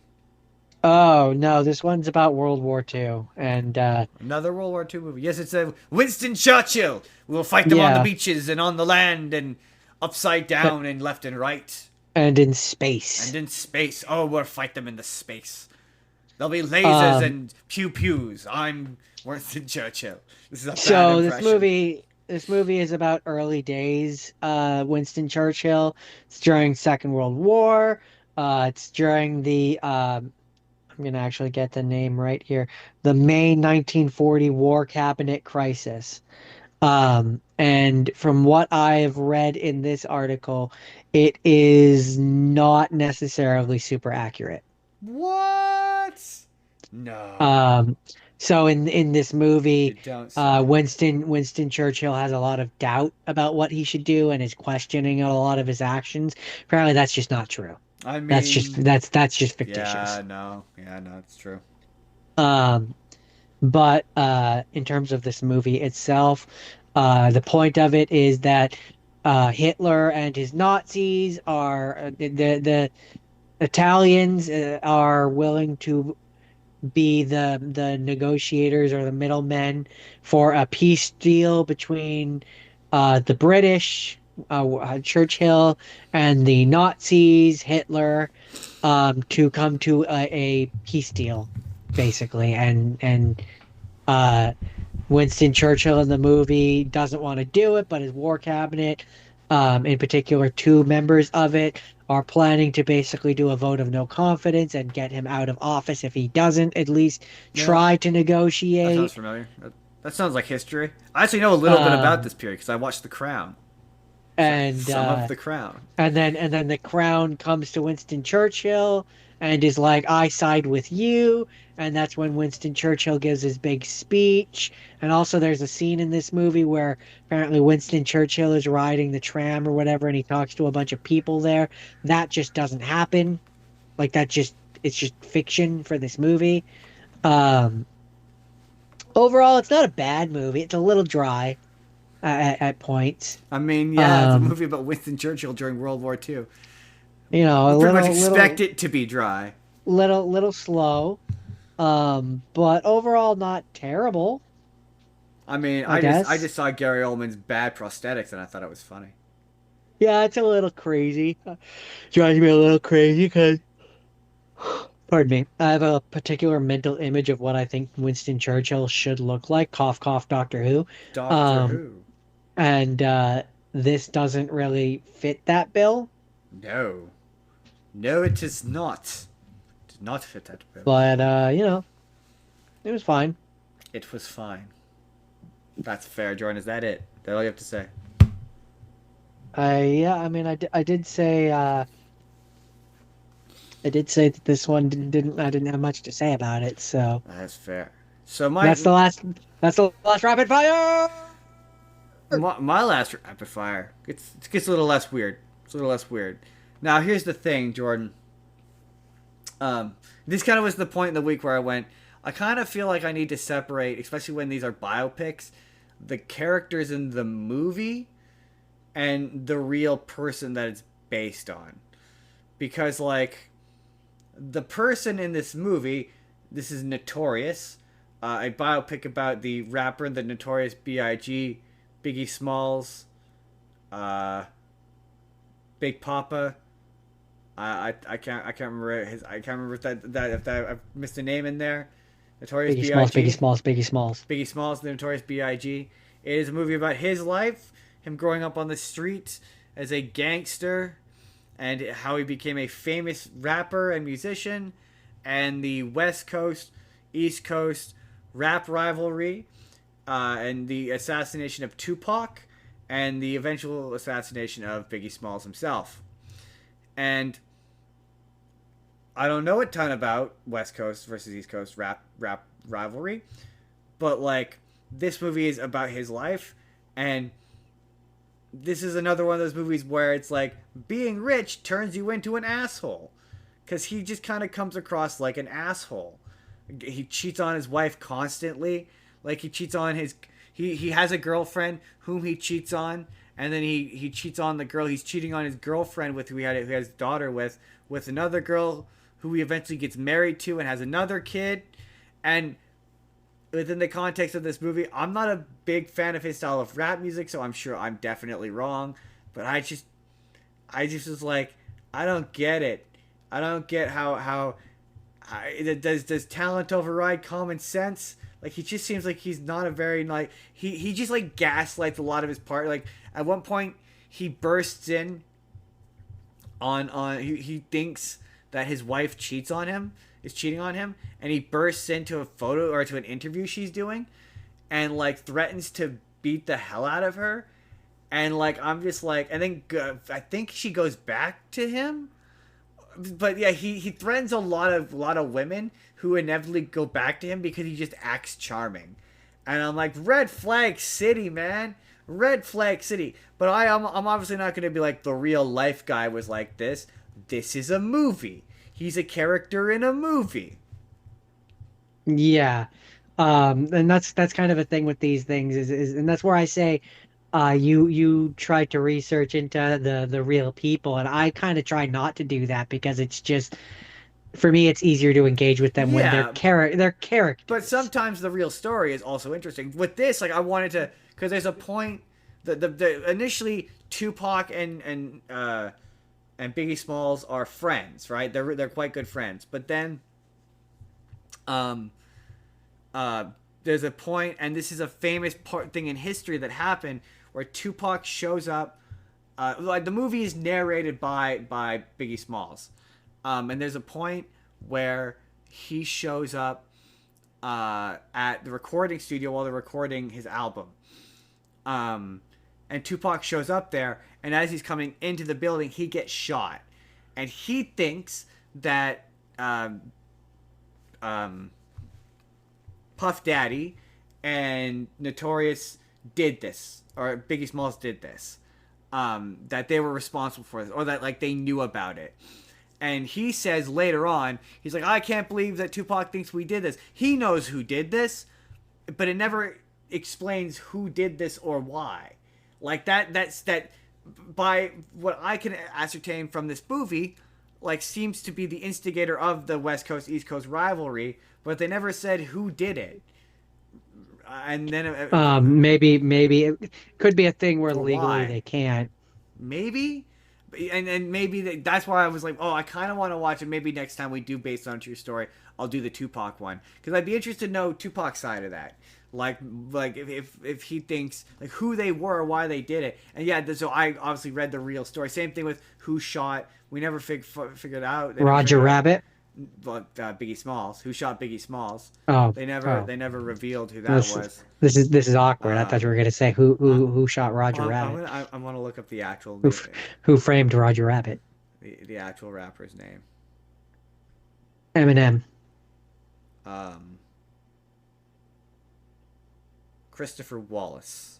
Oh no, this one's about World War II and another World War II movie. Yes, it's a Winston Churchill. We'll fight them on the beaches and on the land and upside down and left and right. And in space. Oh, we'll fight them in the space. There'll be lasers and pew-pews. I'm Winston Churchill. This is a bad impression. This movie is about early days Winston Churchill. It's during Second World War. It's during the I'm gonna actually get the name right here. The May 1940 War Cabinet Crisis. And from what I have read in this article, it is not necessarily super accurate. What? No. So in this movie, Winston Churchill has a lot of doubt about what he should do and is questioning a lot of his actions. Apparently, that's just not true. I mean, that's just fictitious. Yeah, no, it's true. But in terms of this movie itself, the point of it is that Hitler and his Nazis are Italians are willing to be the negotiators or the middlemen for a peace deal between the British, Churchill, and the Nazis, Hitler, to come to a peace deal, basically. And uh, Winston Churchill in the movie doesn't want to do it, but his war cabinet, in particular, two members of it, are planning to basically do a vote of no confidence and get him out of office if he doesn't at least Yeah, try to that sounds negotiate. familiar. That sounds like history. I actually know a little bit about Um, this period because I watched The Crown. and Some of uh, The Crown. and then the crown comes to Winston Churchill and is like, I side with you. And that's when Winston Churchill gives his big speech. And also there's a scene in this movie where apparently Winston Churchill is riding the tram or whatever and he talks to a bunch of people there. That just doesn't happen. Like that just it's just fiction for this movie. Um Overall it's not a bad movie. It's a little dry at points. I mean, yeah, it's a Um, movie about Winston Churchill during World War II. a We pretty much little expect little it to be dry. little slow. But overall, not terrible, I mean, I I guess. just saw Gary Oldman's bad prosthetics and I thought it was funny. Yeah, it's a little crazy. Drives me a little crazy because, pardon me, I have a particular mental image of what I think Winston Churchill should look like. Cough, cough, Doctor Who. Doctor Um, Who? and this doesn't really fit that bill, No, no, it is not. It did not fit that bill. but it was fine. It was fine. That's fair, Jordan. Is that it? That all you have to say? I mean, I did say that this one I didn't have much to say about it, so. That's fair. So That's the last. That's the last rapid fire. my last rapid fire gets a little less weird. It's a little less weird. Now here's the thing, Jordan. This kind of was the point in the week where I went. I kind of feel like I need to separate, especially when these are biopics, the characters in the movie and the real person that it's based on. Because like the person in this movie, this is Notorious, a biopic about the rapper, the Notorious B.I.G., Biggie Smalls, uh, Big Papa. I can't remember his I can't remember if I've missed a name in there. Notorious Biggie Smalls. Biggie B.I.G. Smalls. Biggie Smalls. Biggie Smalls, the Notorious B.I.G. It is a movie about his life, him growing up on the street as a gangster, and how he became a famous rapper and musician, and the West Coast, East Coast rap rivalry, and the assassination of Tupac, and the eventual assassination of Biggie Smalls himself. And I don't know a ton about West Coast versus East Coast rap rivalry, but like this movie is about his life, and this is another one of those movies where it's like being rich turns you into an asshole because he just kind of comes across like an asshole. He cheats on his wife constantly. Like he cheats on his he has a girlfriend whom he cheats on, and then he cheats on the girl he's cheating on his girlfriend with, who he has a daughter with another girl who he eventually gets married to and has another kid. And within the context of this movie, I'm not a big fan of his style of rap music, so I'm sure I'm definitely wrong. But I just was like, I don't get it. I don't get does talent override common sense? Like he just seems like he's not a very like he just like gaslights a lot of his part. Like at one point he bursts in on he thinks that his wife cheats on him is cheating on him, and he bursts into a photo or to an interview she's doing and like threatens to beat the hell out of her. And like I'm just like, and then I think she goes back to him, but yeah, he threatens a lot of women who inevitably go back to him because he just acts charming. And I'm like, red flag city, man, red flag city. But I'm obviously not going to be like the real life guy was like this. This is a movie. He's a character in a movie. Yeah. And that's kind of a thing with these things is and that's where I say you tried to research into the real people, and I kind of try not to do that because it's just for me it's easier to engage with them when Yeah, they're but characters. sometimes the real story is also interesting. With this, like I wanted to, because there's a point that the initially Tupac and Biggie Smalls are friends, right? They're quite good friends. But then, um, uh, there's a point, and this is a famous thing in history that happened where Tupac shows up. Like the movie is narrated by Biggie Smalls, and there's a point where he shows up at the recording studio while they're recording his album. And Tupac shows up there, and as he's coming into the building, he gets shot, and he thinks that um, Puff Daddy and Notorious did this, or Biggie Smalls did this, that they were responsible for this, or that like they knew about it. And he says later on, he's like, I can't believe that Tupac thinks we did this. He knows who did this, but it never explains who did this or why. Like that by what I can ascertain from this movie, like seems to be the instigator of the West Coast East Coast rivalry, but they never said who did it. And then Maybe it could be a thing where or legally why. they can't. Maybe, and maybe that's why I was like, oh, I kind of want to watch it. Maybe next time we do based on true story, I'll do the Tupac one because I'd be interested to know Tupac's side of that. Like if he thinks like who they were, why they did it, and yeah. So I obviously read the real story. Same thing with who shot. We never figured out. They never Roger figured out. Rabbit. Well, Biggie Smalls. Who shot Biggie Smalls? Oh, oh. They never revealed who that This was. this is awkward. I Uh, thought you were gonna say uh, who shot Roger Rabbit. I want to look up the actual Who who framed Roger Rabbit? the actual rapper's name. Eminem. Um, Christopher Wallace.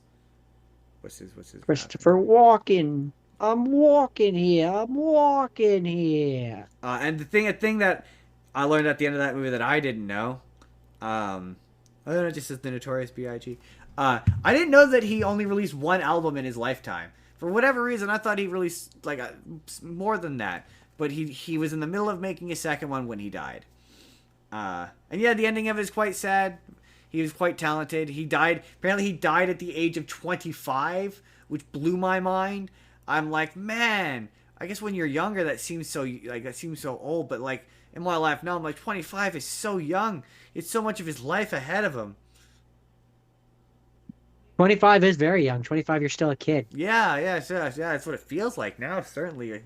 What's his rap Christopher name? Walken. I'm walking here. I'm walking here. And the thing that I learned at the end of that movie that I didn't know, I don't know, it just says the Notorious B.I.G. I didn't know that he only released one album in his lifetime. For whatever reason, I thought he released like more than that. But he was in the middle of making a second one when he died. And yeah, the ending of it is quite sad. He was quite talented. He died. Apparently, he died at the age of 25, which blew my mind. I'm like, man, I guess when you're younger, that seems so old. But like in my life now, I'm like, 25 is so young. It's so much of his life ahead of him. 25 is very young. 25, you're still a kid. Yeah. That's what it feels like now. Certainly,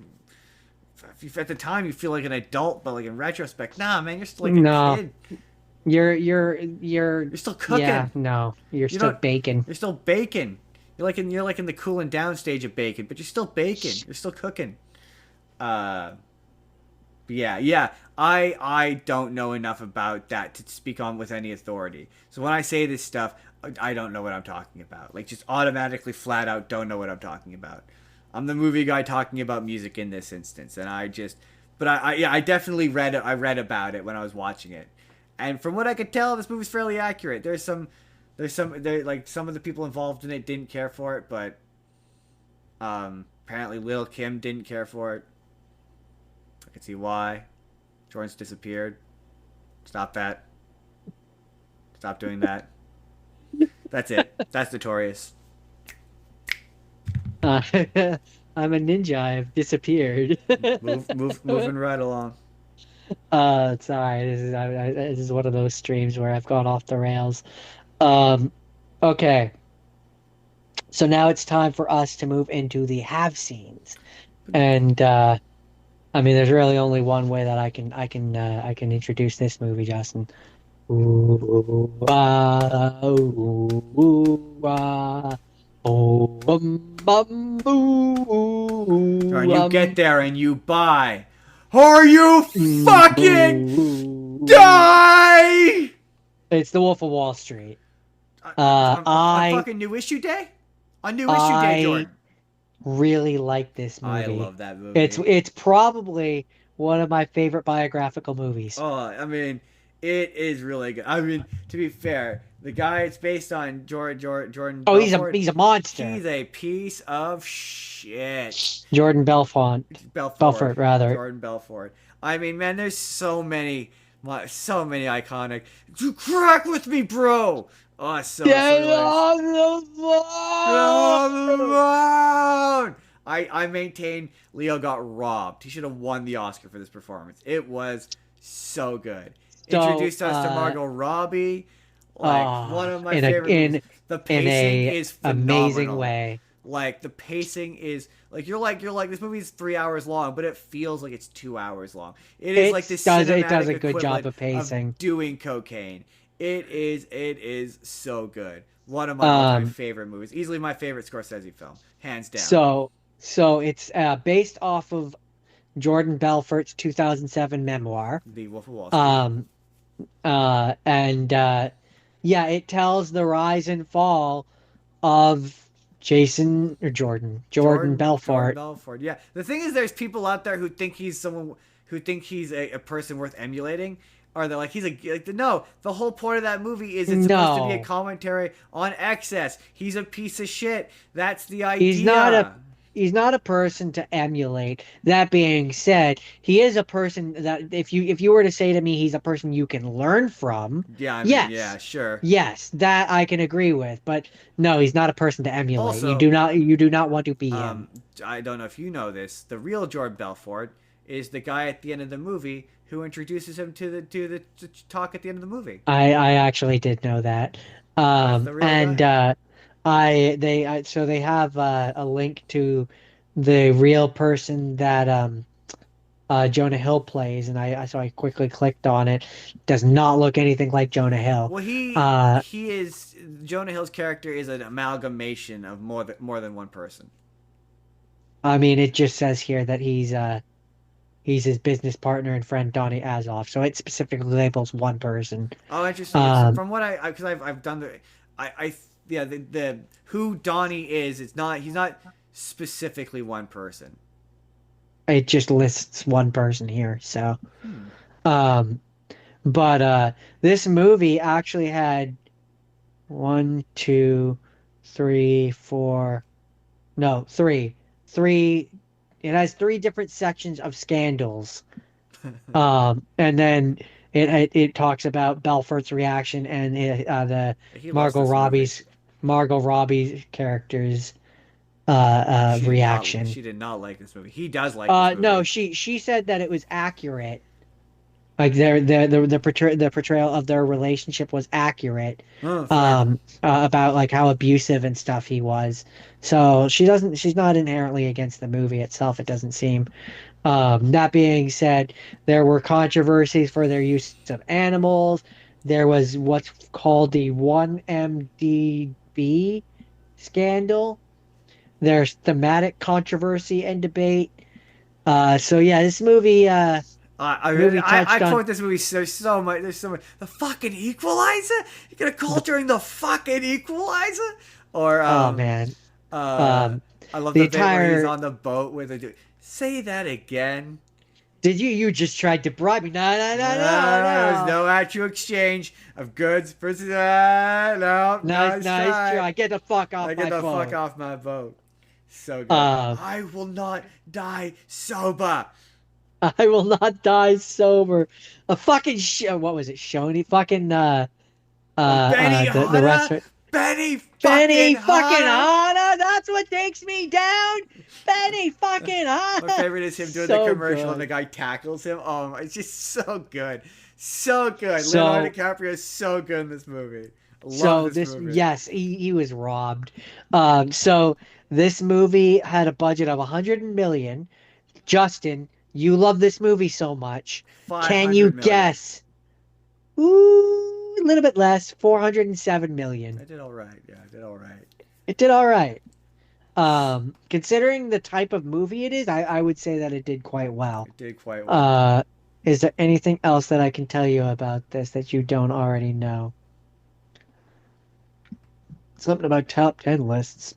at the time you feel like an adult, but like in retrospect, nah, man, you're still like a No, kid. you're You're still yeah, cooking. no, you're You still know, baking. you're still baking. You're like in the cooling down stage of baking, but you're still baking. You're still cooking. Uh, but yeah. I don't know enough about that to speak on with any authority. So when I say this stuff, I don't know what I'm talking about. Like just automatically, flat out, don't know what I'm talking about. I'm the movie guy talking about music in this instance, and but yeah, I definitely I read about it when I was watching it, and from what I could tell, this movie's fairly accurate. Like some of the people involved in it didn't care for it, but apparently Lil Kim didn't care for it. I can see why. Jordan's disappeared. Stop that. Stop doing that. That's it. That's Notorious. Uh, I'm a ninja. I've disappeared. Moving right along. Sorry. This is one of those streams where I've gone off the rails. Um, okay. So now it's time for us to move into the have scenes. And I mean there's really only one way that I can introduce this movie, Justin. Ooh, ooh, oh, And you get there and you buy. Are you fucking die? It's The Wolf of Wall Street. On fucking new issue day? On new issue day, Jordan. Really like this movie. I love that movie. It's probably one of my favorite biographical movies. Oh, I mean, It is really good. I mean, to be fair, the guy it's based on, Jordan Oh, Belfort, he's a monster. he's a piece of shit. Jordan Belfont, Belfort, Belfort rather. Jordan Belfort. I mean, man, there's so many iconic. You crack with me, bro. Oh, so Get hilarious. on the phone! I maintain Leo got robbed. He should have won the Oscar for this performance. It was so good. So, Introduced us to Margot Robbie, like one of my favorite movies. The in pacing a is amazing phenomenal. way. Like the pacing is like this movie is 3 hours long, but it feels like it's 2 hours long. It is like the It does cinematic a good job equivalent of of pacing. doing cocaine. It is so good. One of my all-time Um, favorite movies. Easily my favorite Scorsese film, hands down. so it's based off of Jordan Belfort's 2007 memoir. The Wolf of Wall Street. Um, and yeah, it tells the rise and fall of Jordan Jordan Belfort. Belfort. Yeah. The thing is, there's people out there who think he's someone who think he's a person worth emulating. Or they're like, no, the whole point of that movie is it's supposed to be a No, commentary on excess. He's a piece of shit. That's the he's not a idea. he's not a person to emulate. That being said, he is a person that if you were to say to me he's a person you can learn from, Yeah, I mean, yeah, yes. sure. Yes, that I can agree with, but no, he's not a person to emulate. Also, you do not want to be him. I don't know if you know this. The real Jordan Belfort is the guy at the end of the movie who introduces him to talk at the end of the movie. I actually did know that. That's the real And guy. so they have a link to the real person that Jonah Hill plays, and I quickly clicked on it. Does not look anything like Jonah Hill. Well, Uh, he is Jonah Hill's character is an amalgamation of more than one person. I mean, it just says here that he's his business partner and friend Donny Azoff, so it specifically labels one person. Oh, interesting. It's Um, from what because I've done I yeah the who Donnie is. It's not he's not specifically one person. it just lists one person here, so. Hmm. Um, but this movie actually had one, two, three, four, no, three. It has three different sections of scandals. And then it talks about Belfort's reaction and the He loves Margot this movie. Robbie's Margot Robbie's character's She did not. reaction. She did not like this movie. He does like this No, movie. she said that it was accurate. Like the portrayal of their relationship was accurate, Oh, fair. about like how abusive and stuff he was. So she's not inherently against the movie itself. It doesn't seem. That being said, there were controversies for their use of animals. There was what's called the 1MDB scandal. There's thematic controversy and debate. So yeah, this movie I touched on. quote this movie. There's so much. There's so much. The fucking Equalizer. You're gonna call it during the fucking Equalizer? Or Oh man. uh, Um, I love the the bit where he's entire on the boat with a dude. Say that again. did you just tried to bribe me? No, no, no, no, There was no. no actual exchange of goods versus. No, Nice, nice nice try. try. Get the fuck off I get my the fuck phone. off my boat. So good. Uh, I will not die sober. I will not die sober. A fucking what was it? Shoney fucking Benny the Hanna. restaurant. Benny fucking Benny fucking Hanna. Hanna. That's what takes me down. Benny fucking My Hanna. favorite is him doing the So commercial and the good. guy tackles him. Oh, it's just so good. So good. Leonardo So DiCaprio is so good in this movie. I love So this this, movie. yes, he was robbed. So this movie had a budget of 100 million. Justin, you love this movie so much. Can you 500 million. guess? Ooh, a little bit less, 407 I million. did all right. Yeah, I did all right. It did all right. Considering the type of movie it is, I would say that it did quite well. It did quite well. Uh, is there anything else that I can tell you about this that you don't already know? Something about top 10 lists.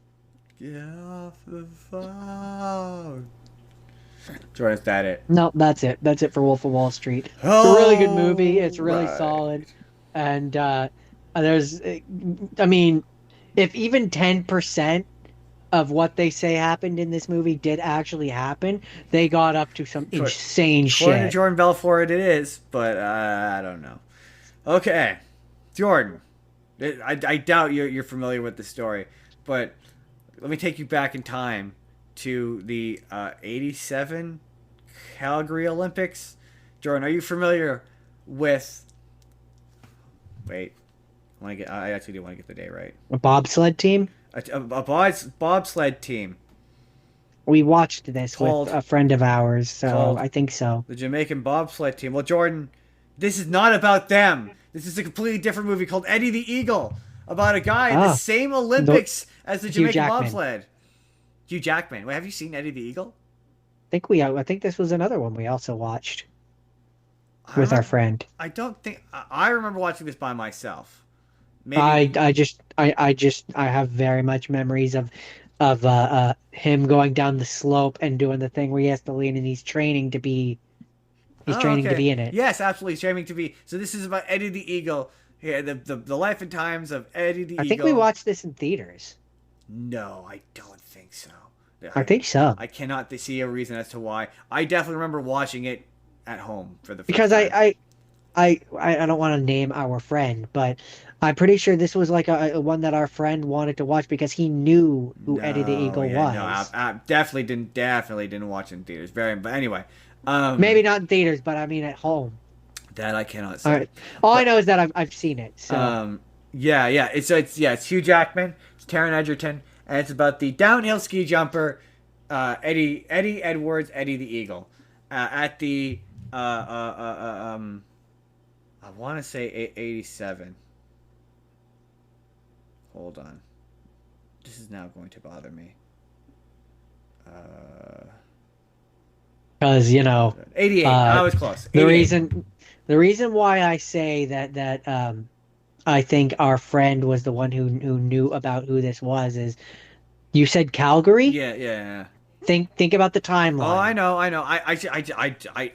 Get off the phone. Jordan, is that it? No, that's it. That's it for Wolf of Wall Street. It's a really good movie. Oh, It's really right. solid. And there's, I mean, if even 10% of what they say happened in this movie did actually happen, they got up to some Jordan, insane according to shit. Jordan Belfort, it is, but I don't know. Okay, Jordan. I doubt you're familiar with the story, but let me take you back in time to the '87 Calgary Olympics. Jordan, are you familiar with? Wait, I actually do want to get the day right. A bobsled team? A bobsled team We watched this with called a friend of ours, so called I think so. the Jamaican bobsled team. Well, Jordan, this is not about them. This is a completely different movie called Eddie the Eagle, about a guy in the Ah, same the Olympics as the Hugh Jamaican Jackman. bobsled. Hugh Jackman. Wait, have you seen Eddie the Eagle? I think this was another one we also watched I with our remember. friend. I don't think I remember watching this by myself. Maybe. I have very much memories of him going down the slope and doing the thing where he has to lean and he's Oh, training to okay. be in it. Yes, absolutely. Streaming to be. So this is about Eddie the Eagle. Yeah, the life and times of Eddie the I think we Eagle. watched this in theaters. No, I don't think so. I I think so. I cannot see a reason as to why. I definitely remember watching it at home for the first Because time. I don't want to name our friend, but I'm pretty sure this was like a one that our friend wanted to watch because he knew who Eddie the No, Eagle yeah, no, was. I definitely didn't watch it in theaters. Very, but anyway, Maybe not in theaters, but I mean at home. that I cannot All say. right. All I But know is that I've seen it. So yeah, yeah, it's Hugh Jackman, it's Taron Egerton, and it's about the downhill ski jumper, Eddie Edwards, Eddie the Eagle, at the I want to say 87. Hold on, this is now going to bother me. Uh, because 88. uh I was close. the 88. reason why I say that I think our friend was the one who knew about who this was is you said Calgary? Yeah, yeah, yeah. Think about the Oh, I timeline. know, I know.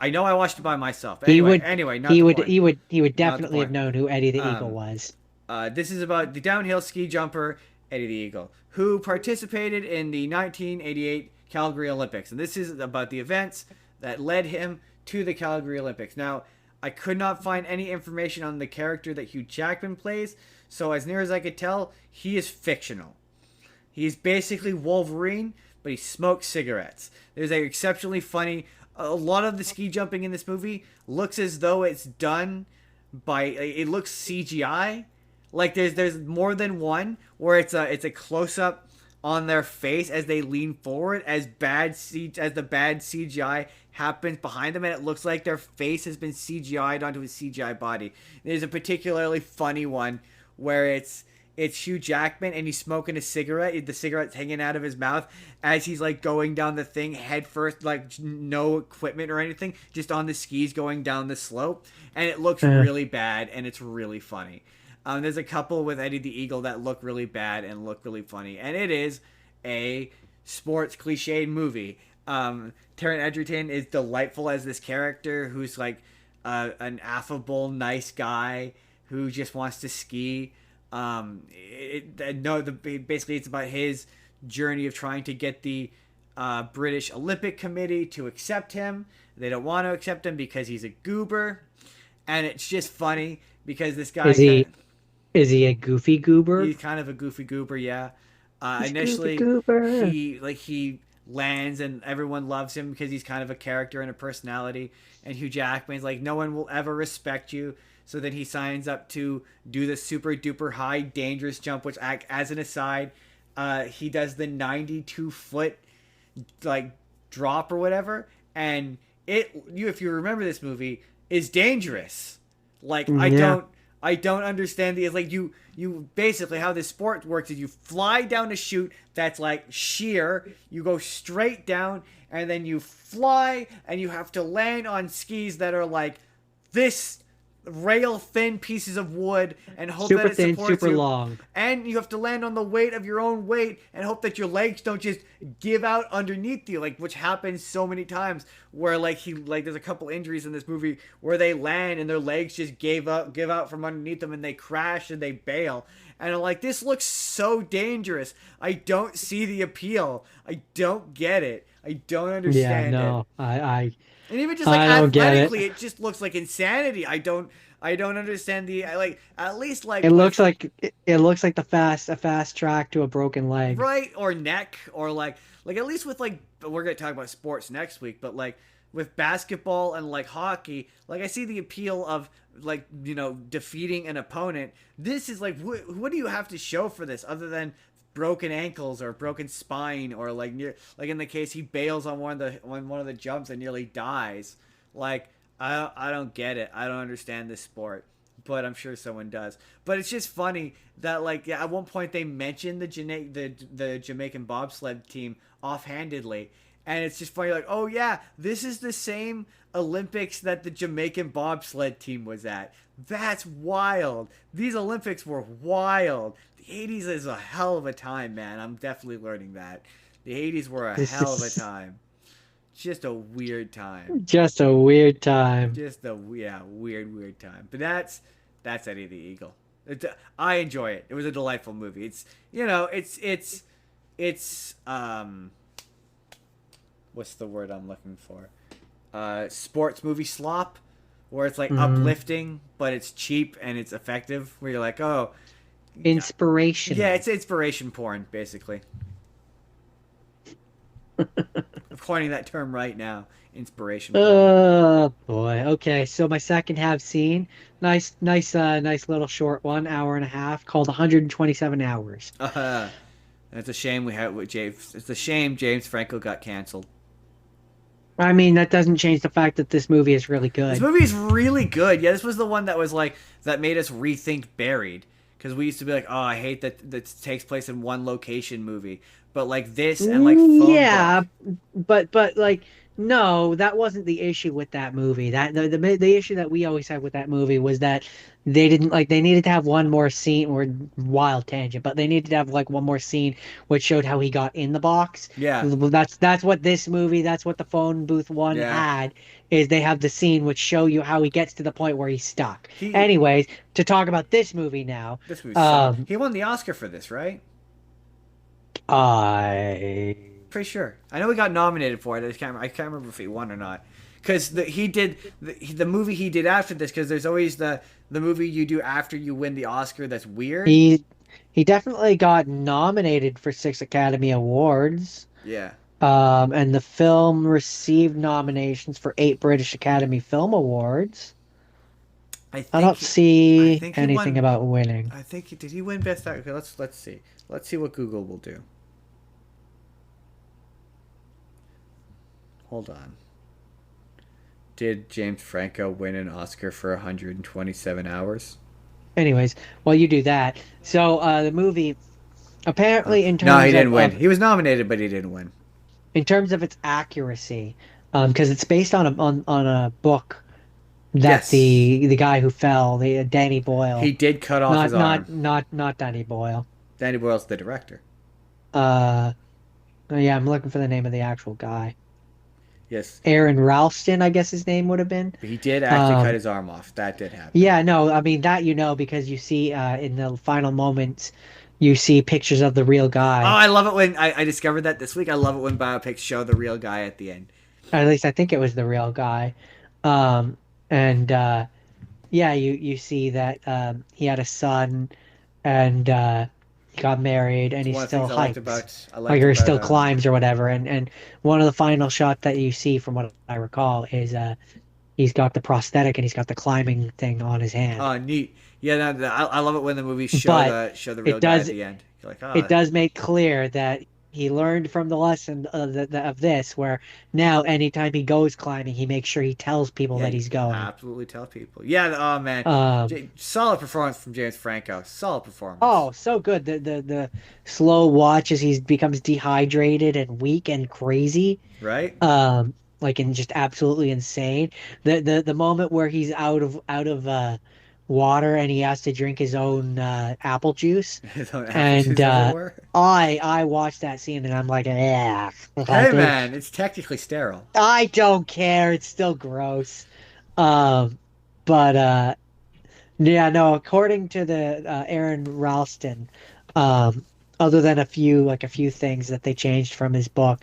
I know I watched it by myself. Anyway, not the point. He would Not the definitely have point. known who Eddie the Eagle Um, was. this is about the downhill ski jumper Eddie the Eagle, who participated in the 1988 Calgary Olympics, and this is about the events that led him to the Calgary Olympics. Now, I could not find any information on the character that Hugh Jackman plays, so as near as I could tell, he is fictional. He's basically Wolverine, but he smokes cigarettes. There's a exceptionally funny. A lot of the ski jumping in this movie looks as though it's done by. It looks CGI. Like there's more than one where it's a close up on their face as they lean forward as the bad CGI happens behind them, and it looks like their face has been CGI'd onto a CGI body. There's a particularly funny one where it's Hugh Jackman and he's smoking a cigarette. The cigarette's hanging out of his mouth as he's like going down the thing head first, like no equipment or anything, just on the skis going down the slope. And it looks Uh, really bad and it's really funny. There's a couple with Eddie the Eagle that look really bad and look really funny. And it is a sports cliched movie. Taron Egerton is delightful as this character who's like an affable, nice guy who just wants to ski. Basically, it's about his journey of trying to get the British Olympic Committee to accept him. They don't want to accept him because he's a goober, and it's just funny because this guy is he is he a goofy goober? he's kind of a goofy goober, yeah. He's a goofy Initially, goober. he lands and everyone loves him because he's kind of a character and a personality. And Hugh Jackman's like, no one will ever respect you. So then he signs up to do the super duper high dangerous jump, which, as an aside, he does the 92-foot like drop or whatever, and if you remember this movie, is dangerous. Like Yeah. I don't understand the it's like you basically how this sport works is you fly down a chute that's like sheer, you go straight down and then you fly and you have to land on skis that are like this rail thin pieces of wood and hope that Super it thin, supports super you. long. And you have to land on the weight of your own weight and hope that your legs don't just give out underneath you, like which happens so many times where there's a couple injuries in this movie where they land and their legs just give out from underneath them and they crash and they bail. And I'm like, this looks so dangerous. I don't see the appeal. I don't get it. I don't Yeah, understand it. no, And even just like I don't get it. athletically, it just looks like insanity. I don't understand the like at least like It looks with like it looks like a fast track to a broken leg. right or neck or like at least with like we're gonna talk about sports next week, but like with basketball and like hockey, like I see the appeal of like defeating an opponent. This is like what do you have to show for this other than broken ankles or broken spine or like near like in the case he bails on one of the jumps and nearly dies. Like I don't get it. I don't understand this sport, but I'm sure someone does. But it's just funny that like yeah, at one point they mentioned the Jamaican bobsled team offhandedly, and it's just funny like oh yeah, this is the same Olympics that the Jamaican bobsled team was at. That's wild. These Olympics were wild. The 80s is a hell of a time, man. I'm definitely learning that. The 80s were a This hell of a is time. Just a weird time. just a weird time. Just a yeah, weird time. But that's Eddie the Eagle. I enjoy it. It was a delightful movie. It's it's what's the word I'm looking for? Sports movie slop, where it's like Mhm. uplifting, but it's cheap and it's effective. Where you're like, oh, yeah, Inspirational. it's inspiration porn, basically. I'm coining that term right now. Inspiration porn. Oh boy. Okay, so my second half scene, nice little short one, hour and a half, called 127 hours. It's a shame we had with James. It's a shame James Franco got canceled. I mean, that doesn't change the fact that this movie is really This good. movie is really good. Yeah, this was the one that was like that made us rethink Buried because we used to be like, oh, I hate that takes place in one location movie, but like this and like Phone Yeah, Book. but like no, that wasn't the issue with that movie. That the issue that we always had with that movie was that they didn't like they needed to have one more scene or wild tangent, but they needed to have like one more scene which showed how he got in the box. Yeah, That's what this movie, that's what the phone booth one yeah. had, is they have the scene which show you how he gets to the point where he's stuck. He Anyways, to talk about this movie now, this movie's solid. um, He won the Oscar for this, right? I Pretty sure. I know he got nominated for it. I can't remember if he won or not. Because he did the movie he did after this. Because there's always the movie you do after you win the Oscar that's weird. He he definitely got nominated for 6 Academy Awards. Yeah. And the film received nominations for 8 British Academy Film Awards. I I don't think I see think he anything won. about winning. I think did he win Best Actor? Okay, let's see. Let's see what Google will do. Hold on. Did James Franco win an Oscar for 127 hours? Anyways, while you do that, so the movie apparently No, he didn't win. He was nominated, but he didn't win. in terms of its accuracy, because it's based on a book that Yes, the guy who fell, the Danny he Boyle, did cut off his arm. not Danny Boyle. Danny Boyle's the director. Uh, yeah, I'm looking for the name of the actual guy. Yes, Aaron Ralston, I guess his name would have been. but he did actually cut Um, his arm off. That did happen. yeah, no, I mean that because you see in the final moments, you see pictures of the real Oh, guy. I love it when I discovered that this week. I love it when biopics show the real guy at the end. Or at least I think it was the real guy. Um, and yeah, you see that he had a son, and he got married, and It's he one of the still things hikes, I like liked or about still climbs or whatever. And one of the final shots that you see, from what I recall, is he's got the prosthetic and he's got the climbing thing on his hand. oh neat. Yeah, I love it when the movies But show the real it guy at does the end. You're like, it oh, does make clear that he learned from the lesson of this, where now anytime he goes climbing, he makes sure he tells people yeah, that you he's going. absolutely tell people. Yeah, oh man, Um, Solid performance from James Franco. Solid performance. oh, so good. The slow watch as he becomes dehydrated and weak and crazy. Right? Um, like and just absolutely insane. The moment where he's out of water and he has to drink his own apple juice, His own apple and juice everywhere. I watched that scene and I'm like, yeah, Hey like man, it's technically sterile. I don't care. It's still gross. Um, but yeah, no, according to the Aaron Ralston, um, other than a few things that they changed from his book,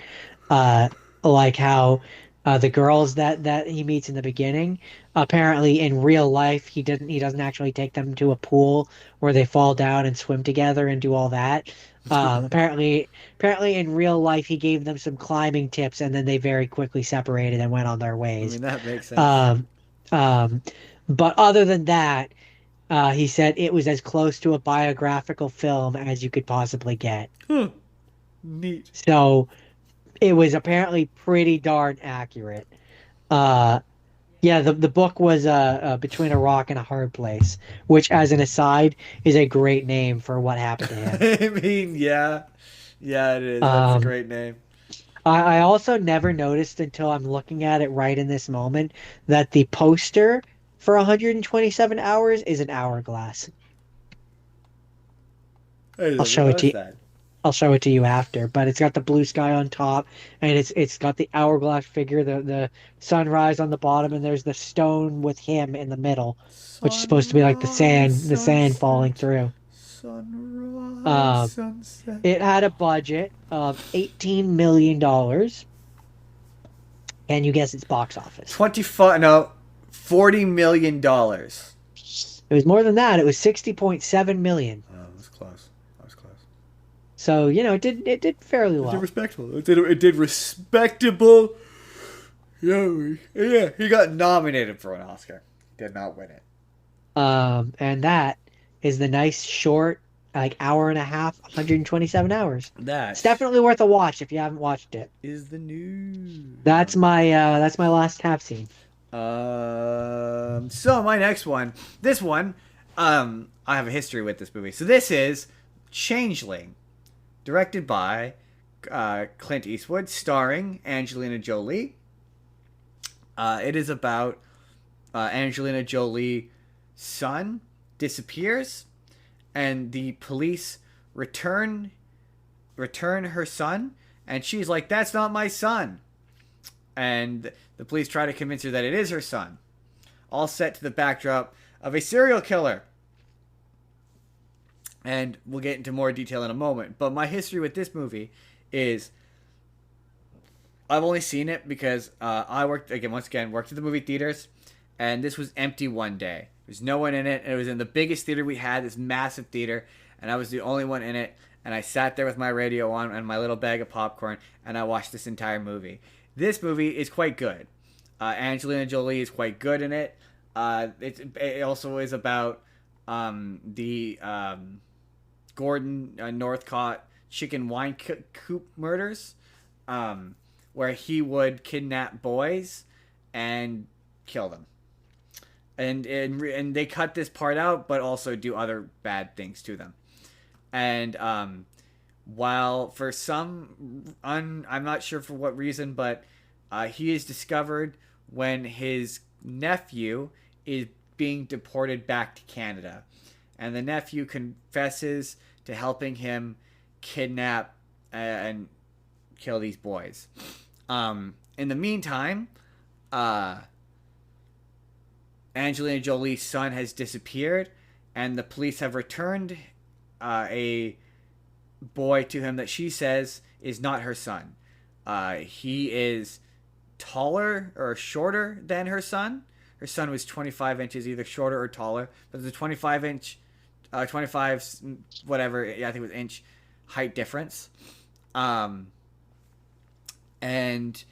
uh, like how the girls that he meets in the beginning, apparently in real life he doesn't actually take them to a pool where they fall down and swim together and do all that. Apparently in real life he gave them some climbing tips and then they very quickly separated and went on their I ways. mean, that makes sense. Um, um, but other than that. He said it was as close to a biographical film as you could possibly get. Huh. Neat. So it was apparently pretty darn accurate. Uh, yeah, the book was Between a Rock and a Hard Place, which, as an aside, is a great name for what happened to him. I mean, yeah. Yeah, it is. That's a Um, great name. I also never noticed until I'm looking at it right in this moment that the poster for 127 hours is an hourglass. I I'll never show it to noticed you. that. I'll show it to you after, but it's got the blue sky on top and it's got the hourglass figure, the sunrise on the bottom, and there's the stone with him in the middle, which is supposed to be like Sunrise, the sand falling sunset. through. Sunrise, Um, sunset. it had a budget of $18 million. Can you guess its box office? 25, no, $40 million. It was more than that. It was 60.7 million. Oh, that was close. That was close. So, it did fairly It did well. respectable. It did respectable. Yeah, he got nominated for an Oscar. Did not win it. And that is the nice short, like hour and a half, 127 hours. It's That definitely worth a watch if you haven't watched it. is the news. That's my last half scene. So my next one, this one, I have a history with this movie. So this is Changeling, directed by Clint Eastwood, starring Angelina Jolie. It is about Angelina Jolie's son disappears, and the police return her son, and she's like, "That's not my son." And the police try to convince her that it is her son. All set to the backdrop of a serial killer. And we'll get into more detail in a moment. But my history with this movie is I've only seen it because I worked at the movie theaters, and this was empty one day. There's no one in it, and it was in the biggest theater we had, this massive theater, and I was the only one in it. And I sat there with my radio on and my little bag of popcorn, and I watched this entire movie. This movie is quite good. Angelina Jolie is quite good in it. It also is about the Gordon Northcott chicken wine coop murders, where he would kidnap boys and kill them. And they cut this part out, but also do other bad things to them. And while for I'm not sure for what reason, but he is discovered when his nephew is being deported back to Canada. And the nephew confesses to helping him kidnap and kill these boys. In the meantime, Angelina Jolie's son has disappeared, and the police have returned a boy to him that she says is not her son. He is taller or shorter than her son. Her son was 25 inches, either shorter or taller. But there's a 25 whatever, yeah, I think it was inch height difference. And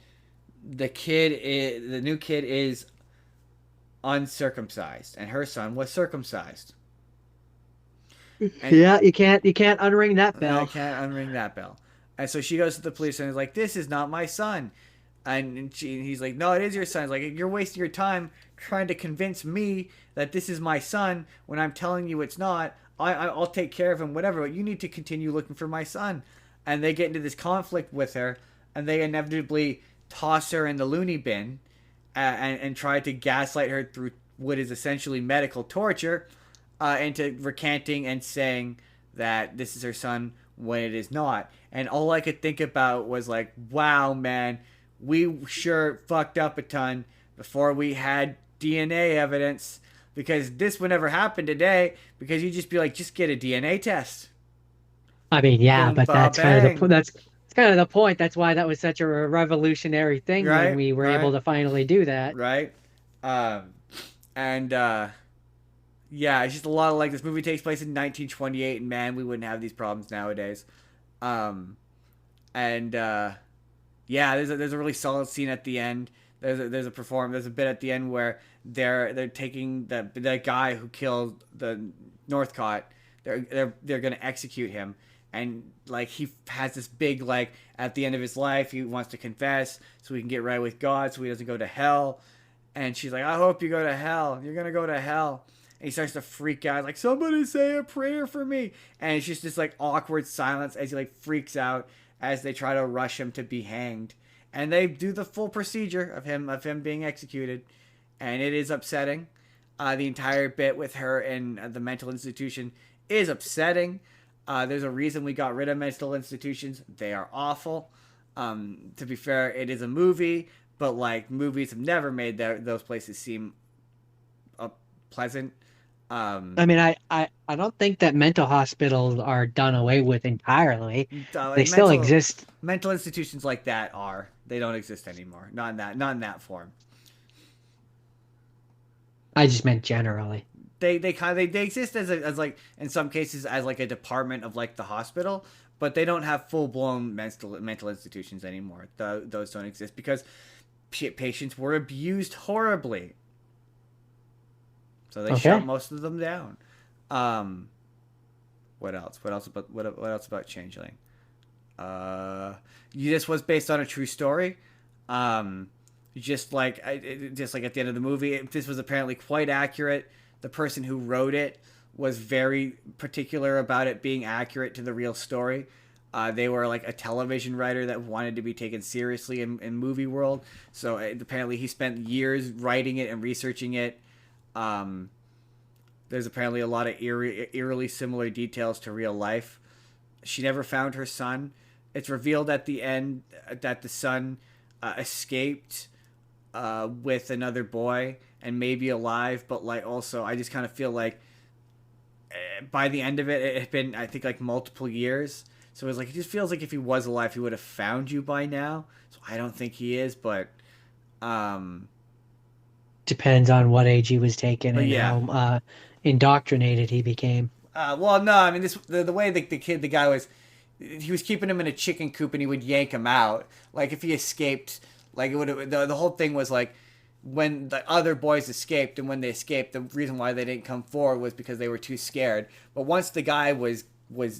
the new kid is uncircumcised, and her son was circumcised. And Yeah, you can't unring that I bell. can't unring that bell. And so she goes to the police and is like, "This is not my son." And he's like, "No, it is your son." He's like, "You're wasting your time trying to convince me that this is my son when I'm telling you it's not. I'll take care of him, whatever. But you need to continue looking for my son." And they get into this conflict with her, and they inevitably toss her in the loony bin, and try to gaslight her through what is essentially medical torture, into recanting and saying that this is her son when it is not. And all I could think about was like, wow, man, we sure fucked up a ton before we had DNA evidence, because this would never happen today, because you just be like, just get a DNA test. I mean, yeah, Boom, but ba, that's kind of bang. that's kind of the point. That's why that was such a revolutionary thing when Right? we were able Right? to finally do that. Right? Um, and yeah, it's just a lot of like, this movie takes place in 1928, and man, we wouldn't have these problems nowadays. Um, and yeah, there's a really solid scene at the end. There's a bit at the end where they're taking the guy who killed the Northcott. They're gonna execute him, and like he has this big, like, at the end of his life he wants to confess so he can get right with God, so he doesn't go to hell. And she's like, I hope you go to hell. You're gonna go to hell. And he starts to freak out, like, somebody say a prayer for me. And it's just this like awkward silence as he like freaks out as they try to rush him to be hanged. And they do the full procedure of him being executed, and it is upsetting. The entire bit with her in the mental institution is upsetting. There's a reason we got rid of mental institutions. They are awful. To be fair, it is a movie, but like, movies have never made those places seem pleasant. I mean, I don't think that mental hospitals are done away with entirely. They Like, still mental exist. mental institutions like that they don't exist anymore. Not in that form. I just meant generally. They exist as like, in some cases, as like a department of like the hospital, but they don't have full blown mental institutions anymore. Those don't exist because patients were abused horribly, so they shut Okay. most of them down. Um, what else? What else about Changeling? Uh, this was based on a true story. Um, just like at the end of the movie, this was apparently quite accurate. The person who wrote it was very particular about it being accurate to the real story. They were like a television writer that wanted to be taken seriously in movie world. So apparently he spent years writing it and researching it. Um, there's apparently a lot of eerily similar details to real life. She never found her son. It's revealed at the end that the son escaped with another boy and may be alive, but like, also, I just kind of feel like by the end of it, it had been, I think, like multiple years. So it just feels like if he was alive, he would have found you by now. So I don't think he is, um, Depends on what age he was taken but and yeah. how indoctrinated he became. Well, no, I mean, the way the guy was, he was keeping him in a chicken coop and he would yank him out. Like, if he escaped, like, it would, the whole thing was like, when the other boys escaped, and when they escaped, the reason why they didn't come forward was because they were too scared. But once the guy was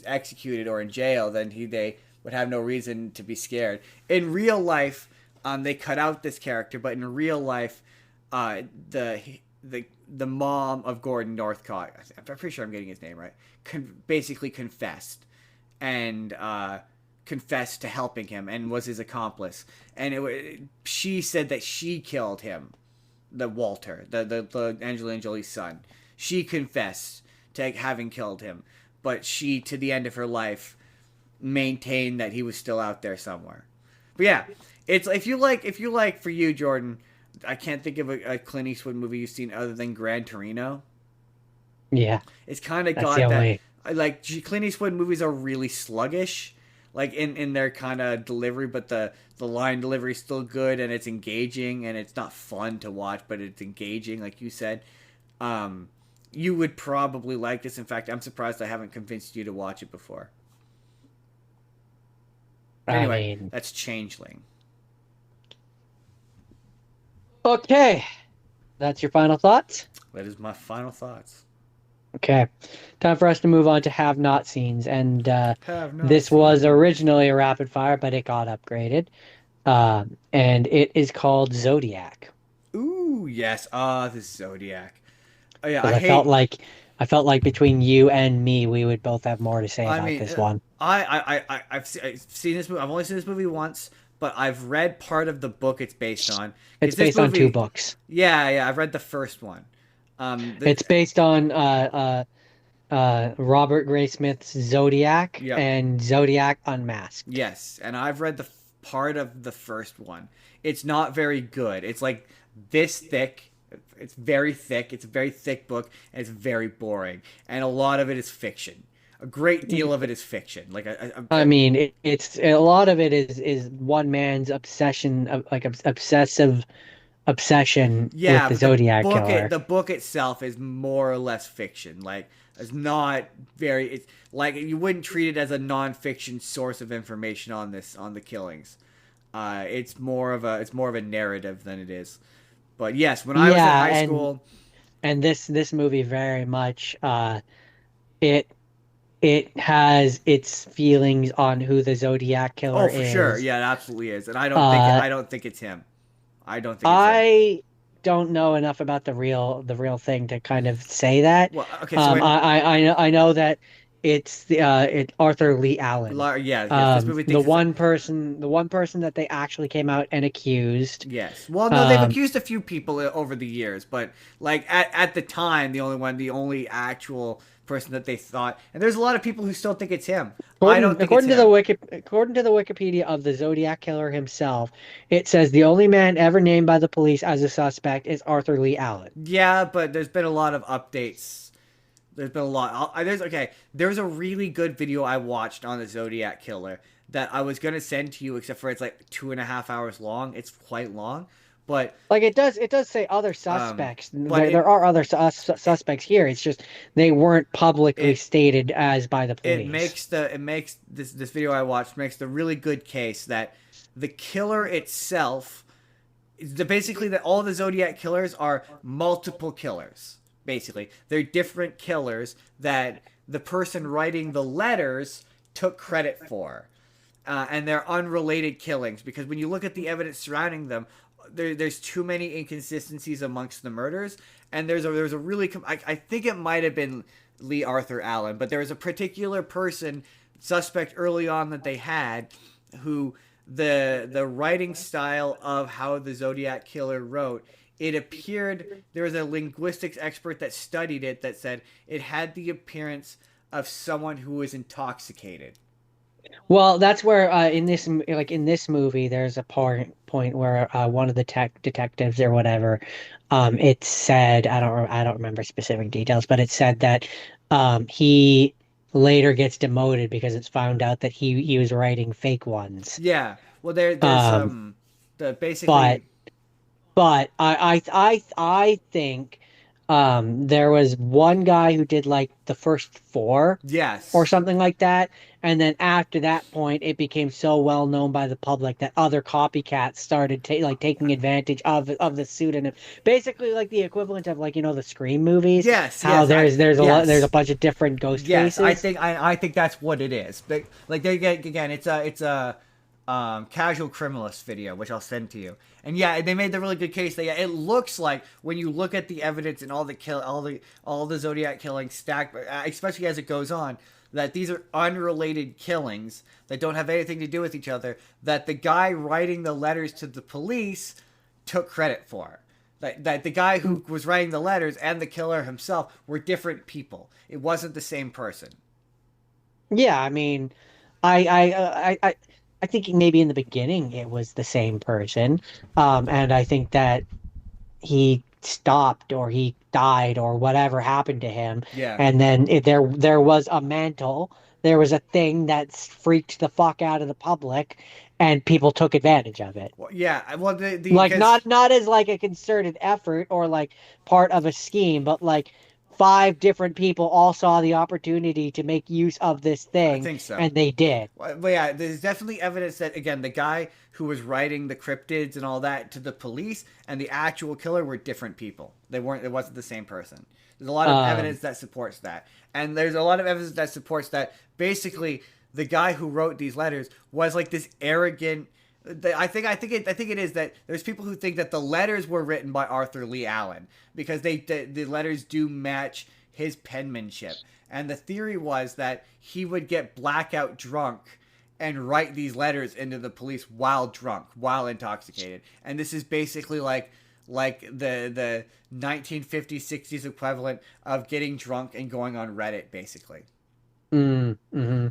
executed or in jail, then they would have no reason to be scared. In real life, they cut out this character, but in real life, the mom of Gordon Northcott, I'm pretty sure I'm getting his name right, basically confessed, and confessed to helping him and was his accomplice. And she said that she killed him, the Walter, the Angelina Jolie's son. She confessed to having killed him, but she, to the end of her life, maintained that he was still out there somewhere. But yeah, it's, if you like, for you, Jordan, I can't think of a Clint Eastwood movie you've seen other than Gran Torino. Yeah, It's kind of that's the got that. only. Like, Clint Eastwood movies are really sluggish, like in their kind of delivery, but the line delivery is still good, and it's engaging, and it's not fun to watch, but it's engaging, like you said. You would probably like this. In fact, I'm surprised I haven't convinced you to watch it before. I Anyway, mean, that's Changeling. okay, that's your final thoughts. That is my final thoughts. Okay, time for us to move on to have not scenes, and Have not this was seen. originally a rapid fire, but it got upgraded, and it is called Zodiac. Ooh, yes. The Zodiac. Oh yeah, Because I felt like between you and me, we would both have more to say I about mean, this one. I've seen this movie. I've only seen this movie once, but I've read part of the book it's based on. It's Because this based on two movie, books. yeah, I've read the first one. It's based on Robert Graysmith's Zodiac Yep. and Zodiac Unmasked. Yes, and I've read the part of the first one. It's not very good. It's like this thick. It's very thick. It's a very thick book, and it's very boring. And a lot of it is fiction. A great deal of it is fiction. Like I mean, it's a lot of it is one man's obsession, like obsessive obsession with yeah, the but the Zodiac book killer. the book itself is more or less fiction. Like it's not very. It's like you wouldn't treat it as a nonfiction source of information on the killings. It's more of a narrative than it is. But yes, when I was in Yeah, high school, and this movie very much it it has its feelings on who the Zodiac killer oh for sure, is. yeah, it absolutely is, and Uh, I don't think it's him. I don't think it's him. I don't know enough about the real thing to kind of say that. Well, okay, so in I know that it's Arthur Lee Allen. yeah, yes, this movie thinks it's The one person that they actually came out and accused. yes. Well, no, they've Um, accused a few people over the years, but like at the time, the only actual person that they thought, and there's a lot of people who still think it's him. I don't think it's him. According to the Wikipedia of the Zodiac killer himself, it says the only man ever named by the police as a suspect is Arthur Lee Allen. Yeah, but there's been a lot of updates. There's been a lot. There's okay. There's a really good video I watched on the Zodiac killer that I was gonna send to you, except for it's like 2.5 hours long. It's quite long, but Like it does say other suspects. but There are other suspects here. It's just they weren't publicly it stated as by the police. it makes this video I watched makes the really good case that the killer itself is basically that all the Zodiac killers are multiple killers. Basically, they're different killers that the person writing the letters took credit for, and they're unrelated killings because when you look at the evidence surrounding them, there's too many inconsistencies amongst the murders, and there's a really I think it might have been Lee Arthur Allen, but there was a particular person suspect early on that they had who the writing style of how the Zodiac killer wrote, it appeared there was a linguistics expert that studied it that said it had the appearance of someone who was intoxicated. Well, that's where in this movie, there's a point where one of the detectives or whatever, it said I don't remember specific details, but it said that he later gets demoted because it's found out that he was writing fake ones. Yeah. Well, there's Um, the but basically I think there was one guy who did like the first four or yes. something like that, and then after that point it became so well known by the public that other copycats started taking advantage of the pseudonym, basically like the equivalent of like the Scream movies, Yes, how yes, I there's a yes. bunch of different ghost Yes, faces. I think that's what it is. But like they again, it's a casual criminalist video, which I'll send to you. And yeah, they made the really good case that yeah, it looks like when you look at the evidence and all the Zodiac killings stacked, especially as it goes on, that these are unrelated killings that don't have anything to do with each other. That the guy writing the letters to the police took credit for. That the guy who was writing the letters and the killer himself were different people. It wasn't the same person. Yeah, I mean, I think maybe in the beginning it was the same person, and I think that he stopped or he died or whatever happened to him, Yeah. and then there was a mantle, there was a thing that freaked the fuck out of the public, and people took advantage of it. Well, yeah. Well, the Like because not as like a concerted effort or like part of a scheme, but like five different people all saw the opportunity to make use of this I thing, think so. and they did. But yeah, there's definitely evidence that again, the guy who was writing the cryptids and all that to the police and the actual killer were different people. They weren't. It wasn't the same person. There's a lot of Um, evidence that supports that, and there's a lot of evidence that supports that. Basically, the guy who wrote these letters was like this arrogant. I think it is that there's people who think that the letters were written by Arthur Lee Allen because the letters do match his penmanship, and the theory was that he would get blackout drunk and write these letters into the police while drunk, while intoxicated. And this is basically like the 1950s, 60s equivalent of getting drunk and going on Reddit, basically. Mm-hmm.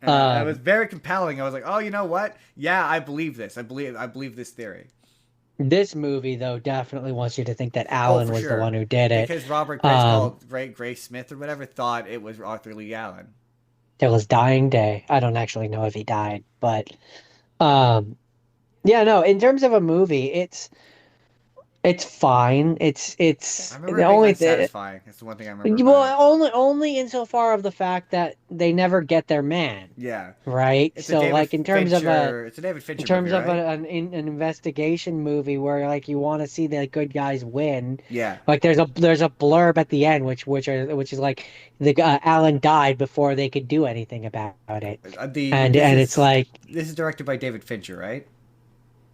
And it was very compelling. I was like, oh, you know what? Yeah, I believe this. I believe this theory. This movie, though, definitely wants you to think that Oh, Alan for was the one sure. who did it. Because Robert Um, Gray Smith or whatever thought it was Arthur Lee Allen. it was Dying Day. I don't actually know if he died, but um, yeah, no. In terms of a movie, it's fine. I It's remember the it being only unsatisfying. That's the one thing I remember about it. well, only insofar of the fact that they never get their man, Yeah. right? It's a So, like It's a David in Fincher movie, terms of right? an investigation movie where like you want to see the good guys win, Yeah. like there's a blurb at the end which is like the Alan died before they could do anything about it, and it's like This is directed by David Fincher, right?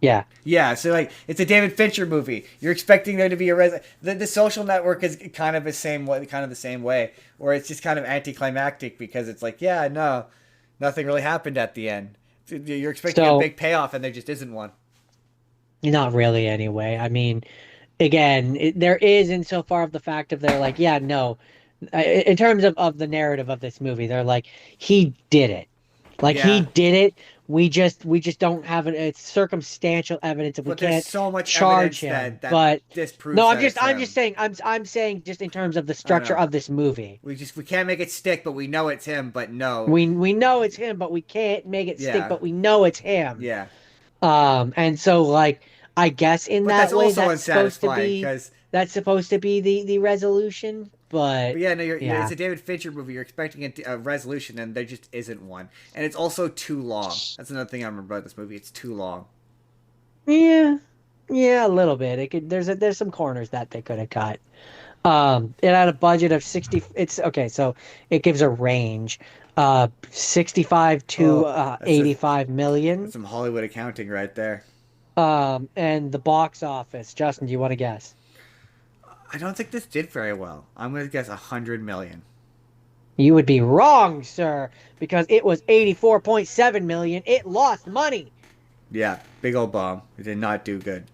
yeah. Yeah, so like it's a David Fincher movie. You're expecting there to be the Social Network is kind of the same way, where it's just kind of anticlimactic because it's like, yeah, no, nothing really happened at the end. You're expecting a So big payoff, and there just isn't one. not really anyway. I mean, again, there is insofar of the fact of they're like, yeah, no, in terms of the narrative of this movie, they're like, he did it. Like he Yeah, did it. We just don't have it. It's circumstantial evidence, and we but there's can't so much charge evidence him. that But disproves no, that it's I'm just him. saying, I'm saying just in terms of the I don't structure know. of this movie. We can't make it stick, but we know it's him. But no, We know it's him, but we can't make it stick. yeah, But we know it's him. yeah. And so like I guess in But that's that way also unsatisfying because that's supposed to be the resolution. But But yeah, no, it's yeah. a David Fincher movie. You're expecting a resolution, and there just isn't one. And it's also too long. That's another thing I remember about this movie. It's too long. Yeah. Yeah, a little bit. It could there's some corners that they could have cut. It had a budget of 60. It's okay, so it gives a range, 65 to Oh, 85 that's million. some Hollywood accounting right there. And the box office. Justin, do you want to guess? I don't think this did very well. I'm gonna guess 100 million. You would be wrong, sir, because it was 84.7 million. It lost money. Yeah, big old bomb. It did not do good.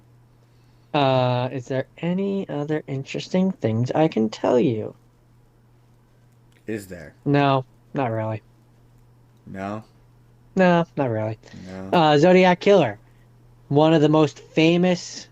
Is there any other interesting things I can tell you? Is there? No, not really. No, No, not really. no. Zodiac Killer, one of the most famous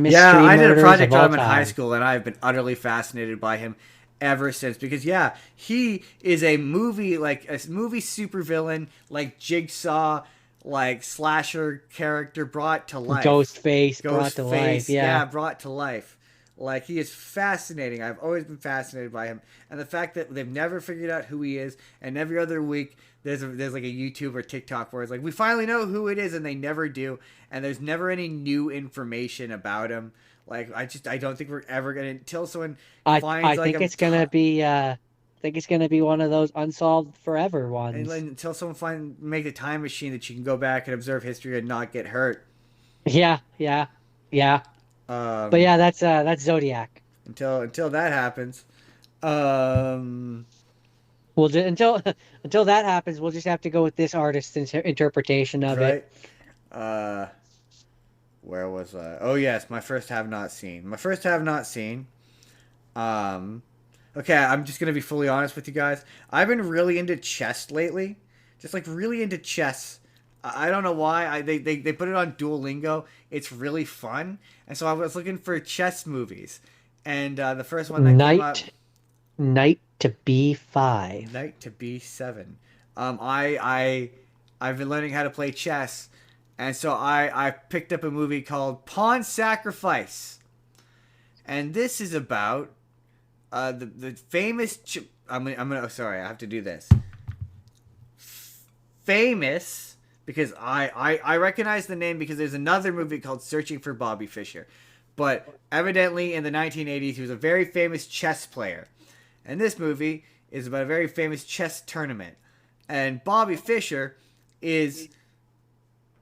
Yeah, mystery I did a murders of project on all him in high time. school, and I've been utterly fascinated by him ever since. Because yeah, he is a movie supervillain, like Jigsaw, like slasher character brought to life. Ghostface brought to life. Ghostface, Yeah. yeah, brought to life. Like he is fascinating. I've always been fascinated by him, and the fact that they've never figured out who he is, and every other week there's like a YouTube or TikTok where it's like we finally know who it is, and they never do, and there's never any new information about him. Like I don't think we're ever gonna until someone I finds like think a it's gonna be one of those unsolved forever ones. until someone make a time machine that you can go back and observe history and not get hurt. Yeah, yeah, yeah. But Um, yeah, that's Zodiac. until that happens. Um, We'll just, until until that happens, we'll just have to go with this artist's interpretation of it. right. Uh, where was I? Oh yes, my first have not seen. My first have not seen. Um, okay, I'm just gonna be fully honest with you guys. I've been really into chess lately, just like really into chess. I don't know why. They put it on Duolingo. It's really fun, and so I was looking for chess movies, and the first one that came up, Knight to B5. Knight to B7. I've been learning how to play chess, and so I picked up a movie called Pawn Sacrifice, and this is about the famous. I'm gonna. Oh, sorry, I have to do this. Famous because I recognize the name because there's another movie called Searching for Bobby Fischer, but evidently in the 1980s he was a very famous chess player, and this movie is about a very famous chess tournament, and Bobby Fischer is,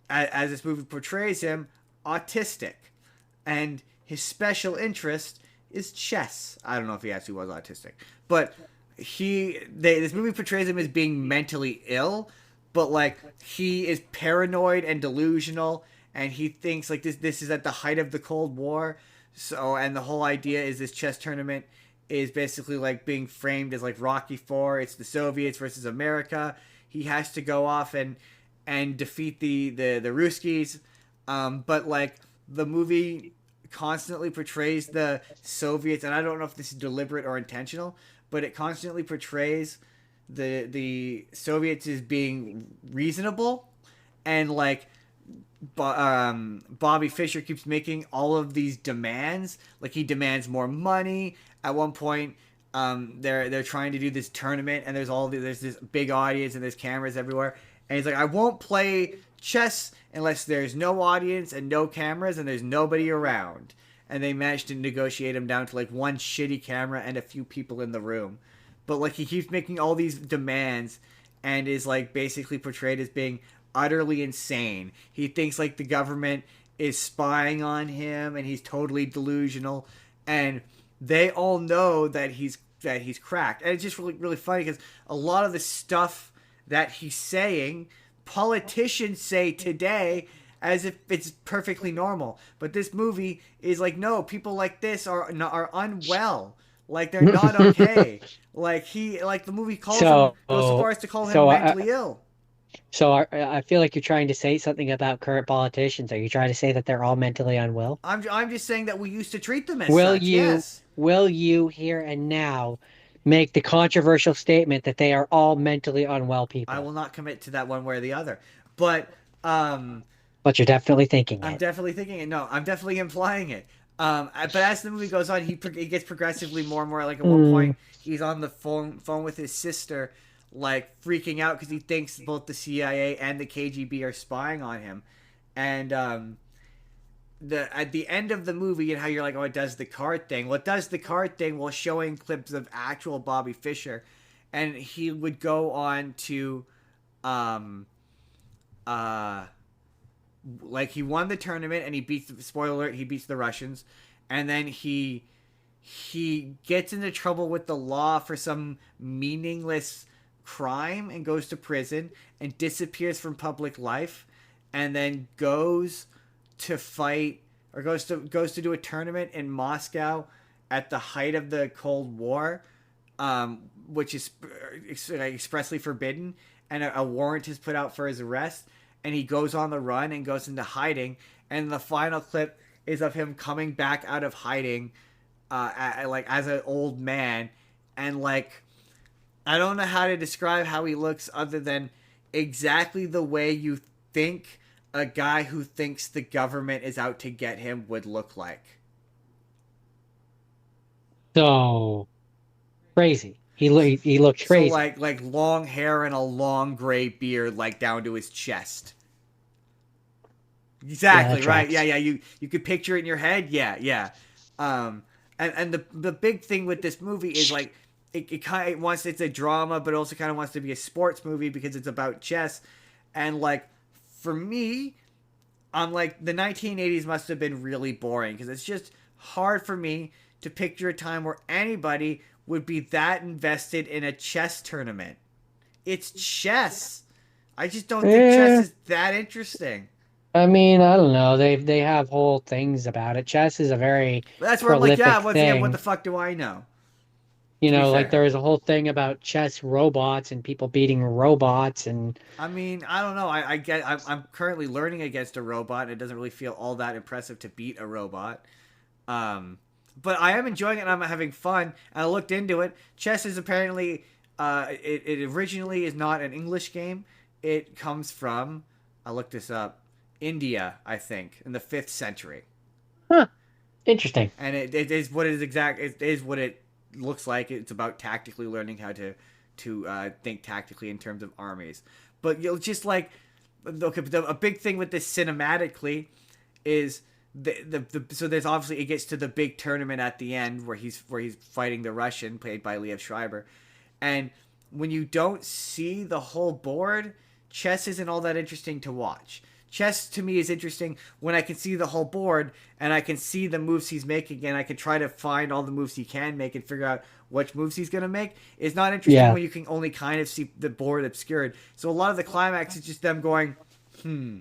as this movie portrays him, autistic, and his special interest is chess. I don't know if he actually was autistic, but this movie portrays him as being mentally ill, but like he is paranoid and delusional, and he thinks like this is at the height of the Cold War. So, and the whole idea is this chess tournament is basically like being framed as like Rocky Four. It's the Soviets versus America. He has to go off and defeat the Ruskies. But like the movie constantly portrays the Soviets, and I don't know if this is deliberate or intentional, but it constantly portrays the Soviets as being reasonable, and like Bobby Fischer keeps making all of these demands. Like he demands more money. At one point, they're trying to do this tournament, and there's this big audience, and there's cameras everywhere. And he's like, I won't play chess unless there's no audience and no cameras and there's nobody around. And they managed to negotiate him down to like one shitty camera and a few people in the room. But like he keeps making all these demands and is like basically portrayed as being utterly insane. He thinks like the government is spying on him and he's totally delusional, and they all know that he's cracked. And it's just really funny because a lot of the stuff that he's saying, politicians say today as if it's perfectly normal. But this movie is like, no, people like this are unwell. Like they're not okay. Like the movie So, goes so far as to call him so I, mentally ill. I feel like you're trying to say something about current politicians. Are you trying to say that they're all mentally unwell? I'm just saying that we used to treat them as Will such. you, Yes. will you here and now make the controversial statement that they are all mentally unwell I people? will not commit to that one way or the other. But But you're definitely thinking I'm it. definitely thinking it. No, I'm definitely implying it. But as the movie goes on, he gets progressively more and more. Like at one Hmm. point, he's on the phone with his sister, like freaking out because he thinks both the CIA and the KGB are spying on him. And the at the end of the movie, and how you're like, oh, it does the card thing. Well, it does the card thing while showing clips of actual Bobby Fischer, and he would go on to, um, uh like he won the tournament and he beats, spoiler alert, he beats the Russians, and then he gets into trouble with the law for some meaningless crime and goes to prison and disappears from public life, and then goes to fight, or goes to do a tournament in Moscow at the height of the Cold War, which is expressly forbidden, and a warrant is put out for his arrest, and he goes on the run and goes into hiding. And the final clip is of him coming back out of hiding, like as an old man, and like I don't know how to describe how he looks other than exactly the way you think a guy who thinks the government is out to get him would look like. So crazy. He looked So crazy. like long hair and a long gray beard, like down to his chest. Yeah, that Exactly right. Yeah, tracks. yeah. You could picture it in your head. Yeah, yeah. And the big thing with this movie is like it kind of wants, it's a drama, but also kind of wants to be a sports movie because it's about chess. And like for me, I'm like the 1980s must have been really boring because it's just hard for me to picture a time where anybody would be that invested in a chess tournament. It's chess. I just don't think chess Eh, is that interesting. I mean, I don't know. They have whole things about it. Chess is a very But that's where I'm like, yeah, prolific once again, what the thing. fuck do I know? You To be know, like fair, there was a whole thing about chess robots and people beating robots and I mean, I don't know. I get. I'm currently learning against a robot, and it doesn't really feel all that impressive to beat a robot. Um, but I am enjoying it, and I'm having fun. And I looked into it. Chess is apparently, it originally is not an English game. It comes from, I looked this up, India, I think, in the 5th century. huh, interesting. And it is what it is exact. It is what it looks like. It's about tactically learning how to think tactically in terms of armies. But you'll just like, okay, a big thing with this cinematically is so there's obviously, it gets to the big tournament at the end where he's fighting the Russian played by Liev Schreiber, and when you don't see the whole board, chess isn't all that interesting to watch. Chess to me is interesting when I can see the whole board and I can see the moves he's making and I can try to find all the moves he can make and figure out which moves he's going to make. It's not interesting Yeah. when you can only kind of see the board obscured. So a lot of the climax is just them going, hmm,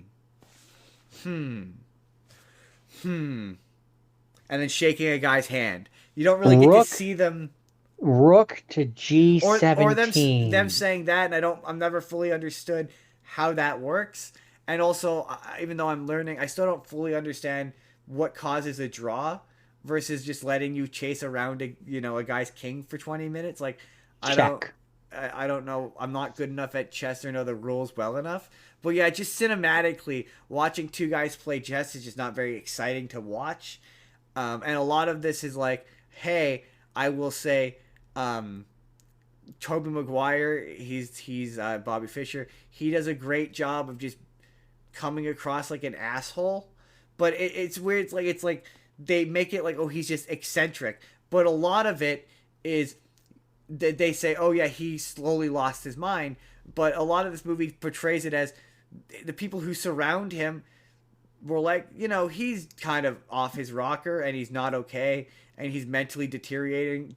hmm, hmm, and then shaking a guy's hand. You don't really get to Rook see them, Rook to or them G17. saying that, and I've never fully understood how that works. And also, even though I'm learning, I still don't fully understand what causes a draw versus just letting you chase around a guy's king for 20 minutes. Like, I don't. Check. I don't know. I'm not good enough at chess or know the rules well enough. But yeah, just cinematically, watching two guys play chess is just not very exciting to watch. And a lot of this is like, hey, I will say, Toby Maguire, he's Bobby Fischer. He does a great job of just coming across like an asshole, but it's weird. It's like they make it like, oh, he's just eccentric, but a lot of it is that they say, oh yeah, he slowly lost his mind. But a lot of this movie portrays it as the people who surround him were like, he's kind of off his rocker and he's not okay and he's mentally deteriorating,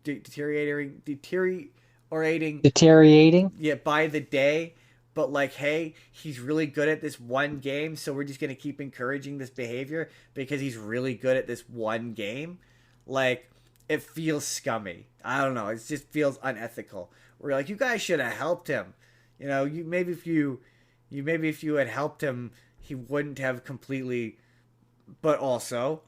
Deteriorating. yeah, by the day. But like, hey, he's really good at this one game, so we're just gonna keep encouraging this behavior because he's really good at this one game. Like, it feels scummy. I don't know. It just feels unethical. We're like, you guys should have helped him. Maybe if you had helped him, he wouldn't have completely. But also,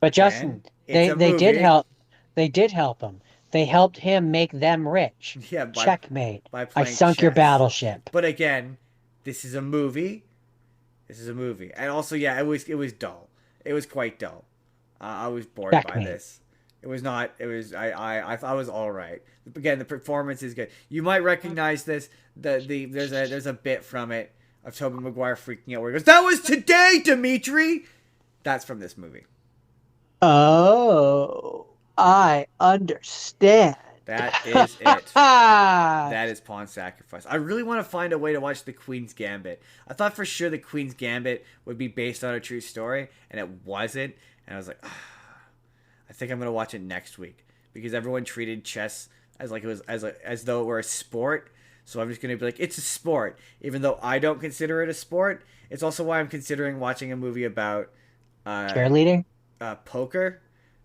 But again, Justin, it's a they did movie. help. They did help him. They helped him make them rich. Yeah, Checkmate. by I playing sunk your chess. battleship. But again, this is a movie. This is a movie, and also, yeah, it was dull. It was quite dull. I was bored by Checkmate. this. It was not. It was. I thought it was all right. Again, the performance is good. You might recognize this. There's a bit from it of Tobey Maguire freaking out where he goes, "That was today, Dimitri." That's from this movie. Oh, I understand. That is it. Ah, That is Pawn Sacrifice. I really want to find a way to watch The Queen's Gambit. I thought for sure The Queen's Gambit would be based on a true story, and it wasn't. And I was like, I think I'm gonna watch it next week because everyone treated chess as like it was as though it were a sport. So I'm just gonna be like, it's a sport, even though I don't consider it a sport. It's also why I'm considering watching a movie about uh, cheerleading. poker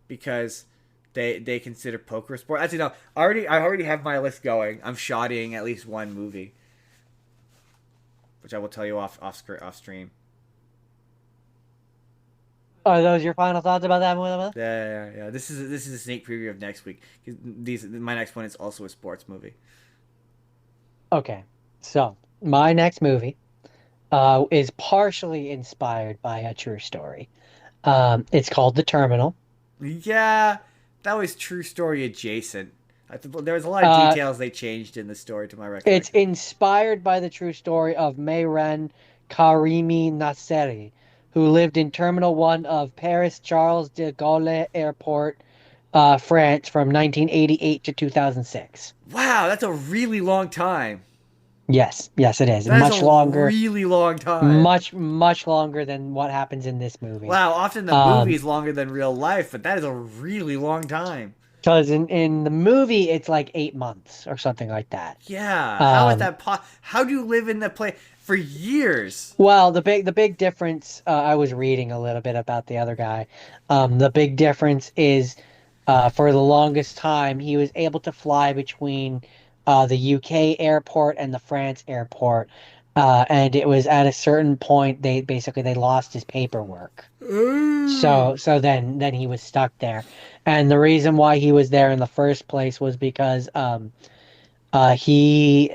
because they consider poker a sport. Actually, no, I already have my list going. I'm shoddying at least one movie, which I will tell you off stream. Are those your final thoughts about that movie? Yeah. This is a sneak preview of next week. My next one is also a sports movie. Okay, so my next movie is partially inspired by a true story. It's called The Terminal. Yeah, that was true story adjacent. There was a lot of Uh, details they changed in the story to my it's recollection. inspired by the true story of Mayren Karimi Nasseri, who lived in Terminal 1 of Paris Charles de Gaulle Airport, France from 1988 to 2006. Wow, that's a really long time. Yes, it is. That is a Much longer, really long time. much longer than what happens in this movie. Wow, often the movie Um, is longer than real life, but that is a really long time. because in the movie it's like 8 months or something like that. Yeah, how is Um, that how do you live in the place for years? Well, the big difference, I was reading a little bit about the other guy. The big difference is, for the longest time, he was able to fly between the UK airport and the France airport, and it was at a certain point they lost his paperwork. So then he was stuck there, and the reason why he was there in the first place was because he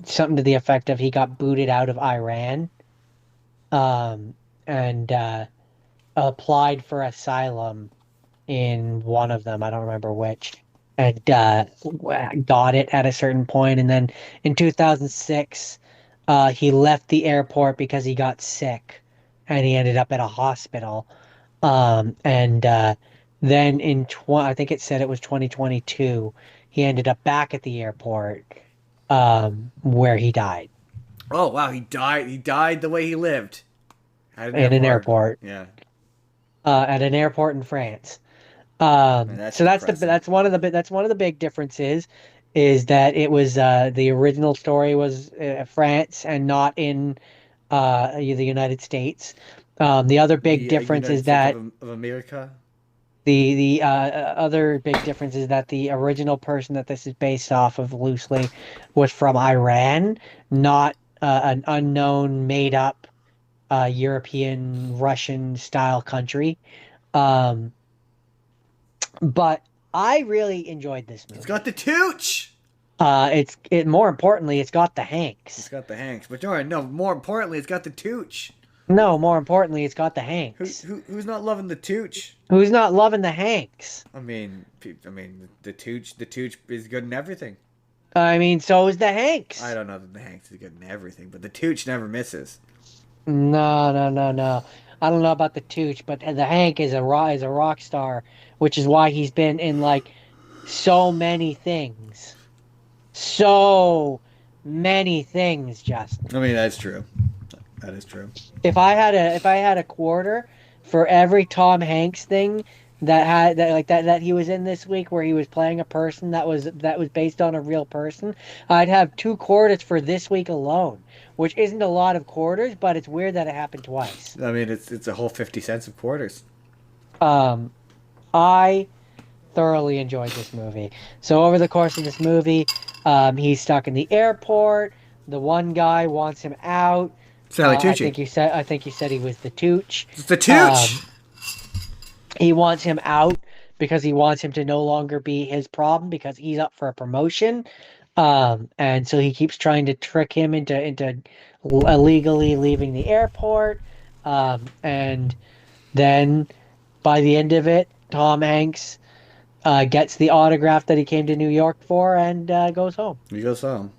something to the effect of he got booted out of Iran, and applied for asylum in one of them. I don't remember which, and got it at a certain point. And then in 2006, he left the airport because he got sick, and he ended up at a hospital. And then I think it said it was 2022, he ended up back at the airport, where he died. Oh wow, he died. He died the way he lived. At an in an airport. airport, Yeah. at an airport in France. Man, that's So depressing. that's one of the big differences, is that it was the original story was France and not in the United States. The other big The difference United is States that of America. the other big difference is that the original person that this is based off of loosely was from Iran, not an unknown made up European Russian style country. Um, but I really enjoyed this It's got movie. the tooch. More importantly, it's got the It's Hanks. got the Hanks. But Jordan, no, more importantly, it's got the tooch. No, more importantly, it's got the Hanks. Who's not loving the tooch? Who's not loving the Hanks? The tooch is good in everything. I mean, so is the I Hanks. don't know that the Hanks is good in everything, but the tooch never misses. No, no, no, no. I don't know about the Tooch, but the Hank is a rock star, which is why he's been in like so many things. So many things, Justin. I mean, that's true. That is true. If I had a quarter for every Tom Hanks thing that he was in this week where he was playing a person that was based on a real person, I'd have 2 quarters for this week alone, which isn't a lot of quarters, but it's weird that it happened twice. I mean, it's a whole 50 cents of quarters. Um, I thoroughly enjoyed this movie. So over the course of this movie, he's stuck in the airport. The one guy wants him out. Sally Tucci. I think you said he was the Tooch. It's the tooch. Um, he wants him out because he wants him to no longer be his problem because he's up for a promotion. And so he keeps trying to trick him into illegally leaving the airport. And then by the end of it, Tom Hanks gets the autograph that he came to New York for and goes home. He goes home,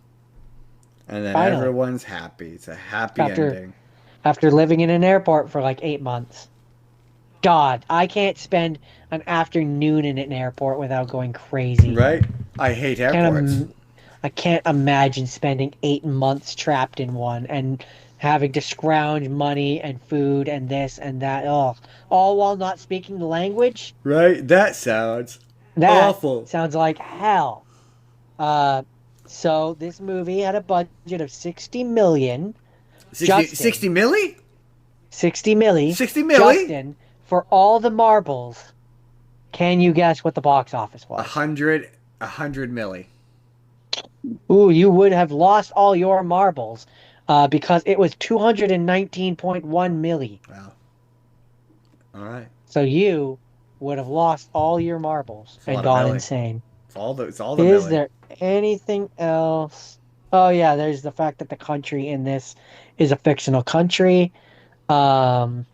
and then Finally, everyone's happy. It's a happy after ending. after living in an airport for like 8 months. God, I can't spend an afternoon in an airport without going crazy. Right? I hate airports. Can't I can't imagine spending 8 months trapped in one and having to scrounge money and food and this and that. Oh, all while not speaking the language. Right? That sounds That awful. sounds like hell. Uh, so this movie had a budget of 60 million. 60, Justin. 60 milli? 60 milli. 60 milli? Justin, for all the marbles, can you guess what the box office was? 100 milli. Ooh, you would have lost all your marbles because it was 219.1 milli. Wow. All right. So you would have lost all your marbles a and lot of gone milli. insane. It's all the Is milli. there anything else? Oh yeah, there's the fact that the country in this is a fictional country. Um,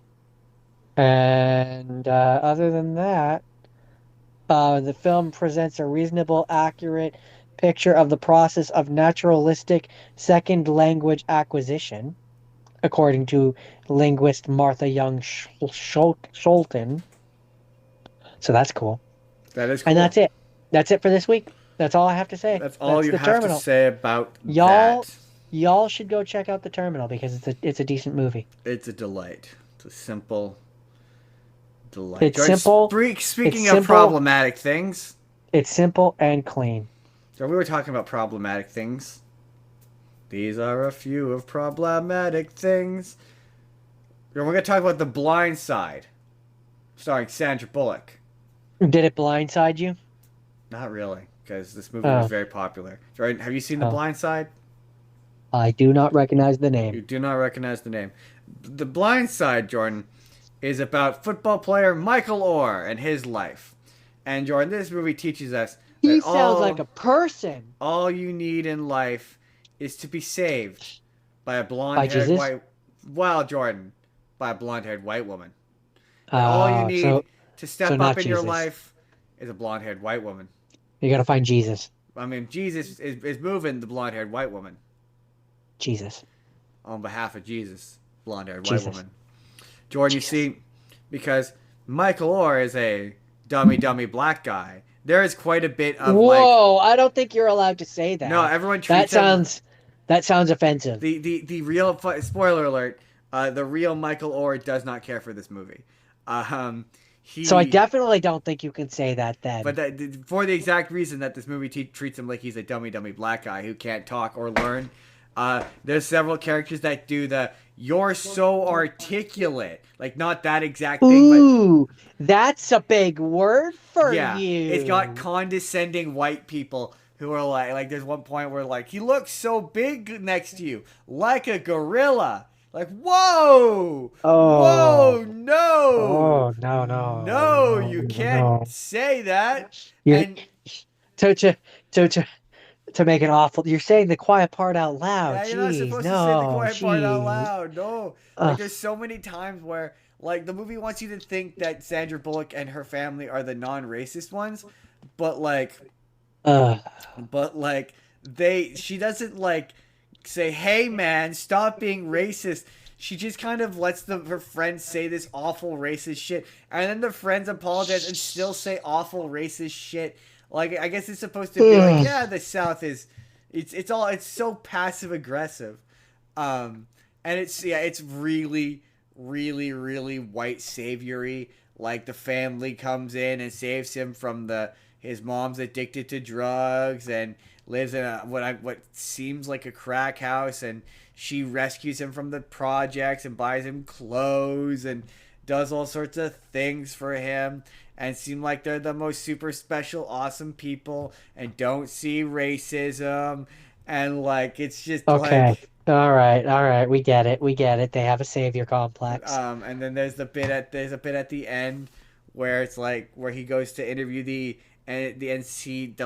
and other than that, the film presents a reasonable, accurate picture of the process of naturalistic second language acquisition, according to linguist Martha Young Scholten. So that's cool. That is cool. And that's it. That's it for this week. That's all I have to say. That's all you the have Terminal. to say about Y'all, that. y'all should go check out The Terminal because it's a decent movie. It's a delight. It's a simple delight. It's George, simple. Speaking It's of simple. problematic things, It's simple and clean. so we were talking about problematic things. These are a few of problematic things. We're going to talk about The Blind Side, starring Sandra Bullock. Did it blindside you? Not really, because this movie was very popular. Jordan, have you seen The Blind Side? I do not recognize the You name. do not recognize the name. The Blind Side, Jordan, is about football player Michael Orr and his life. And Jordan, this movie teaches us He that sounds like a person. all you need in life is to be saved by a By blonde-haired Jesus? white. Well, Jordan, by a blonde-haired white woman. All you need to step not up in your Jesus. life is a blonde-haired white woman. You gotta find Jesus. I mean, Jesus is moving the blonde-haired white woman Jesus. on behalf of Jesus, blonde-haired white Jesus. woman. Jordan, you see, because Michael Orr is a dummy black guy, there is quite a bit of Whoa! I don't think you're allowed to say that. no, everyone treats That sounds offensive. the real spoiler alert. The real Michael Orr does not care for this movie. Um, So I he definitely don't think you can say that But then. that for the exact reason that this movie treats him like he's a dummy black guy who can't talk or learn. There's several characters that do the "you're so articulate," like not that exact thing, but Ooh, that's a big word for yeah, it's got you. condescending white people who are like there's one point where like he looks so big next to you, like a gorilla. Like whoa, Oh, whoa, no, oh, no, no, no, no, you can't no. say that. You And to to to to to make it awful. You're saying the quiet part out loud. yeah, you're not Jeez, supposed to say the no, quiet part out jeez. loud. No. Like Ugh, there's so many times where like the movie wants you to think that Sandra Bullock and her family are the non-racist ones, but like ugh. she doesn't like say, "Hey man, stop being racist." She just kind of lets her friends say this awful racist shit, and then the friends apologize and still say awful racist shit. Like I guess it's supposed to be like, Ugh. yeah, the South is, it's so passive aggressive, and it's really really white saviory. Like the family comes in and saves him from the his mom's addicted to drugs and lives in what seems like a crack house, and she rescues him from the projects and buys him clothes and does all sorts of things for him and seem like they're the most super special awesome people and don't see racism, and like it's just Okay. like All right. We get it. We get it. They have a savior complex. and then there's a bit at the end where it's like where he goes to interview the NCAAP,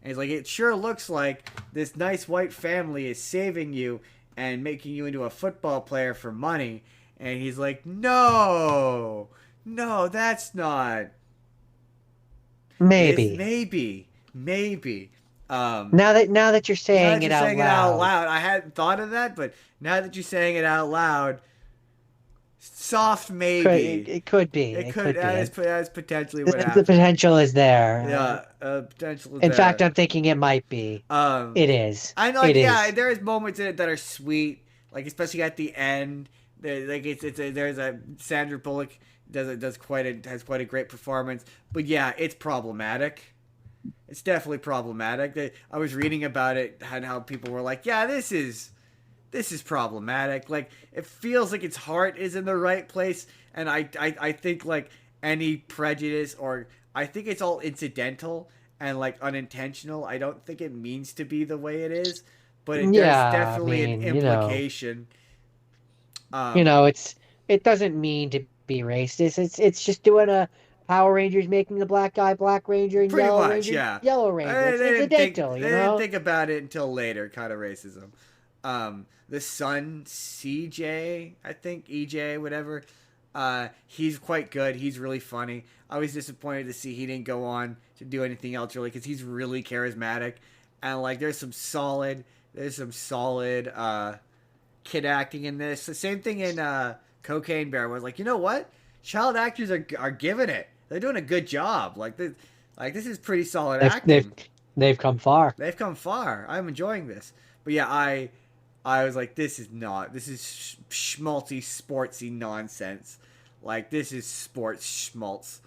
and he's like, it sure looks like this nice white family is saving you and making you into a football player for money, and he's like, no, no, that's not. It's Maybe. maybe. Um, Now that you're Now saying that it you're out saying it out loud, loud, I hadn't thought of that, but now that you're saying it out loud, soft maybe. it could be. It It could could be. that is potentially what The happened. potential is there. Yeah, potential is In fact, there. I'm thinking it might be. Um, It is. I know, It like, yeah, is. there is moments in it that are sweet, like especially at the end. Like there's a Sandra Bullock has quite a great performance, but yeah, it's problematic. It's definitely problematic. I was reading about it and how people were like, yeah, this is problematic. Like it feels like its heart is in the right place, and I think like any prejudice or I think it's all incidental and like unintentional. I don't think it means to be the way it is, but there's Yeah, I definitely an mean, implication. Um, it doesn't mean to be racist. It's just doing a Power Rangers making the black guy Black Ranger and Pretty Yellow much, Ranger yeah. Yellow Ranger. It's incidental, They didn't . think about it until later, kind of racism. The son CJ, I think EJ, whatever. He's quite good. He's really funny. I was disappointed to see he didn't go on to do anything else really because he's really charismatic, and like there's some solid kid acting in this. The same thing in Cocaine Bear was like, you know what? Child actors are giving it. They're doing a good job. Like this is pretty solid They've they've acting. they've come far. They've come far. I'm enjoying this. But yeah, I was like, this is schmaltzy sportsy nonsense. Like this is sports schmaltz.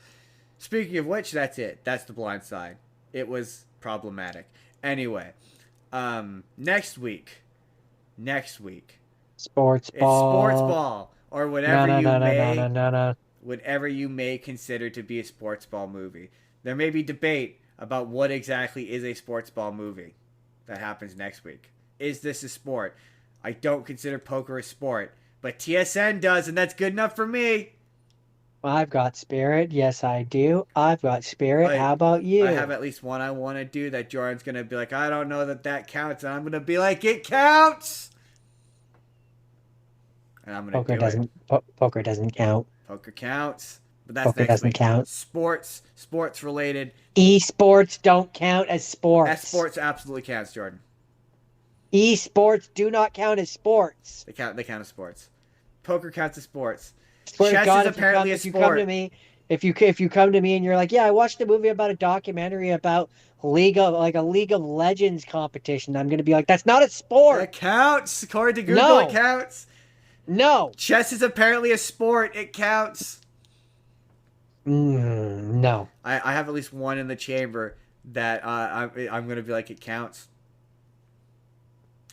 Speaking of which, that's it. That's The Blind Side. It was problematic. Anyway, next week, Sports it's sports ball. ball or No, no, no, no, no, no, no, no. whatever you may consider to be a sports ball movie. There may be debate about what exactly is a sports ball movie that happens next week. Is this a sport? I don't consider poker a sport, but TSN does, and that's good enough for me. I've got spirit. Yes, I do. I've got spirit. I How about I have you? at least one I want to do that Jordan's gonna be like, I don't know that counts, and I'm gonna be like, it counts, and I'm gonna do it. Poker doesn't count. Poker counts, but that's Poker next doesn't week. count. Sports related. Esports don't count as S sports. sports absolutely counts, Jordan. Esports do not count as sports. They count as sports. Poker counts as sports. Swear to Chess is God, apparently a if you come to sport. me, if you come to me and you're like, yeah, I watched a movie about a documentary about a League of Legends competition, I'm gonna be like, that's not a That sport. counts. According to Google, it No, counts. No. Chess is apparently a sport. It counts. No. I have at least one in the chamber that I'm gonna be like, it counts.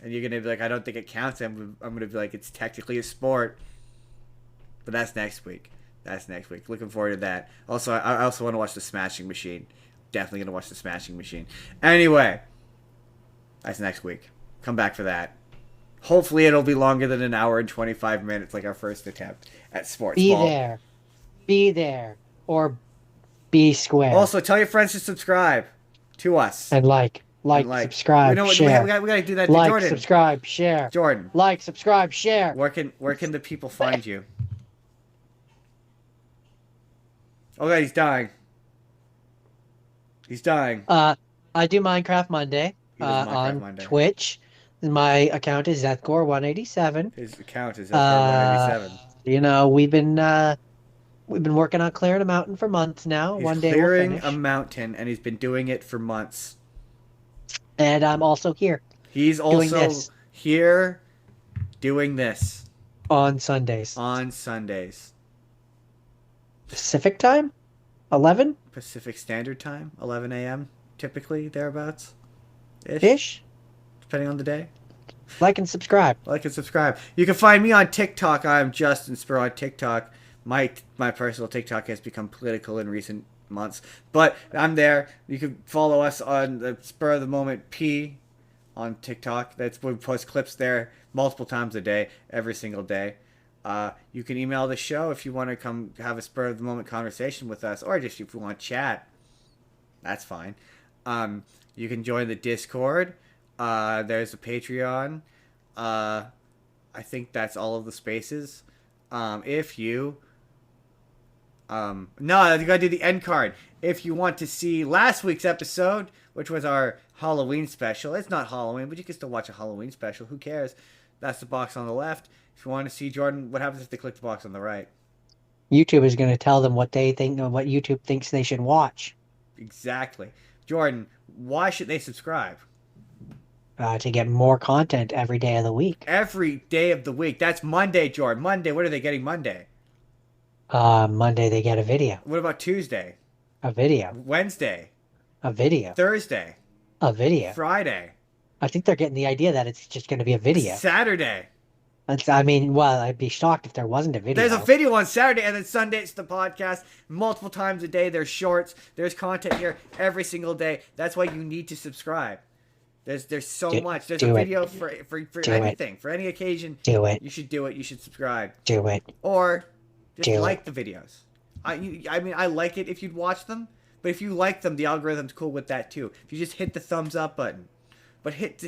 And you're gonna be like, I don't think it counts. I'm gonna be like, it's technically a sport. But that's next week. That's next week. Looking forward to that. Also, I also want to watch the Smashing Machine. Definitely gonna watch the Smashing Machine. Anyway, that's next week. Come back for that. Hopefully, it'll be longer than an hour and 25 minutes, like our first attempt at sports Be ball. there. Be there. Or be square. Also, tell your friends to subscribe to us. And like, subscribe, share. We gotta do that to like, Jordan. subscribe, share. Jordan. Like, subscribe, share. Where can the people find you? Oh god, he's dying. He's dying. I do Minecraft Monday He does Minecraft on Monday. Twitch. My account is Zethgore187. His account is F187. You know, we've been working on clearing a mountain for months now. He's One day clearing we'll finish. a mountain, and he's been doing it for months. And I'm also here He's doing also this. here doing this On Sundays. on Sundays. Pacific time? 11? Pacific Standard Time, 11 a.m. typically, thereabouts. Ish? Depending on the day. Like and subscribe. Like and subscribe. You can find me on TikTok. I'm Justin Spurr on TikTok. My personal TikTok has become political in recent months, but I'm there. You can follow us on the Spur of the Moment P on TikTok. That's where we post clips there multiple times a day, every single day. You can email the show if you want to come have a spur of the moment conversation with us, or just if you want to chat. That's fine. You can join the Discord. There's a Patreon. I think that's all of the spaces. If you no, you gotta do the end card. If you want to see last week's episode, which was our Halloween special, it's not Halloween, but you can still watch a Halloween special. Who cares? That's the box on the left. If you want to see Jordan, what happens if they click the box on the right? YouTube is going to tell them what they think, what YouTube thinks they should watch. Exactly. Jordan, why should they subscribe? To get more content every day of the week. Every day of the week. That's Monday, Jordan. Monday, what are they getting Monday? Monday they get a video. What about Tuesday? A video. Wednesday? A video. Thursday? A video. Friday? I think they're getting the idea that it's just going to be a video. Saturday? I mean, well, I'd be shocked if there wasn't a video. There's a video on Saturday, and then Sunday it's the podcast. Multiple times a day. There's shorts. There's content here every single day. That's why you need to subscribe. There's so much. There's a video for anything. For any occasion. Do it. You should do it. You should subscribe. Do it. Or just Do like the videos. I mean, I like it if you'd watch them. But if you like them, the algorithm's cool with that too. If you just hit the thumbs up button. But hit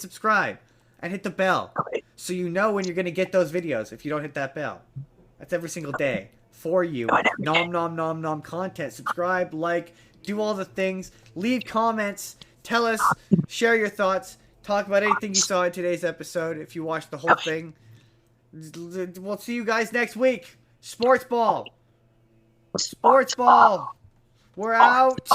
subscribe. And hit the bell. So you know when you're going to get those videos if you don't hit that bell. That's every single day. For you. Nom nom nom nom content. Subscribe, like, do all the things. Leave comments. Tell us. Share your thoughts. Talk about anything you saw in today's episode if you watched the whole thing. We'll see you guys next week. Sports ball. Sports ball. We're out.